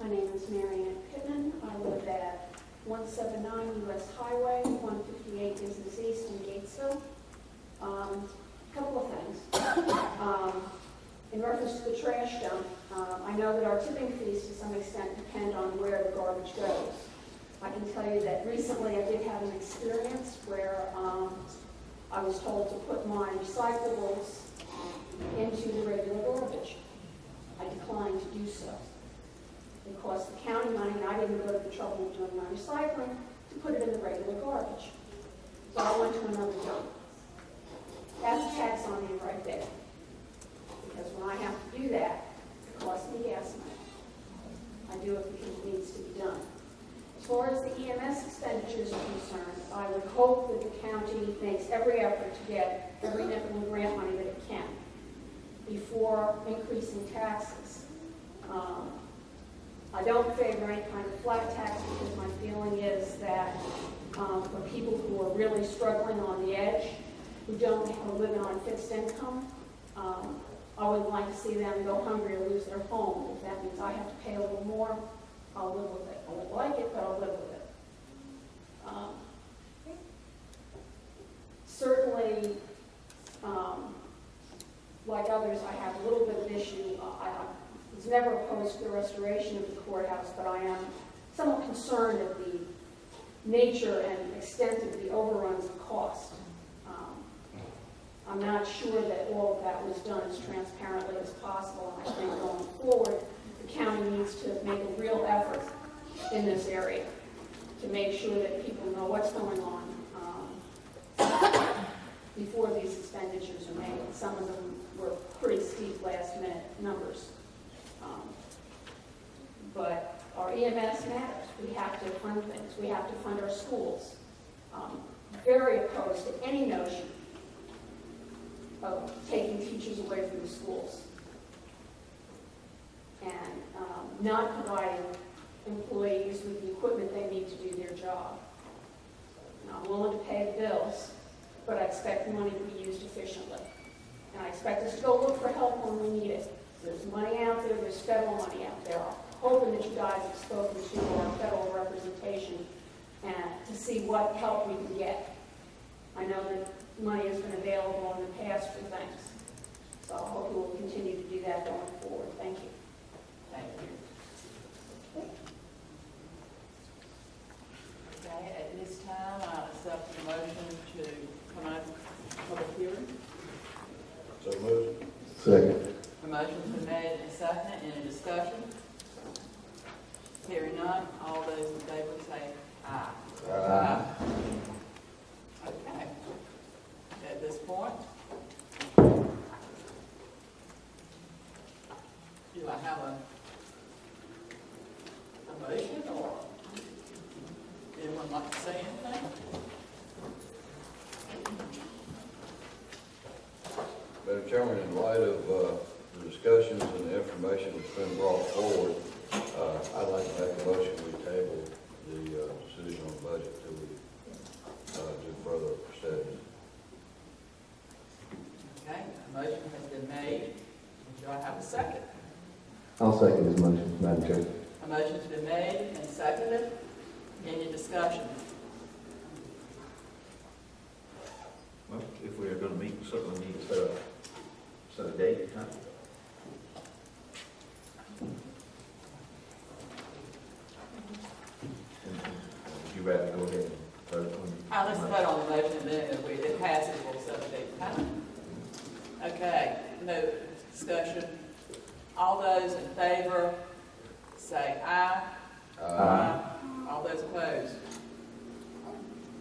My name is Marianne Pittman. I live at 179 US Highway, 158 Business East in Gatesville. Couple of things. In reference to the trash dump, I know that our tipping fees to some extent depend on where the garbage goes. I can tell you that recently I did have an experience where I was told to put my recyclables into the regular garbage. I declined to do so. It cost the county money, and I didn't go to the trouble of doing my recycling to put it in the regular garbage. So I went to another dump. That's a tax on me right there. Because when I have to do that, it costs me gas money. I do it because it needs to be done. As far as the EMS expenditures are concerned, I would hope that the county makes every effort to get every nickel and grant money that it can before increasing taxes. I don't favor any kind of flat tax because my feeling is that for people who are really struggling on the edge, who don't have a living on fixed income, I would like to see them go hungry or lose their home. If that means I have to pay a little more, I'll live with it. I won't like it, but I'll live with it. Certainly, like others, I have a little bit of an issue. I was never opposed to the restoration of the courthouse, but I am somewhat concerned at the nature and extent of the overruns and cost. I'm not sure that all of that was done as transparently as possible, and I think going forward, the county needs to make a real effort in this area to make sure that people know what's going on before these expenditures are made. Some of them were pretty steep last-minute numbers. But our EMS matters. We have to fund things. We have to fund our schools. Very opposed to any notion of taking teachers away from the schools and not providing employees with the equipment they need to do their job. Now, I'm willing to pay the bills, but I expect the money to be used efficiently. And I expect us to go look for help when we need it. There's money out there, there's federal money out there. I'm hoping that you guys have spoken to our federal representation and to see what help we can get. I know that money has been available in the past for things. So I hope we will continue to do that going forward. Thank you. Thank you. Okay, at this time, I accept the motion to come out of public hearing. So moved. Second. The motion's been made and seconded. Any discussion? Hearing none, all those in favor say aye. Aye. Okay. At this point, do I have a motion or anyone like to say anything? Madam Chairman, in light of the discussions and the information that's been brought forward, I'd like to make a motion we table the decision on the budget till we do further studies. Okay, a motion has been made. Do I have a second? I'll second this motion, Madam Chair. A motion's been made and seconded. Any discussion? Well, if we are going to meet, we certainly need to set a date and time. you rather go ahead and vote on? Let's vote on the motion, and then if it passes, we'll set a date. Okay, no discussion. All those in favor, say aye. Aye. All those opposed?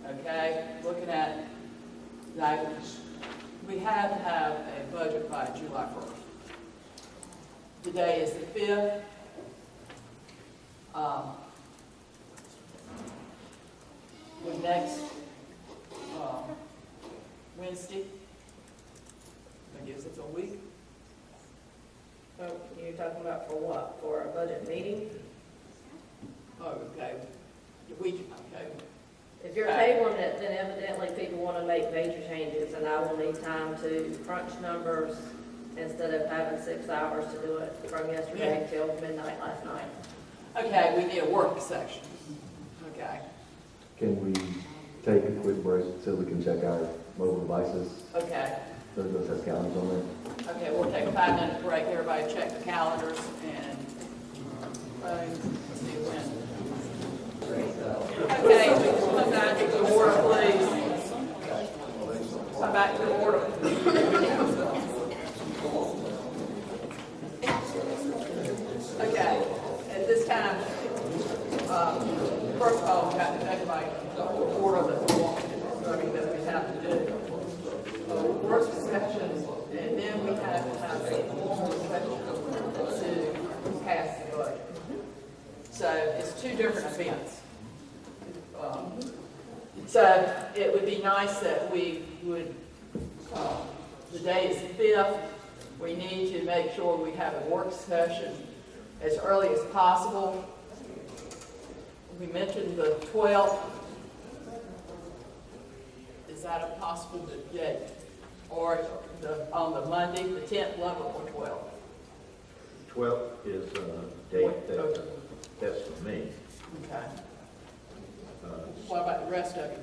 Okay, looking at, like, we have to have a budget by July 1st. Today is the 5th. The next Wednesday, that gives us a week. So you're talking about for what? For a budget meeting? Oh, okay. Okay. If you're tabling it, then evidently people want to make major changes, and I will need time to crunch numbers instead of having 6 hours to do it from yesterday till midnight last night. Okay, we need a work session. Okay. Can we take a quick break so we can check our mobile devices? Okay. Those have calendars on there. Okay, we'll take a 5-minute break. Everybody check the calendars and see when. Okay, come back to the order, please. Come back to the order. Okay, at this time, first of all, we got to take like the order that we want, that we have to do. Work sessions, and then we have to have a formal session to pass the budget. So it's two different events. So it would be nice that we would, the day is the 5th, we need to make sure we have a work session as early as possible. We mentioned the 12th. Is that a possible date? Or on the Monday, the 10th, 11th, or 12th? 12th is a date that's for me. Okay. What about the rest of you?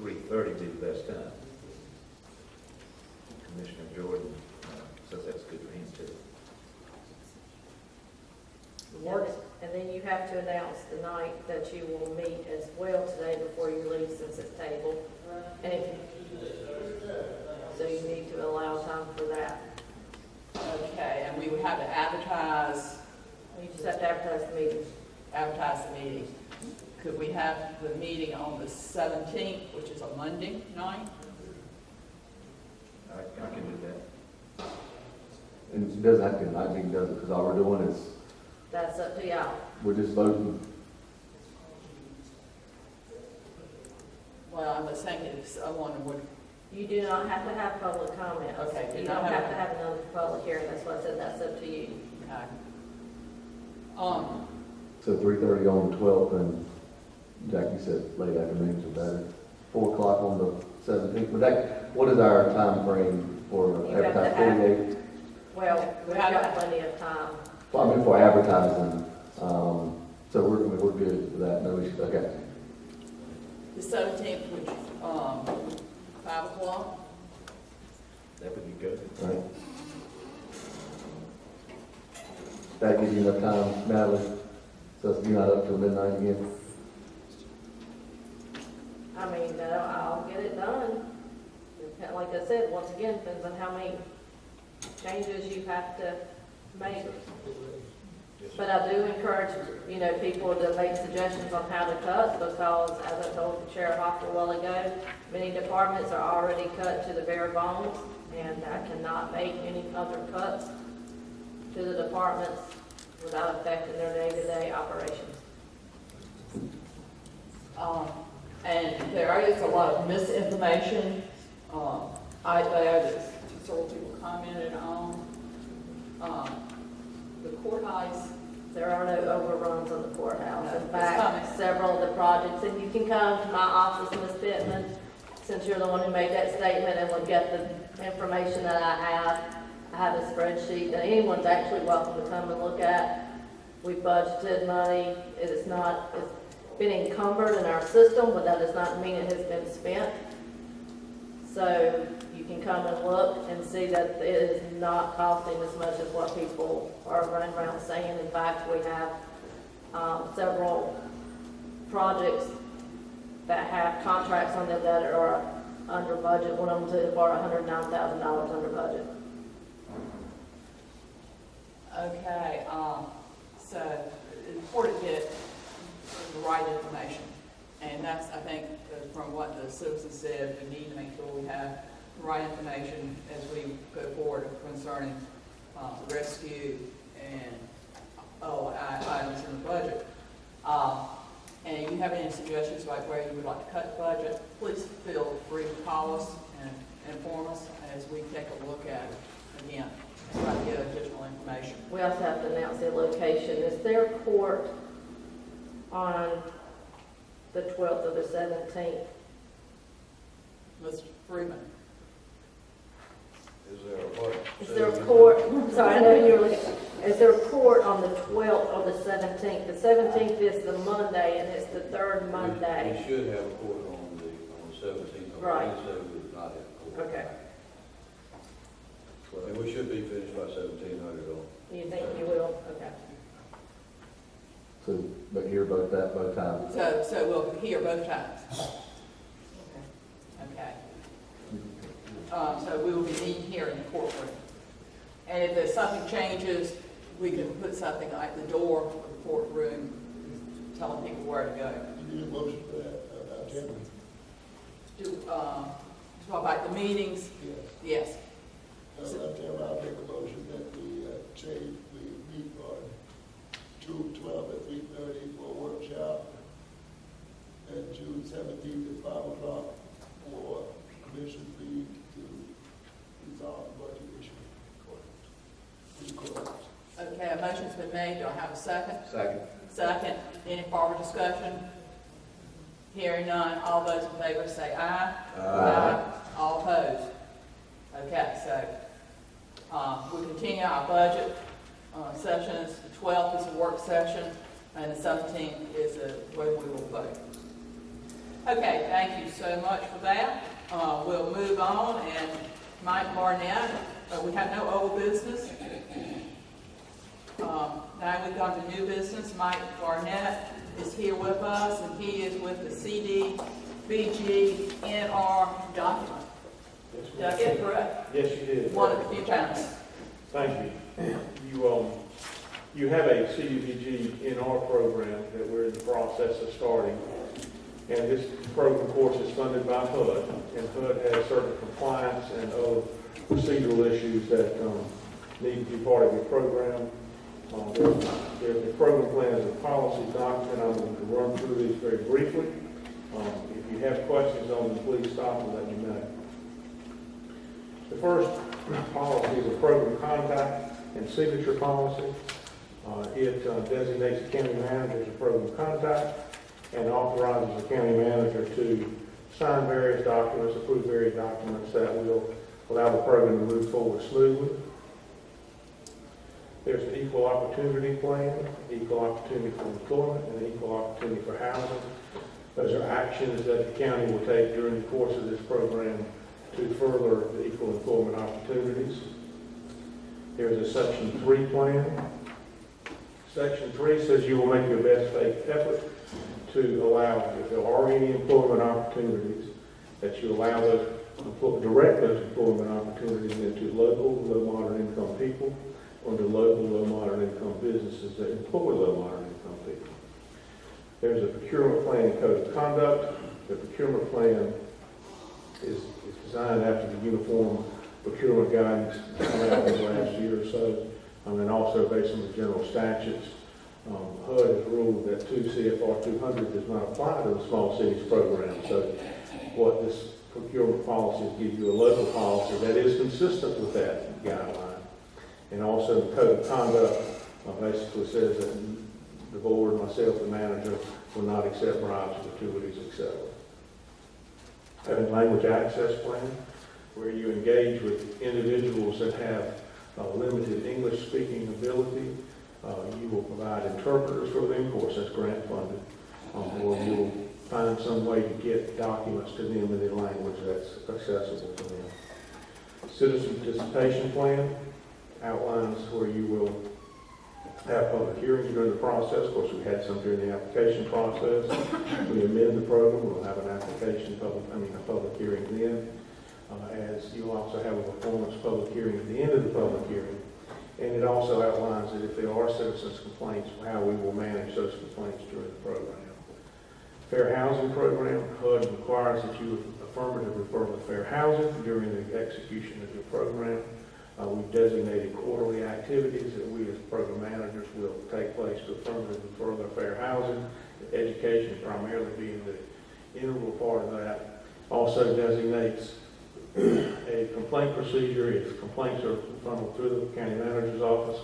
3:30 be the best time. Commissioner Jordan says that's good for him too. And then you have to announce the night that you will meet as well today before you leave, since it's tabled. And so you need to allow time for that. Okay, and we would have to advertise. You just have to advertise the meeting. Advertise the meeting. Could we have the meeting on the 17th, which is a Monday night? I can do that. And it doesn't have to be 19, does it? Because all we're doing is, That's up to y'all. we're just voting. Well, I was thinking if someone would. You do not have to have public comments. Okay. You don't have to have another public hearing. That's why I said that's up to you. Okay. So 3:30 on the 12th, and Jackie said late afternoons are better. 4 o'clock on the 17th. But that, what is our time frame for You have to advertising? 48? Well, we've got plenty of time. Well, I mean, for advertising. So we're good with that. No issues. Okay. The 17th, which, 5 o'clock? That would be good. All right. That gives you enough time, Natalie, so you're not up till midnight again? I mean, I'll get it done. Like I said, once again, depends on how many changes you have to make. But I do encourage, people to make suggestions on how to cut, because as I told Sheriff Hoffman a while ago, many departments are already cut to the bare bones, and I cannot make any other cuts to the departments without affecting their day-to-day operations. And there is a lot of misinformation that several people commented on. The courthouse. There are no overruns on the courthouse. In fact, several of the projects, and you can come to my office, Ms. Pittman, since you're the one who made that statement, and look at the information that I have. I have a spreadsheet that anyone's actually welcome to come and look at. We budgeted money. It's been encumbered in our system, but that does not mean it has been spent. So you can come and look and see that it is not costing as much as what people are running around saying. In fact, we have several projects that have contracts on them that are under budget. One of them are $109,000 under budget. Okay, so it's important to get the right information. And that's, I think, from what the citizen said, we need to make sure we have the right information as we go forward concerning the rescue and items in the budget. And if you have any suggestions about where you would like to cut the budget, please feel free to call us and inform us as we take a look at it again and try to get additional information. We also have to announce the location. Is there court on the 12th or the 17th? Mr. Freeman. Is there a what? Is there a court, sorry, I know you were looking, is there a court on the 12th or the 17th? The 17th is the Monday, and it's the third Monday. We should have a court on the 17th. Right. Wednesday, we did not have a court. Okay. And we should be finished by 1700 on. You think you will? Okay. So, but hear both times. So we'll hear both times. Okay. So we will be meeting here in the courtroom. And if there's something changes, we can put something like the door of the courtroom, telling people where to go. You need a motion for that, Chairman? Talk about the meetings? Yes. Chairman, I'll make a motion that we change, we meet on June 12th at 3:30 for a workshop, and June 17th at 5 o'clock for commission meeting to resolve budget issue. Okay, a motion's been made. Do I have a second? Second. Second. Any further discussion? Hearing none. All those in favor say aye. Aye. All opposed? Okay, so we continue our budget sessions. The 12th is a work session, and the 17th is where we will vote. Okay, thank you so much for that. We'll move on, and Mike Barnett, we have no old business. Now we've gone to new business. Mike Barnett is here with us, and he is with the CDBG NR document. Did I get it correct? Yes, you did. One of the few times. Thank you. You have a CDBG NR program that we're in the process of starting. And this program, of course, is funded by HUD. And HUD has certain compliance and other procedural issues that need to be part of your program. There's a program plan and a policy document. I'm going to run through these very briefly. If you have questions on them, please stop and let me know. The first policy is a program contact and signature policy. It designates the county manager as a program contact and authorizes the county manager to sign various documents, approve various documents that will allow the program to move forward smoothly. There's an equal opportunity plan, equal opportunity for employment, and equal opportunity for housing. Those are actions that the county will take during the course of this program to further the equal employment opportunities. There's a Section 3 plan. Section 3 says you will make your best faith effort to allow, if there are any employment opportunities, that you allow those, direct those employment opportunities into local, low, moderate income people, or to local, low, moderate income businesses that employ low, moderate income people. There's a procurement plan and code of conduct. The procurement plan is designed after the uniform procurement guidance come out in the last year or so, and also based on the general statutes. HUD has ruled that 2 CFR 200 does not apply to the small cities program. So what this procurement policy is, give you a local policy that is consistent with that guideline. And also the code of conduct basically says that the board, myself, the manager, will not accept bribes, gratuities, etc. Having language access plan, where you engage with individuals that have limited English speaking ability. You will provide interpreters for them, of course, that's grant funded, or you will find some way to get documents to them in a language that's accessible to them. Citizen participation plan outlines where you will have public hearings during the process. Of course, we had some during the application process. We amend the program, we'll have an application, a public hearing then. As you'll also have a performance public hearing at the end of the public hearing. And it also outlines that if there are citizens' complaints, how we will manage those complaints during the program. Fair housing program, HUD requires that you affirmatively refer to fair housing during the execution of your program. We've designated quarterly activities that we as program managers will take place to affirmatively further fair housing, education primarily being the integral part of that. Also designates a complaint procedure. If complaints are funneled through the county manager's office,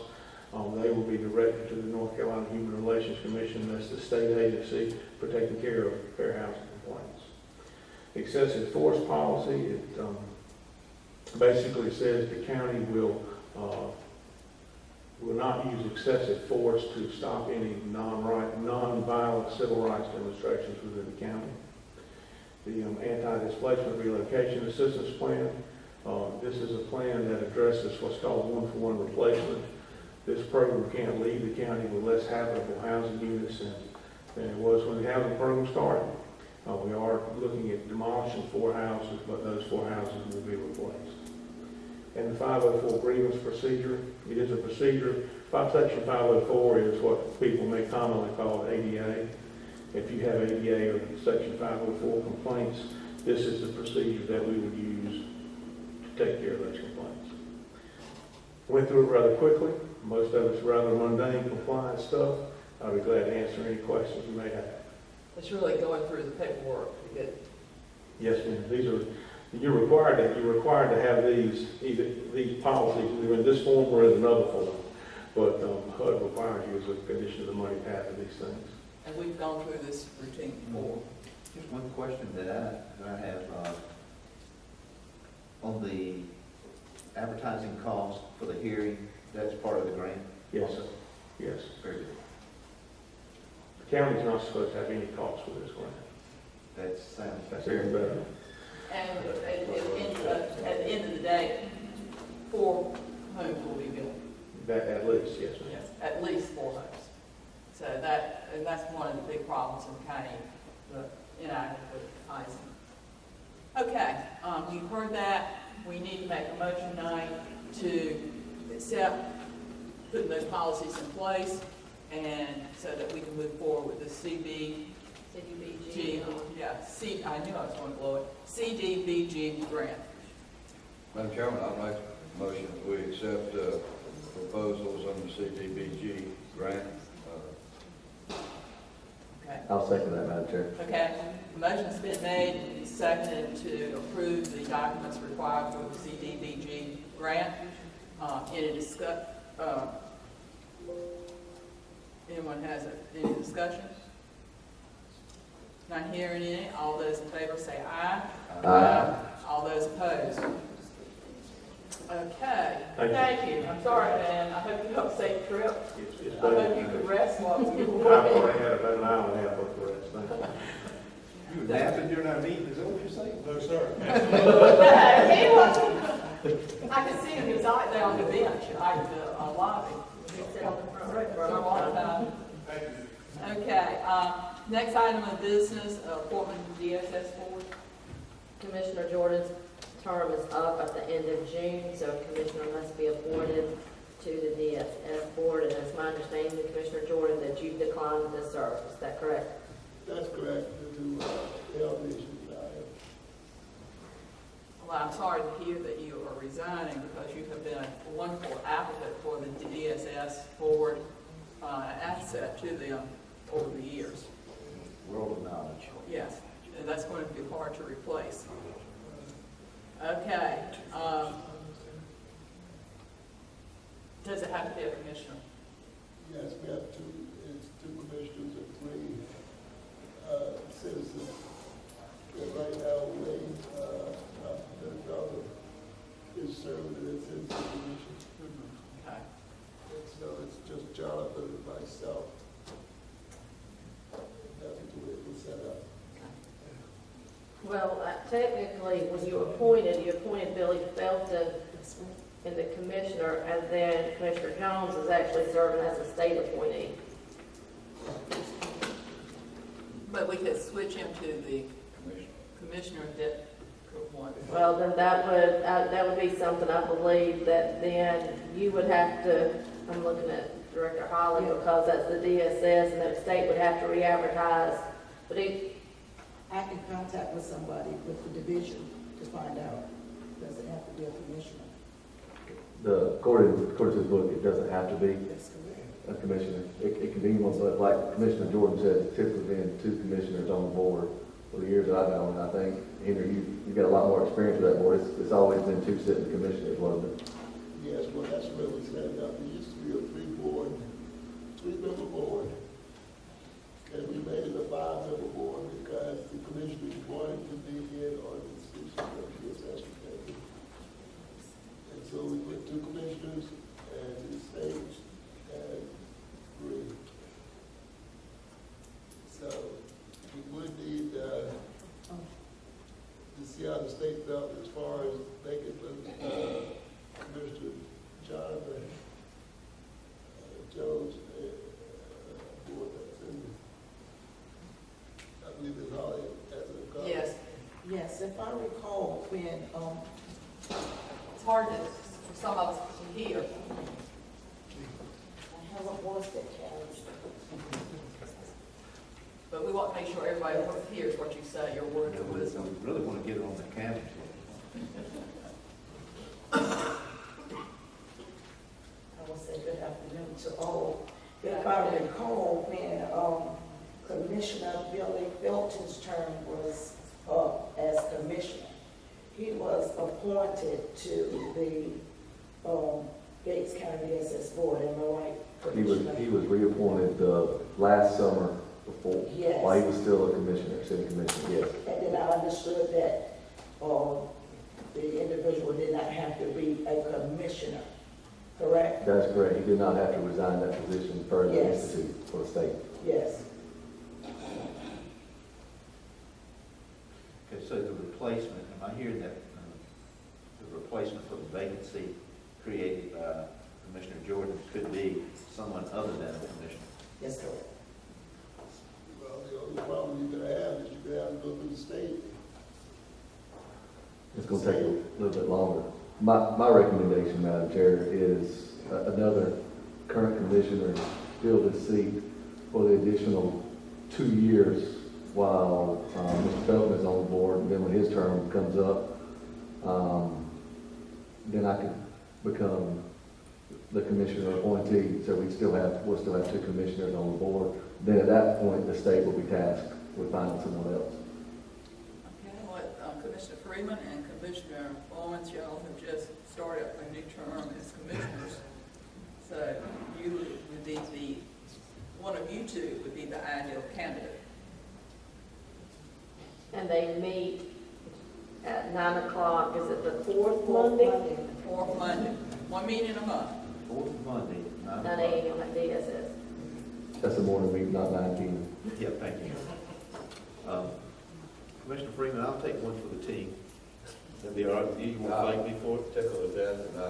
they will be directed to the North Carolina Human Relations Commission. That's the state agency for taking care of fair housing complaints. Excessive force policy, it basically says the county will not use excessive force to stop any non-violent civil rights demonstrations within the county. The anti-displacement relocation assistance plan. This is a plan that addresses what's called one-for-one replacement. This program can't leave the county with less habitable housing units than it was when the housing program started. We are looking at demolishing 4 houses, but those 4 houses will be replaced. And the 504 grievance procedure, it is a procedure. Section 504 is what people may commonly call ADA. If you have ADA or Section 504 complaints, this is the procedure that we would use to take care of those complaints. Went through it rather quickly. Most of it's rather mundane compliance stuff. I'll be glad to answer any questions you may have. It's really going through the paperwork to get. Yes, ma'am. You're required to have these policies either in this form or in another form. But HUD requires you as a condition of the money to have these things. And we've gone through this routine before. Just one question that I have, on the advertising cost for the hearing, that's part of the grant? Yes, sir. Yes. Very good. The county's not supposed to have any cost for this grant. That sounds That's very even better. And at the end of the day, 4 homes will be built. That at least, yes, ma'am. Yes, at least 4 homes. So that's one of the big problems in the county, the inadequate housing. Okay, you've heard that. We need to make a motion tonight to accept putting those policies in place, and so that we can move forward with the CDBG. Yeah, I knew I was going to blow it. CDBG grant. Madam Chairman, I'd make a motion that we accept proposals on the CDBG grant. Okay. I'll second that, Madam Chair. Okay, the motion's been made and seconded to approve the documents required for the CDBG grant. Any anyone has any discussion? Not hearing any. All those in favor say aye. Aye. All those opposed? Okay, Thank you. thank you. I'm sorry, man. I hope you have a safe trip. It's I hope you can rest while you I've were already had about an hour and a half of rest. Thank you. You were napping during our meeting, is that what you're saying? No, sir. He wasn't. I could see him. He was out there on the bench, the lobby. He sat on the front row for a long time. Okay, next item of business, appointment to DSS board. Commissioner Jordan's term is up at the end of June, so a commissioner must be appointed to the DSS board, and it's my understanding, Commissioner Jordan, that you've declined this service. Is that correct? That's correct, due to health issues. Well, I'm sorry to hear that you are resigning, because you have been a wonderful applicant for the DSS board, asset to them over the years. World of knowledge. Yes, and that's going to be hard to replace. Okay. Does it have to be a commissioner? Yes, we have it's 2 commissioners and 3 citizens. And right now, Wayne, the brother, is serving in the citizen commission. Okay. And so it's just Jonathan and myself. That's the way it was set up. Well, technically, when you appointed Billy Felton in the commissioner, and then Commissioner Jones is actually serving as a state appointee. But we could switch him to the commissioner that one. Well, then that would be something I believe that then you would have to, I'm looking at Director Holly, because that's the DSS, and the state would have to re-advertise. But I can contact with somebody with the division to find out. Does it have to be a commissioner? According to this book, it doesn't have to be a commissioner. It can be one, but like Commissioner Jordan said, typically been 2 commissioners on the board for the years that I've been on. I think, Henry, you've got a lot more experience with that board. It's always been 2 sitting commissioners, wasn't it? Yes, well, that's where we set it up. It used to be a 3-member board. And we made it a 5-member board because the commissioners wanted to be in on the decision of the assessment committee. And so we put 2 commissioners and the state and 3. So we would need to see how the state felt as far as making Commissioner Jonathan Jones board that's in, I believe it's Holly as a couple. Yes. Yes, if I recall, when, It's hard for some of us to hear. I have a voice that carries. But we want to make sure everybody hears what you say, your words of wisdom. We really want to get it on the canvas. I will say good afternoon to all. If I recall, when Commissioner Billy Felton's term was up as commissioner, he was appointed to the Gates County DSS board, am I right? He was reappointed last summer before, Yes. while he was still a commissioner, city commissioner, yes. And then I understood that the individual did not have to be a commissioner, correct? That's correct. He did not have to resign that position for the Yes. institute, for the state. Yes. Okay, so the replacement, am I hearing that the replacement for the vacancy created by Commissioner Jordan could be someone other than a commissioner? Yes, correct. Well, the only problem you're gonna have is you're gonna have to go through the state. It's going to take a little bit longer. My recommendation, Madam Chair, is another current commissioner fill this seat for the additional 2 years while Mr. Felton is on the board, and then when his term comes up, then I could become the commissioner appointee, so we'll still have 2 commissioners on the board. Then at that point, the state will be tasked with finding someone else. Okay, what Commissioner Freeman and Commissioner Owens, y'all have just started a new term as commissioners. So you would be one of you 2 would be the ideal candidate. And they meet at 9 o'clock, is it the 4th Monday? 4th Monday, 1 meeting a month. 4th Monday, 9 a.m. at DSS. That's the morning meeting, not 9 p.m. Yeah, thank you. Commissioner Freeman, I'll take one for the team. That'd be all right with you? You want to thank me for it? Tickle to death, and I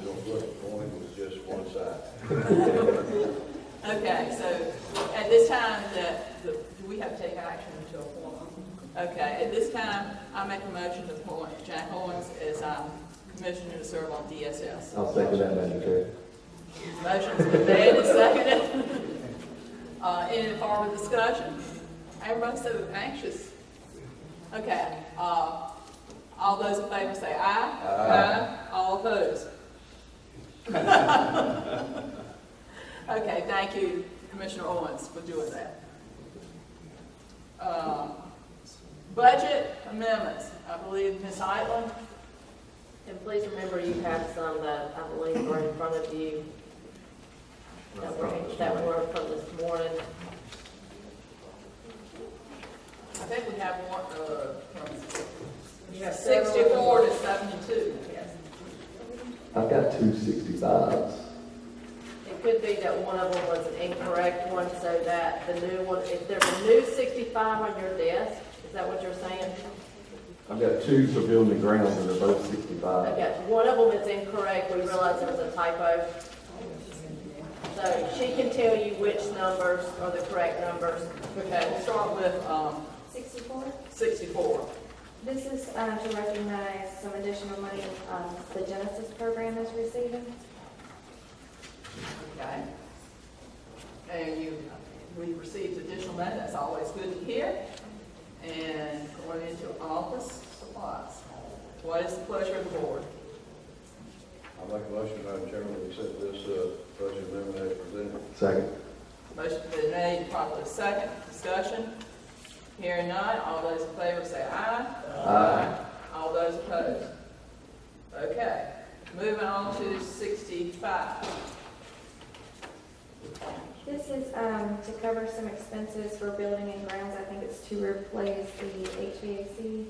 don't look at going with just one side. Okay, so at this time, do we have to take action to appoint? Okay, at this time, I make a motion to appoint Jack Owens as commissioner to serve on DSS. I'll second that, Madam Chair. Motion's been made and seconded. Any further discussion? Everybody's so anxious. Okay, all those in favor say aye. Aye. All opposed? Okay, thank you, Commissioner Owens, for doing that. Budget amendments, I believe Ms. Heitland. And please remember you have some that I believe are in front of you that were from this morning. I think we have one from You have 64 to 72. Yes. I've got 2 65s. It could be that one of them was an incorrect one, so that the new one, if there's a new 65 on your desk, is that what you're saying? I've got two for building and grounds, and they're both 65. Okay, one of them is incorrect, we realized there was a typo. So she can tell you which numbers are the correct numbers. Okay, we'll start with 64? 64. This is to recognize some additional money the Genesis program is receiving. Okay. And we received additional money, that's always good to hear. And going into office supplies. What is the pleasure of the board? I'll make a motion, Madam Chairman, to accept this budget amendment as presented. Second. Motion's been made, properly second. Discussion? Hearing none, all those in favor say aye. Aye. All those opposed? Okay, moving on to 65. This is to cover some expenses for building and grounds. I think it's to replace the HVAC.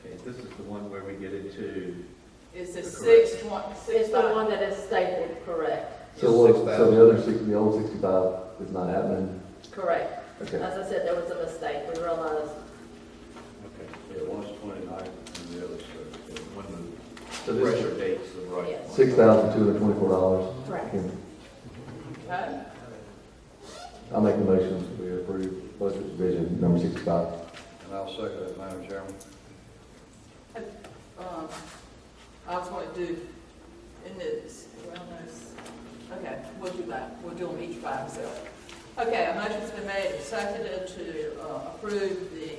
Okay, this is the one where we get into, It's the The six correct. one, It's six the five. one that is stapled correct. So the other 60, the old 65 is not happening? Correct. Okay. As I said, there was a mistake, we realized. Okay. Yeah, one's 29 and the other's 30. one move. So this is dates, the right Yes. one. $6,224. Correct. Okay, I'll make the motion that we approve budget revision number 65. And I'll second it, Madam Chairman. I was going to do, in this, well, no, okay, we'll do that. We'll do them each by themselves. Okay, a motion's been made and seconded to approve the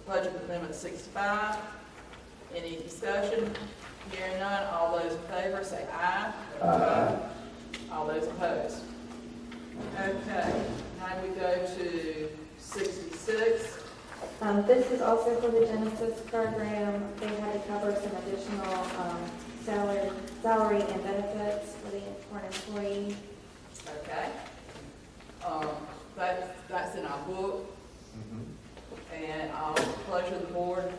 budget amendment 65. Any discussion? Hearing none, all those in favor say aye. Aye. All those opposed? Okay, now we go to 66. This is also for the Genesis program. They had to cover some additional salary and benefits for an employee. Okay. That's in our book, and pleasure of the board.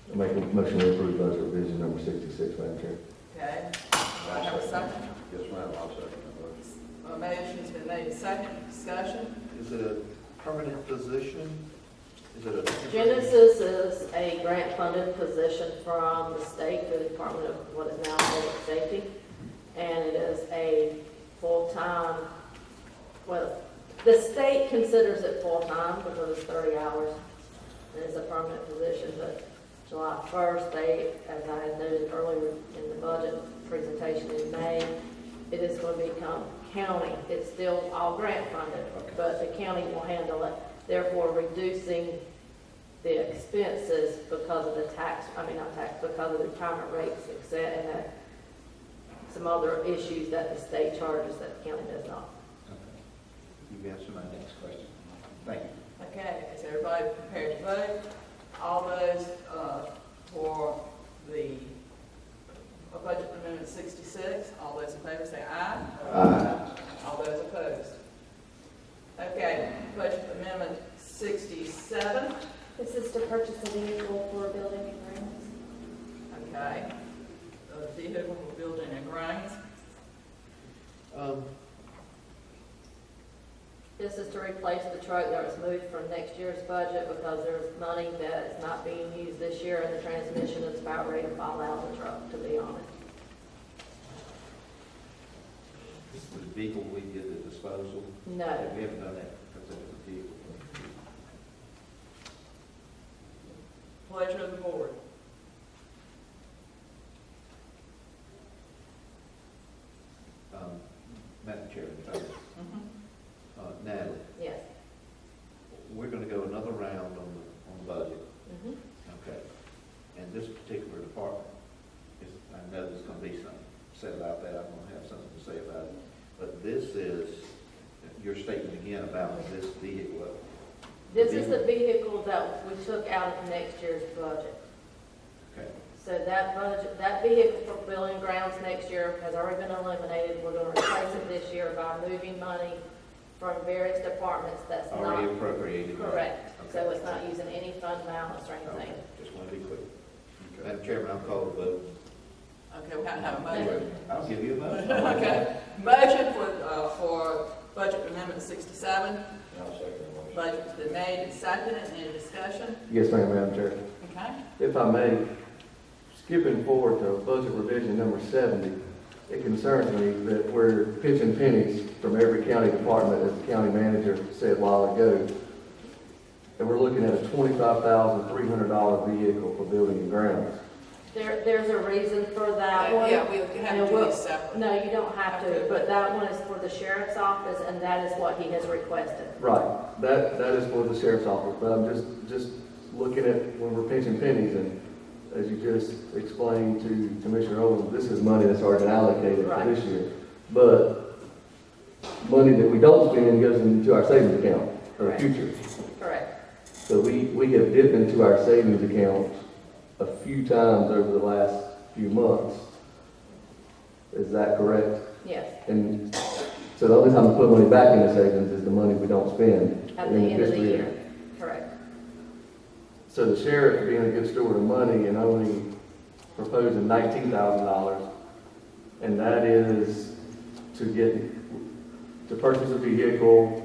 I'll make a motion to approve budget revision number 66, Madam Chair. Okay. Do I have a second? Yes, ma'am, I'll second that motion. A motion's been made and second. Discussion? Is it a permanent position? Is it a? Genesis is a grant-funded position from the state, the Department of what is now Public Safety, and it is a full-time, well, the state considers it full-time because it's 30 hours, and it's a permanent position, but July 1st, as I had noted earlier in the budget presentation in May, it is going to become county. It's still all grant-funded, but the county will handle it, therefore reducing the expenses because of the because of the retirement rates, and some other issues that the state charges that the county does not. You answered my next question. Thank you. Okay, is everybody prepared to vote? All those for the budget amendment 66, all those in favor say aye. Aye. All those opposed? Okay, budget amendment 67. This is to purchase a vehicle for building and grounds. Okay. The vehicle for building and grounds. This is to replace the truck that was moved from next year's budget because there's money that is not being used this year, and the transmission is about ready to fall out of the truck, to be honest. This is the vehicle we get at disposal? No. We haven't done that because it was a vehicle. Pleasure of the board. Madam Chairman, Natalie, Yes. we're going to go another round on the budget. Mhm. Okay. And this particular department, I know there's going to be something said about that. I'm going to have something to say about it. But this is your statement again about this vehicle. This is the vehicle that we took out of next year's budget. Okay. So that vehicle for building grounds next year has already been eliminated. We're going to replace it this year by moving money from various departments that's not. Already appropriated. Correct. Okay. So it's not using any fund balance or anything. Okay. Just want to be clear. Madam Chairman, I'll call the vote. Okay, we have to have a motion. I'll give you a vote. Okay. Motion for budget amendment 67. And I'll second the motion. Budget's been made and seconded. Any discussion? Yes, ma'am, Madam Chair. Okay. If I may, skipping forward to budget revision number 70, it concerns me that we're pitching pennies from every county department, as the county manager said a while ago. And we're looking at a $25,300 vehicle for building and grounds. There's a reason for that one. Yeah, we have And to do we'll- these separate. No, you don't have to, but that one is for the sheriff's office, and that is what he has requested. Right, that is for the sheriff's office, but I'm just looking at when we're pinching pennies, and as you just explained to Commissioner Owens, this is money that's already been allocated for this year. But money that we don't spend goes into our savings account for the Correct. future. Correct. So we have dipped into our savings account a few times over the last few months. Is that correct? Yes. And so the only time we put money back in the savings is the money we don't spend. At the in end of the fiscal year. Correct. So the sheriff being a good steward of money and only proposing $19,000, and that is to purchase a vehicle,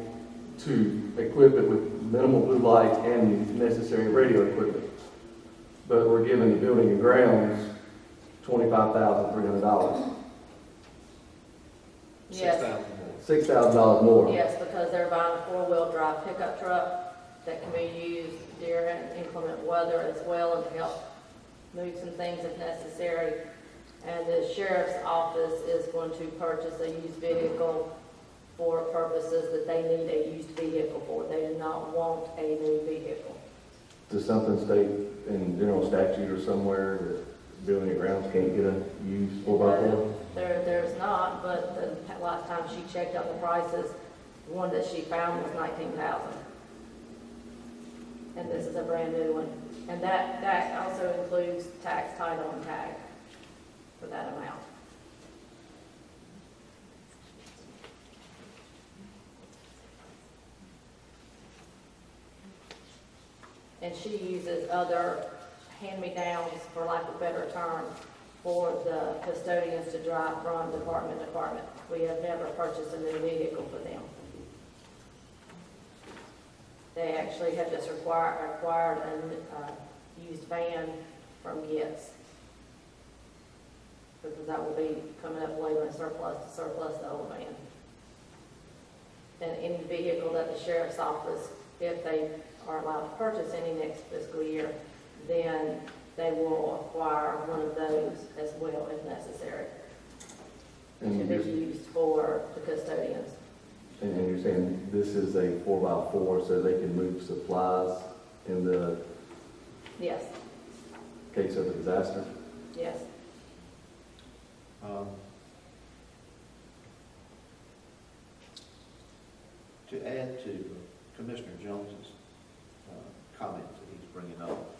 to equip it with minimal blue lights and necessary radio equipment. But we're giving the building and grounds $25,300. Yes. $6,000 more. Yes, because they're buying a four-wheel drive pickup truck that can be used during inclement weather as well, and to help move some things if necessary. And the sheriff's office is going to purchase a used vehicle for purposes that they need a used vehicle for. They do not want a new vehicle. Does something state in general statute or somewhere that building and grounds can't get a used 4x4? There's not, but the last time she checked out the prices, the one that she found was $19,000. And this is a brand new one. And that also includes tax, title, and tag for that amount. And she uses other hand-me-downs, for lack of a better term, for the custodians to drive from department to department. We have never purchased a new vehicle for them. They actually have just acquired a used van from Gitz, because that will be coming up later in surplus to surplus the old van. And any vehicle that the sheriff's office, if they are allowed to purchase any next fiscal year, then they will acquire one of those as well if necessary, And to be used for the custodians. And you're saying this is a 4x4 so they can move supplies in the Yes, case of a disaster? yes. To add to Commissioner Jones's comments that he's bringing up,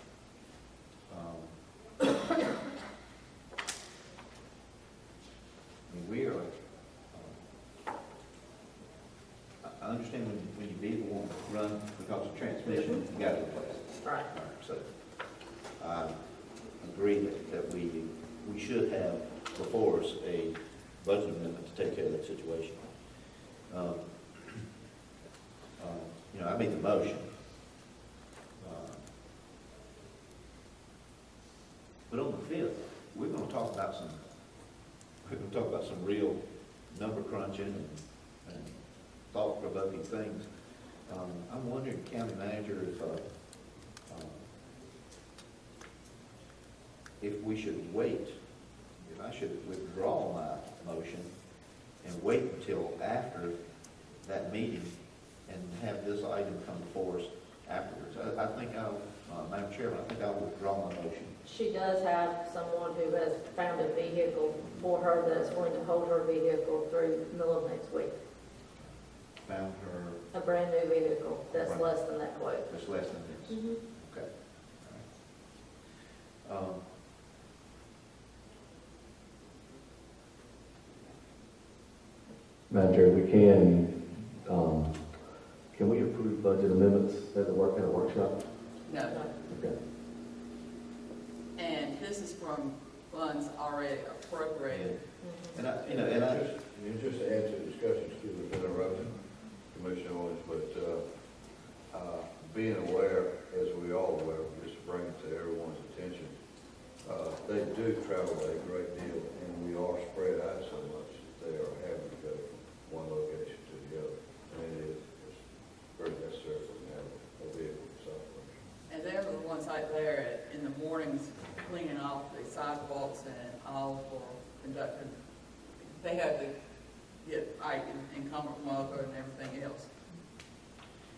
we are, I understand when your vehicle won't run because of transmission, you got to replace it. Right. So I agree that we should have before us a budget amendment to take care of that situation. I made the motion. But on the 5th, we're going to talk about some real number crunching and thought-provoking things. I'm wondering, County Manager, if we should wait, if I should withdraw my motion and wait until after that meeting and have this item come before us afterwards. I think Madam Chairman, I think I'll withdraw my motion. She does have someone who has found a vehicle for her that's going to hold her vehicle through the middle of next week. Found her. A brand new vehicle that's Right. less than that quote. That's less than this. Mhm. Okay. All right. Madam Chair, can we approve budget amendments at a workshop? No. Okay. And this is from funds already appropriated. And just to add to the discussion, excuse me for interrupting, Commissioner Owens, but being aware, as we all aware, just to bring it to everyone's attention, they do travel a great deal, and we are spread out so much that they are having to go from one location to the other. And it's very necessary for them to have a vehicle to operation. And they're the ones out there in the mornings cleaning off the sidewalks and all for conducting. They have to get right and come from mother and everything else.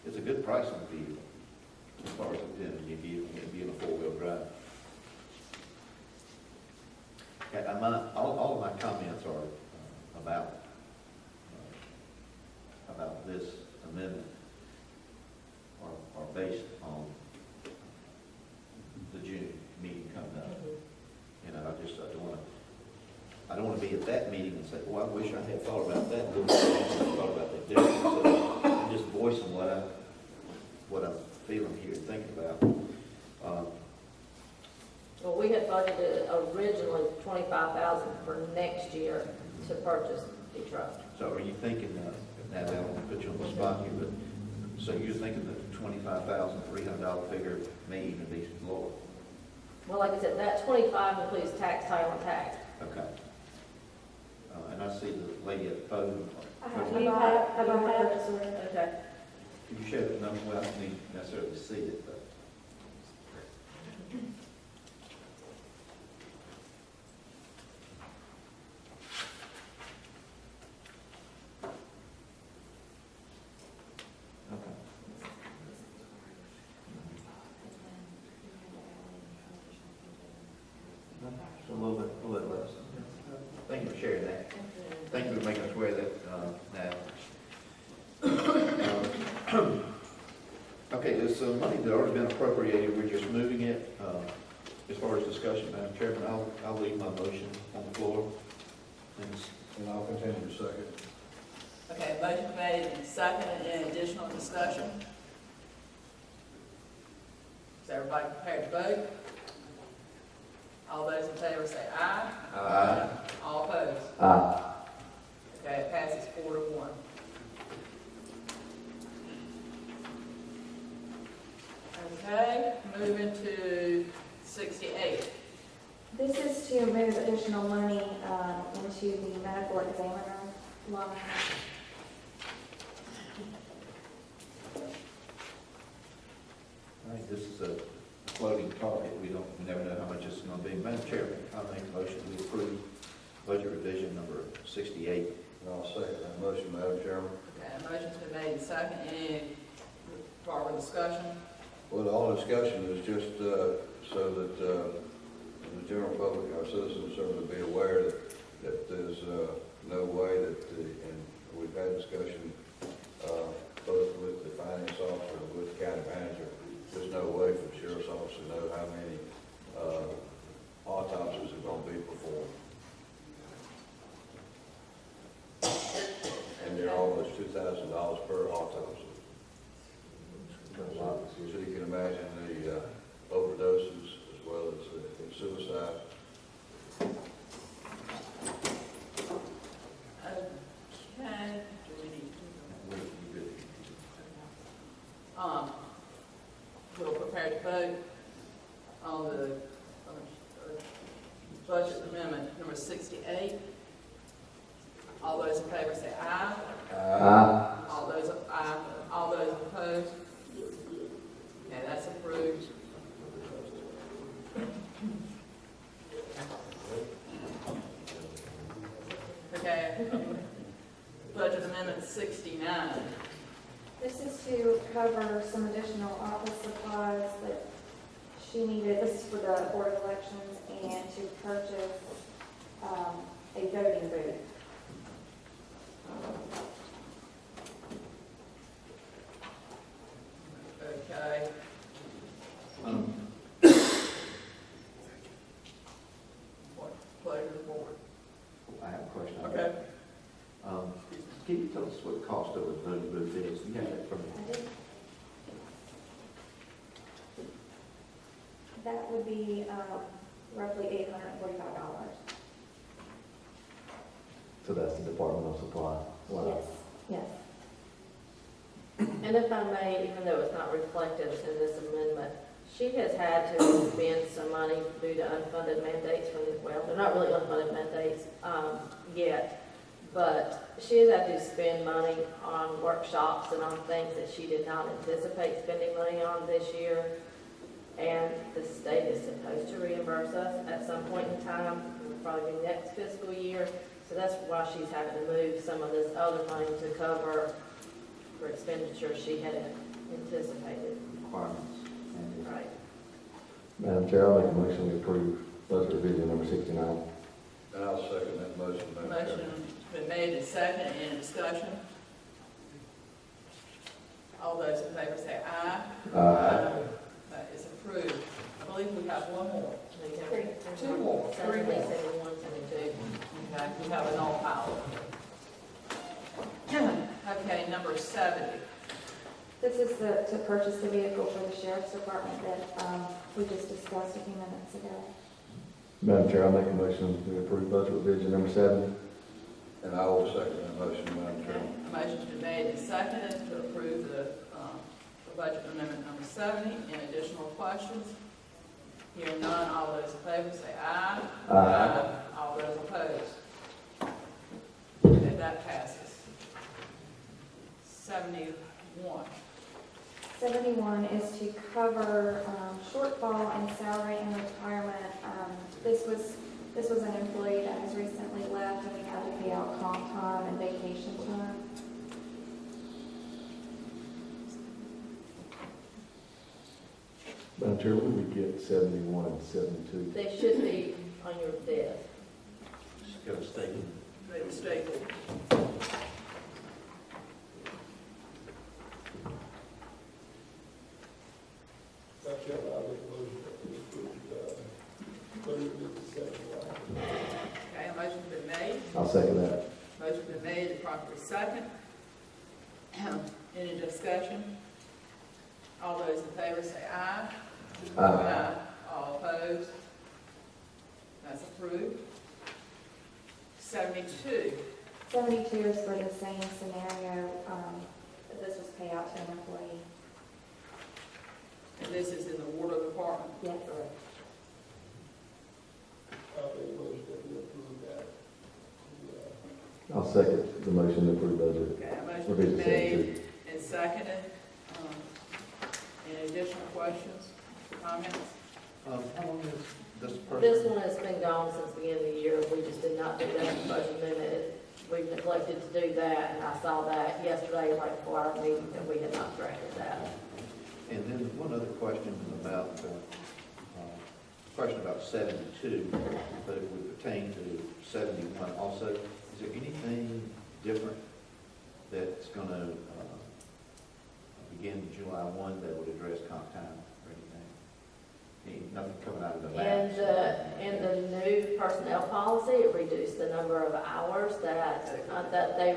It's a good price on the vehicle, as far as it being a four-wheel drive. Okay, all of my comments are about this amendment are based on the June meeting coming up. You know, I don't want to be at that meeting and say, well, I wish I had thought about that, thought about that differently. So I'm just voicing what I'm feeling here, thinking about. Well, we had budgeted originally $25,000 for next year to purchase the truck. So are you thinking, now I don't want to put you on the spot here, but, so you're thinking that the $25,300 figure may even be lower? Well, like I said, that 25 includes tax, title, and tax. Okay. And I see the lady at the podium. Do you have purchase order? Okay. Could you share the number? Well, I don't need necessarily to see it, but. So a little bit less. Thank you for sharing that. Thank you for making us aware of that now. Okay, there's money that already been appropriated. We're just moving it. As far as discussion, Madam Chairman, I'll leave my motion on the floor. And I'll continue to second. Okay, motion made and seconded. Any additional discussion? Is everybody prepared to vote? All those in favor say aye. Aye. All opposed? Aye. Okay, it passes 4-1. Okay, moving to 68. This is to move additional money into the medical examiner line. All right, this is a floating target. We never know how much it's going to be. Madam Chairman, I make a motion to approve budget revision number 68. And I'll second that motion, Madam Chairman. Okay, a motion's been made and seconded. Any further discussion? Well, all discussion is just so that the general public, our citizens, certainly be aware that there's no way that, and we've had discussion both with the finance officer and with the county manager, there's no way for the sheriff's office to know how many autopsies are going to be performed. And they're almost $2,000 per autopsy. So you can imagine the overdoses as well as the suicide. Okay. Do we need we'll prepare to vote on the budget amendment number 68. All those in favor say aye. Aye. All those aye. All those opposed? Okay, that's approved. Okay, budget amendment 69. This is to cover some additional office supplies that she needed. This is for the Board of Elections and to purchase a voting booth. Okay. What pleasure of the board? I have a question. Okay. Can you tell us what the cost of a voting booth is? You got that from me? I did. That would be roughly $845. So that's the Department of Supply. Wow. Yes, yes. And if I may, even though it's not reflected in this amendment, she has had to spend some money due to unfunded mandates from, well, they're not really unfunded mandates yet, but she has had to spend money on workshops and on things that she did not anticipate spending money on this year. And the state is supposed to reimburse us at some point in time, probably next fiscal year. So that's why she's having to move some of this other money to cover for expenditure she had anticipated. Requirements. Right. Madam Chair, I'll make a motion to approve budget revision number 69. And I'll second that motion, Madam Chair. Motion's been made and seconded. Any discussion? All those in favor say aye. Aye. That is approved. I believe we have one more. Two Two more. Three more. 71, 72. Okay, we have an all pile. Okay, number 70. This is to purchase the vehicle for the sheriff's department that we just discussed a few minutes ago. Madam Chair, I'll make a motion to approve budget revision number 70. And I will second that motion, Madam Chair. A motion's been made and seconded to approve the budget amendment number 70. Any additional questions? Hearing none, all those in favor say aye. Aye. All those opposed. And that passes. 71. 71 is to cover shortfall in salary and retirement. This was an employee that has recently left, and we had to pay out comp time and vacation time. Madam Chair, when we get 71 and 72? They should be on your desk. Just got to stay. They were stapled. Madam Chairman, I make a motion to approve budget amendment 71. Okay, a motion's been made. I'll second that. Motion's been made and properly second. Any discussion? All those in favor say aye. Aye. All opposed? That's approved. 72. 72 is for the same scenario. This was payout to an employee. And this is in the water department. Yes. I make a motion that we approve that. I'll second the motion to approve budget Okay, a motion's revision been 72. made and seconded. Any additional questions, comments? How long is this person? This one has been gone since the beginning of the year. We just did not do that in the budget amendment. We've neglected to do that, and I saw that yesterday, right before our meeting, that we had not corrected that. And then one other question about 72, but it would pertain to 71 also. Is there anything different that's going to begin July 1 that would address comp time or anything? Nothing coming out of the And lab? in the new personnel policy, it reduced the number of hours that they,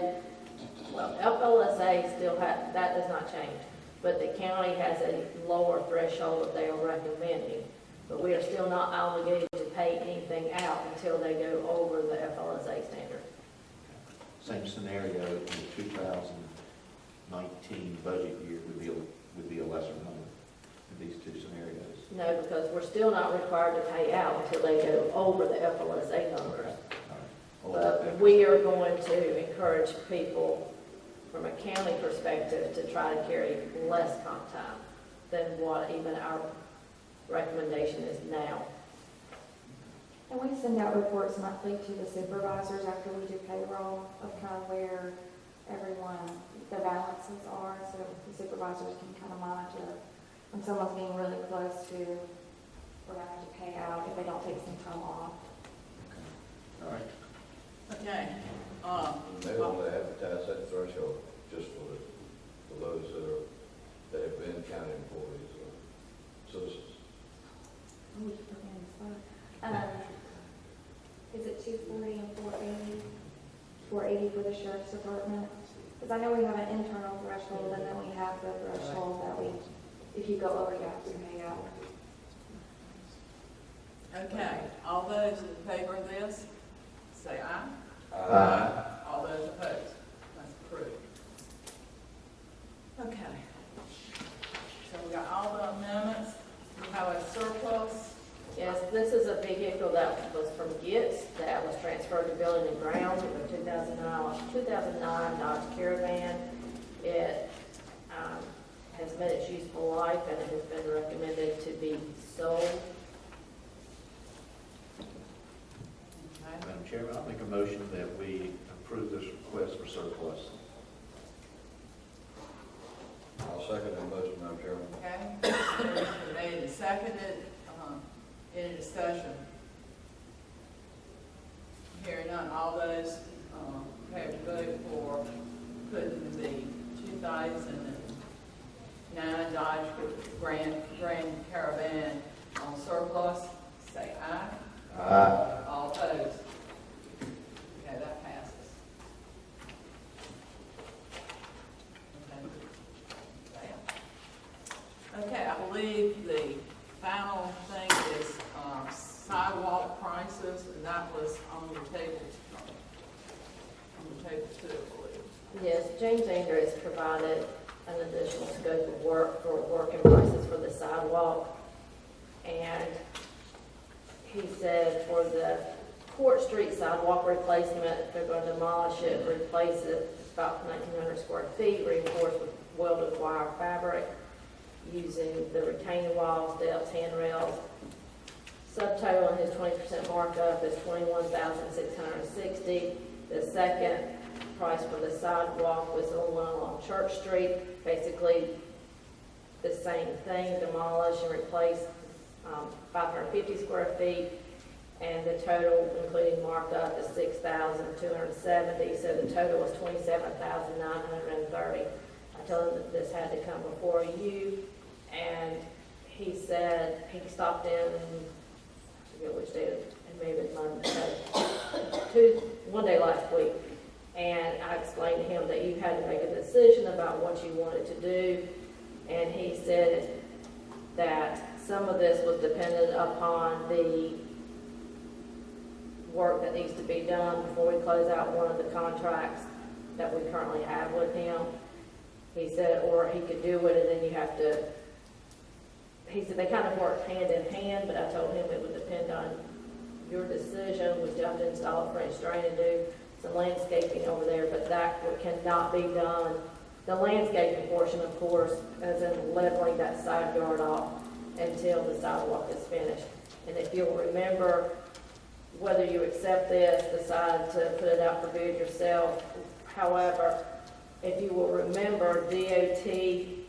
well, FLSA still have, that does not change. But the county has a lower threshold that they are recommending. But we are still not obligated to pay anything out until they go over the FLSA standard. Same scenario in the 2019 budget year would be a lesser number in these two scenarios. No, because we're still not required to pay out until they go over the FLSA numbers. But we are going to encourage people from a county perspective to try to carry less comp time than what even our recommendation is now. And we send out reports monthly to the supervisors after we do payroll of kind of where everyone, the balances are, so the supervisors can kind of monitor when someone's getting really close to, we're going to have to pay out if they don't take some time off. All right. Okay. They want to advertise that threshold just for those that have been county employees or citizens. Oh, we put me in the spot. Is it 240 and 480? 480 for the sheriff's department? Because I know we have an internal threshold, and then we have the threshold that we, if you go over, you have to pay out. Okay, all those in favor of this, say aye. Aye. All those opposed, that's approved. Okay, 2009 Dodge Caravan. It has met its useful life and it has been recommended to be sold. Madam Chairman, I'll make a motion that we approve this request for surplus. I'll second that motion, Madam Chairman. Okay, motion been made and seconded. Any discussion? Hearing none, all those prepared to vote for putting the 2009 Dodge Grand Caravan on surplus, say aye. Aye. All opposed? Okay, that passes. Okay, I believe the final thing is sidewalk prices, and that was on the table too, I believe. Yes, James Andrews provided an additional scope of work for working prices for the sidewalk. And he said for the Court Street sidewalk replacement, they're going to demolish it, replace it, it's about 1,900 square feet, reinforced with welded wire fabric, using the retaining walls, delts, handrails. Subtotal in his 20% markup is $21,660. The second price for the sidewalk was the one along Church Street. Basically, the same thing, demolish and replace 550 square feet. And the total, including markup, is $6,270. So the total was $27,930. I told him that this had to come before you, and he said he stopped in, I forget which day, it may have been Monday, one day last week, and I explained to him that you had to make a decision about what you wanted to do, and he said that some of this was dependent upon the work that needs to be done before we close out one of the contracts that we currently have with him. He said, or he could do it and then you have to, he said they kind of work hand in hand, but I told him it would depend on your decision. We still have to install a French drain and do some landscaping over there, but that cannot be done. The landscaping portion, of course, as in leveling that side yard off until the sidewalk is finished. And if you'll remember, whether you accept this, decide to put it out for bid yourself. However, if you will remember, DOT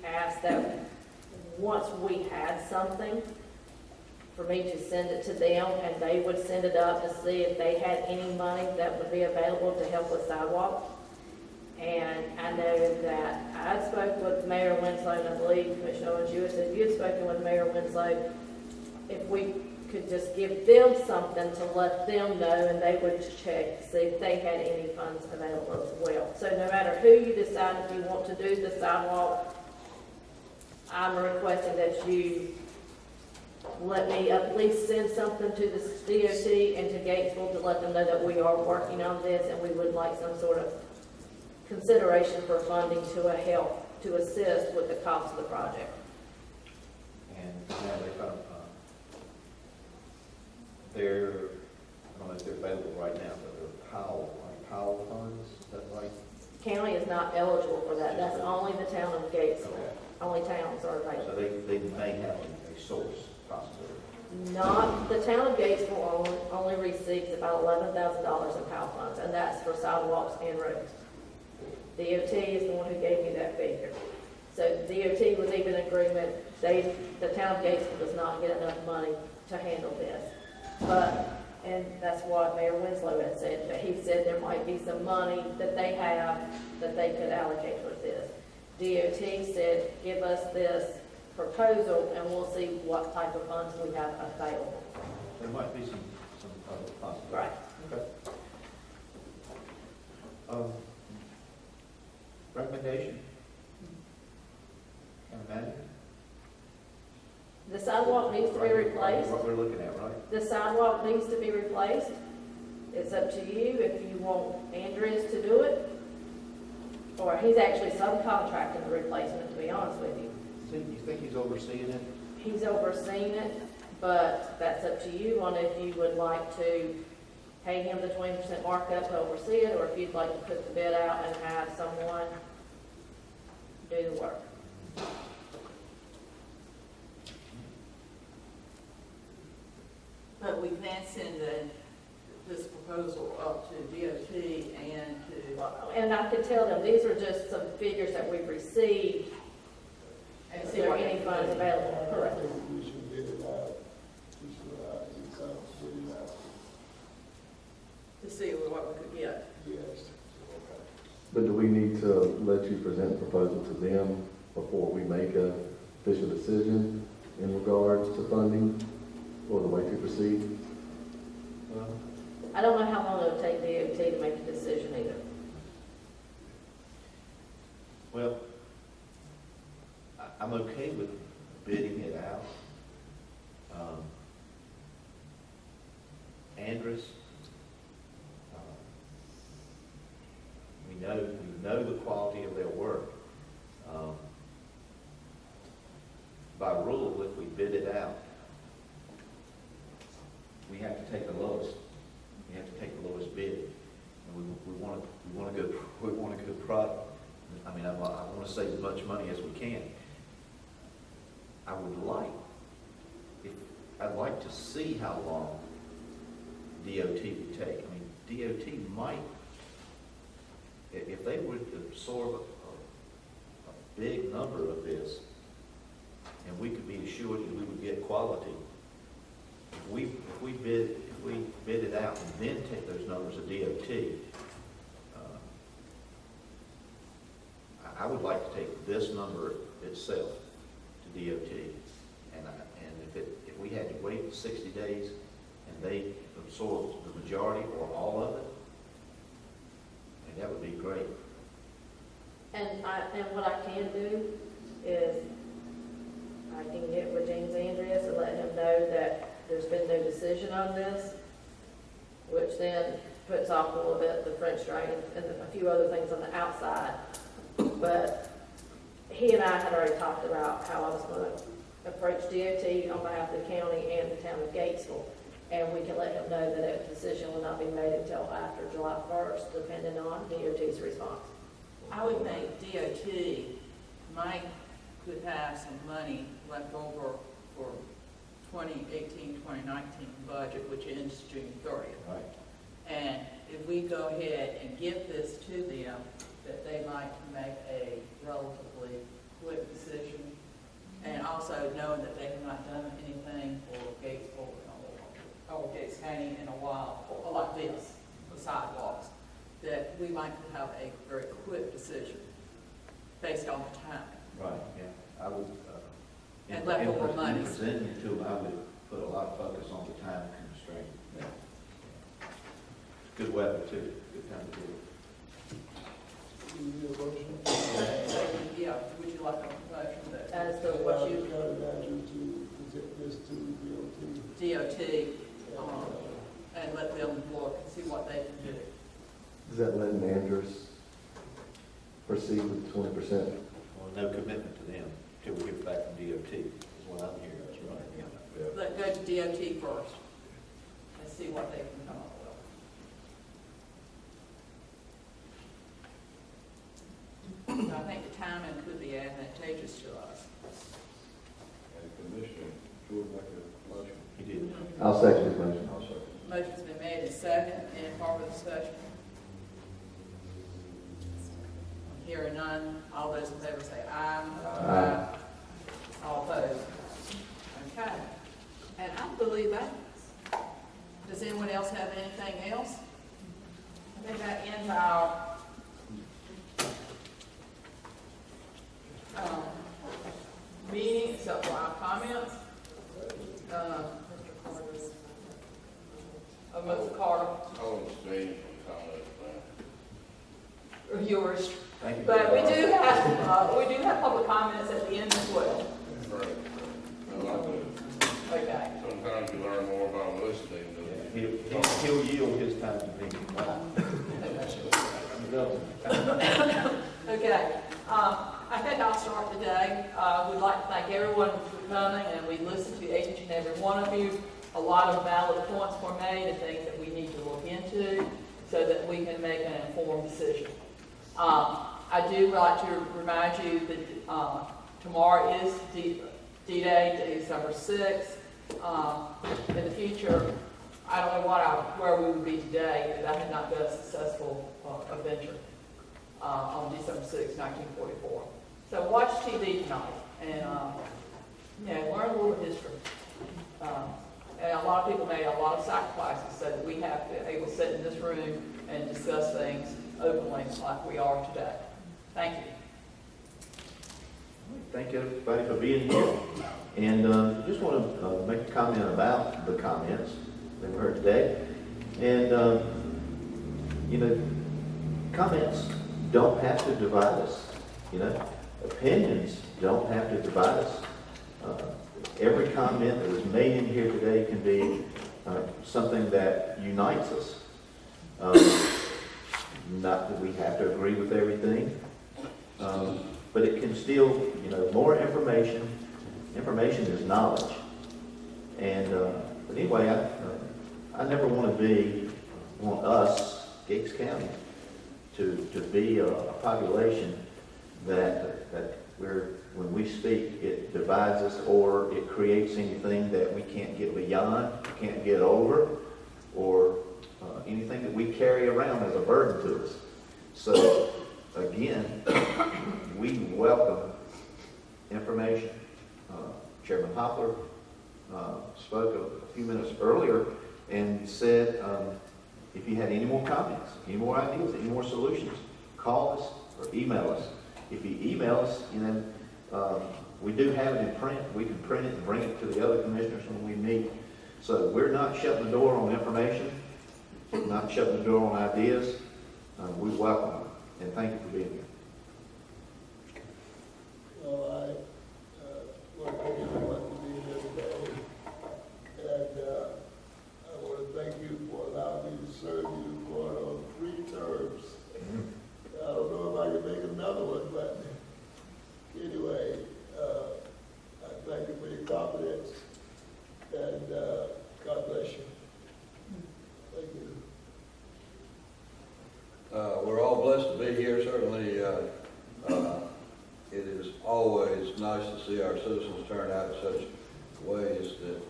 asked that once we had something, for me to send it to them, and they would send it up to see if they had any money that would be available to help with sidewalks. And I know that I spoke with Mayor Winslow, and I believe Commissioner Owens, you had said you had spoken with Mayor Winslow, if we could just give them something to let them know, and they would check to see if they had any funds available as well. So no matter who you decide, if you want to do the sidewalk, I'm requesting that you let me at least send something to the DOT and to Gatesville to let them know that we are working on this, and we would like some sort of consideration for funding to help to assist with the cost of the project. And now they're, I don't know if they're available right now, but they're Powell funds, is that right? County is not eligible for that. That's only the town of Gatesville. Okay. Only towns are available. So they may have a source possibility. Not, the town of Gatesville only receives about $11,000 in POW funds, and that's for sidewalks and roads. DOT is the one who gave me that figure. So DOT was even in agreement, the town of Gatesville does not get enough money to handle this. But, and that's what Mayor Winslow had said, but he said there might be some money that they have that they could allocate for this. DOT said, give us this proposal and we'll see what type of funds we have available. There might be some other possibilities. Right. Okay. Recommendation? County manager? The sidewalk needs to be replaced. What we're looking at, right? The sidewalk needs to be replaced. It's up to you if you want Andrews to do it, or he's actually subcontracting the replacement, to be honest with you. You think he's overseeing it? He's overseeing it, but that's up to you on if you would like to pay him the 20% markup to oversee it, or if you'd like to put the bid out and have someone do the work. But we can send this proposal up to DOT and to. And I could tell them, these are just some figures that we've received, and see if there are any funds available. Correct. We should get it out. We should, it's out, get it out. To see what we could get. Yes. But do we need to let you present the proposal to them before we make a official decision in regards to funding or the way to proceed? I don't know how long it'll take DOT to make a decision either. Well, I'm okay with bidding it out. Andrus, we know the quality of their work. By rule, if we bid it out, we have to take the lowest. We have to take the lowest bid, and we want a good product. I mean, I want to save as much money as we can. I'd like to see how long DOT would take. I mean, DOT might, if they would absorb a big number of this, and we could be assured that we would get quality. If we bid it out and then take those numbers of DOT, I would like to take this number itself to DOT, and if we had to wait 60 days and they absorbed the majority or all of it, I mean, that would be great. And what I can do is I can get with James Andreas and let him know that there's been no decision on this, which then puts off a little bit the French drain and a few other things on the outside. But he and I had already talked about how I was going to approach DOT on behalf of the county and the town of Gatesville. And we can let him know that a decision will not be made until after July 1st, depending on DOT's response. I would think DOT could have some money left over for 2018, 2019 budget, which ends June 30th. Right. And if we go ahead and give this to them, that they might make a relatively quick decision. And also knowing that they have not done anything for Gatesville or Gates County in a while, or like this, for sidewalks, that we might have a very quick decision based on the time. Right, yeah. I would, And leftover money. In presenting it to them, I would put a lot of focus on the time constraint. Yeah. Good weather too, good time to do it. Yeah, would you like a motion that? As to what you. To present this to DOT, and let them look and see what they can do. Does that let Andrews proceed with 20%? Well, no commitment to them until we get back from DOT, is what I'm hearing. That's right. Yeah. Let go to DOT first and see what they can come up with. I think the timing could be advantageous to us. And Commissioner Jordan make a motion. He did. I'll second his motion. I'll second. Motion's been made and second. Any further discussion? Hearing none, all those in favor say aye. Aye. All opposed? Okay. And I believe that. Does anyone else have anything else? I think that ends our meeting, except for our comments. Mr. Carter. I'll abstain from comment, Yours. Thank you. But we do have public comments at the end as well. right? Well, Okay. sometimes you learn more about listening than. He'll yield his time to me. Okay. I think I'll start today. We'd like to thank everyone for coming, and we listened to each and every one of you. A lot of valid points were made and things that we need to look into. into so that we can make an informed decision. I do like to remind you that tomorrow is D-Day, December 6th. In the future, I don't know where we would be today if that had not been a successful adventure on December 6th, 1944. So watch TV tonight and learn a little history. And a lot of people made a lot of sacrifices so that we have to be able to sit in this room and discuss things openly like we are today. Thank you. Thank you, everybody, for being here. And just want to make a comment about the comments that we heard today. And, comments don't have to divide us. Opinions don't have to divide us. Every comment that was made in here today can be something that unites us. Not that we have to agree with everything, but it can still, more information. Information is knowledge. And but anyway, I never want us, Gates County, to be a population that when we speak, it divides us or it creates anything that we can't get beyond, can't get over, or anything that we carry around as a burden to us. So, again, we welcome information. Chairman Hopler spoke a few minutes earlier and said, if you had any more comments, any more ideas, any more solutions, call us or email us. If you email us, we do have it in print. We can print it and bring it to the other commissioners when we meet. So we're not shutting the door on information, not shutting the door on ideas. We welcome them, and thank you for being here. Well, I want to thank everyone for being here today. And I want to thank you for allowing me to serve you for 3 terms. I don't know if I can make another one, but anyway, I thank you for your confidence, and God bless you. Thank you. We're all blessed to be here. Certainly, it is always nice to see our citizens turn out in such ways that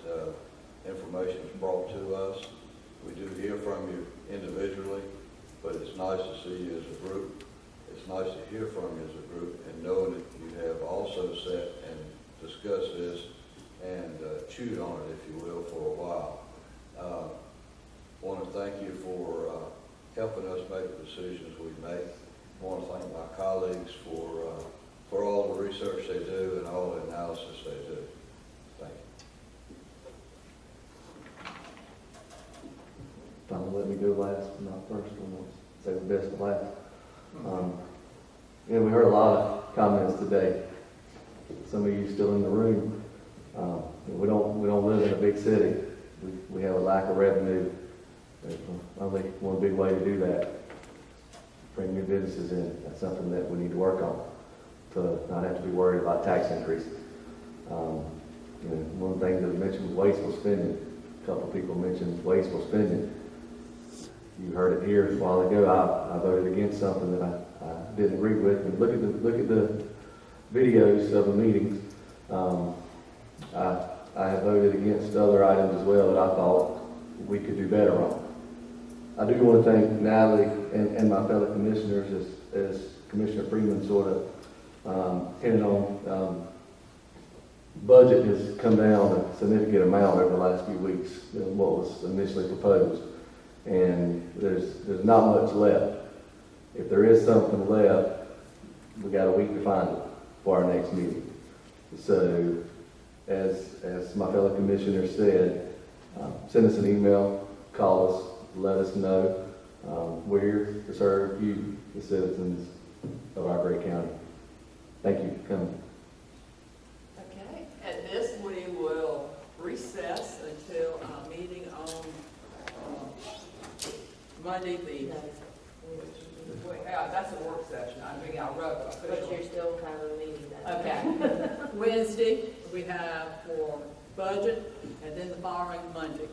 information is brought to us. We do hear from you individually, but it's nice to see you as a group. It's nice to hear from you as a group and know that you have also sat and discussed this and chewed on it, if you will, for a while. I want to thank you for helping us make the decisions we make. I want to thank my colleagues for all the research they do and all the analysis they do. Thank you. Don't let me go last, not first. I'm going to say the best to last. We heard a lot of comments today. Some of you still in the room. We don't live in a big city. We have a lack of revenue. There's only one big way to do that: bring new businesses in. That's something that we need to work on to not have to be worried about tax increases. One of the things that was mentioned was wasteful spending. A couple of people mentioned wasteful spending. You heard it here a while ago. I voted against something that I didn't agree with. And look at the videos of the meetings. I have voted against other items as well that I thought we could do better on. I do want to thank Natalie and my fellow commissioners, as Commissioner Freeman sort of hinted on. Budget has come down a significant amount over the last few weeks than what was initially proposed. And there's not much left. If there is something left, we got a week to find it for our next meeting. So, as my fellow commissioner said, send us an email, call us, let us know. We're here to serve you, the citizens of our great county. Thank you for coming. Okay, at this we will recess until our meeting on Monday that's a work session. I mean, I wrote it. But you're still kind of a meeting then. Okay. Wednesday, we have for budget, and then the following Monday.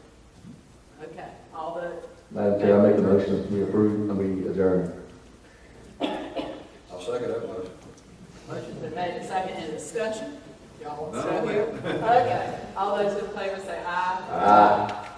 Okay, all the Madam Chair, I make a motion that we approve, and we adjourn. I'll second that motion. Motion's been made and seconded. Any discussion? Y'all want to No, stay here? Okay. All those in favor say aye. Aye.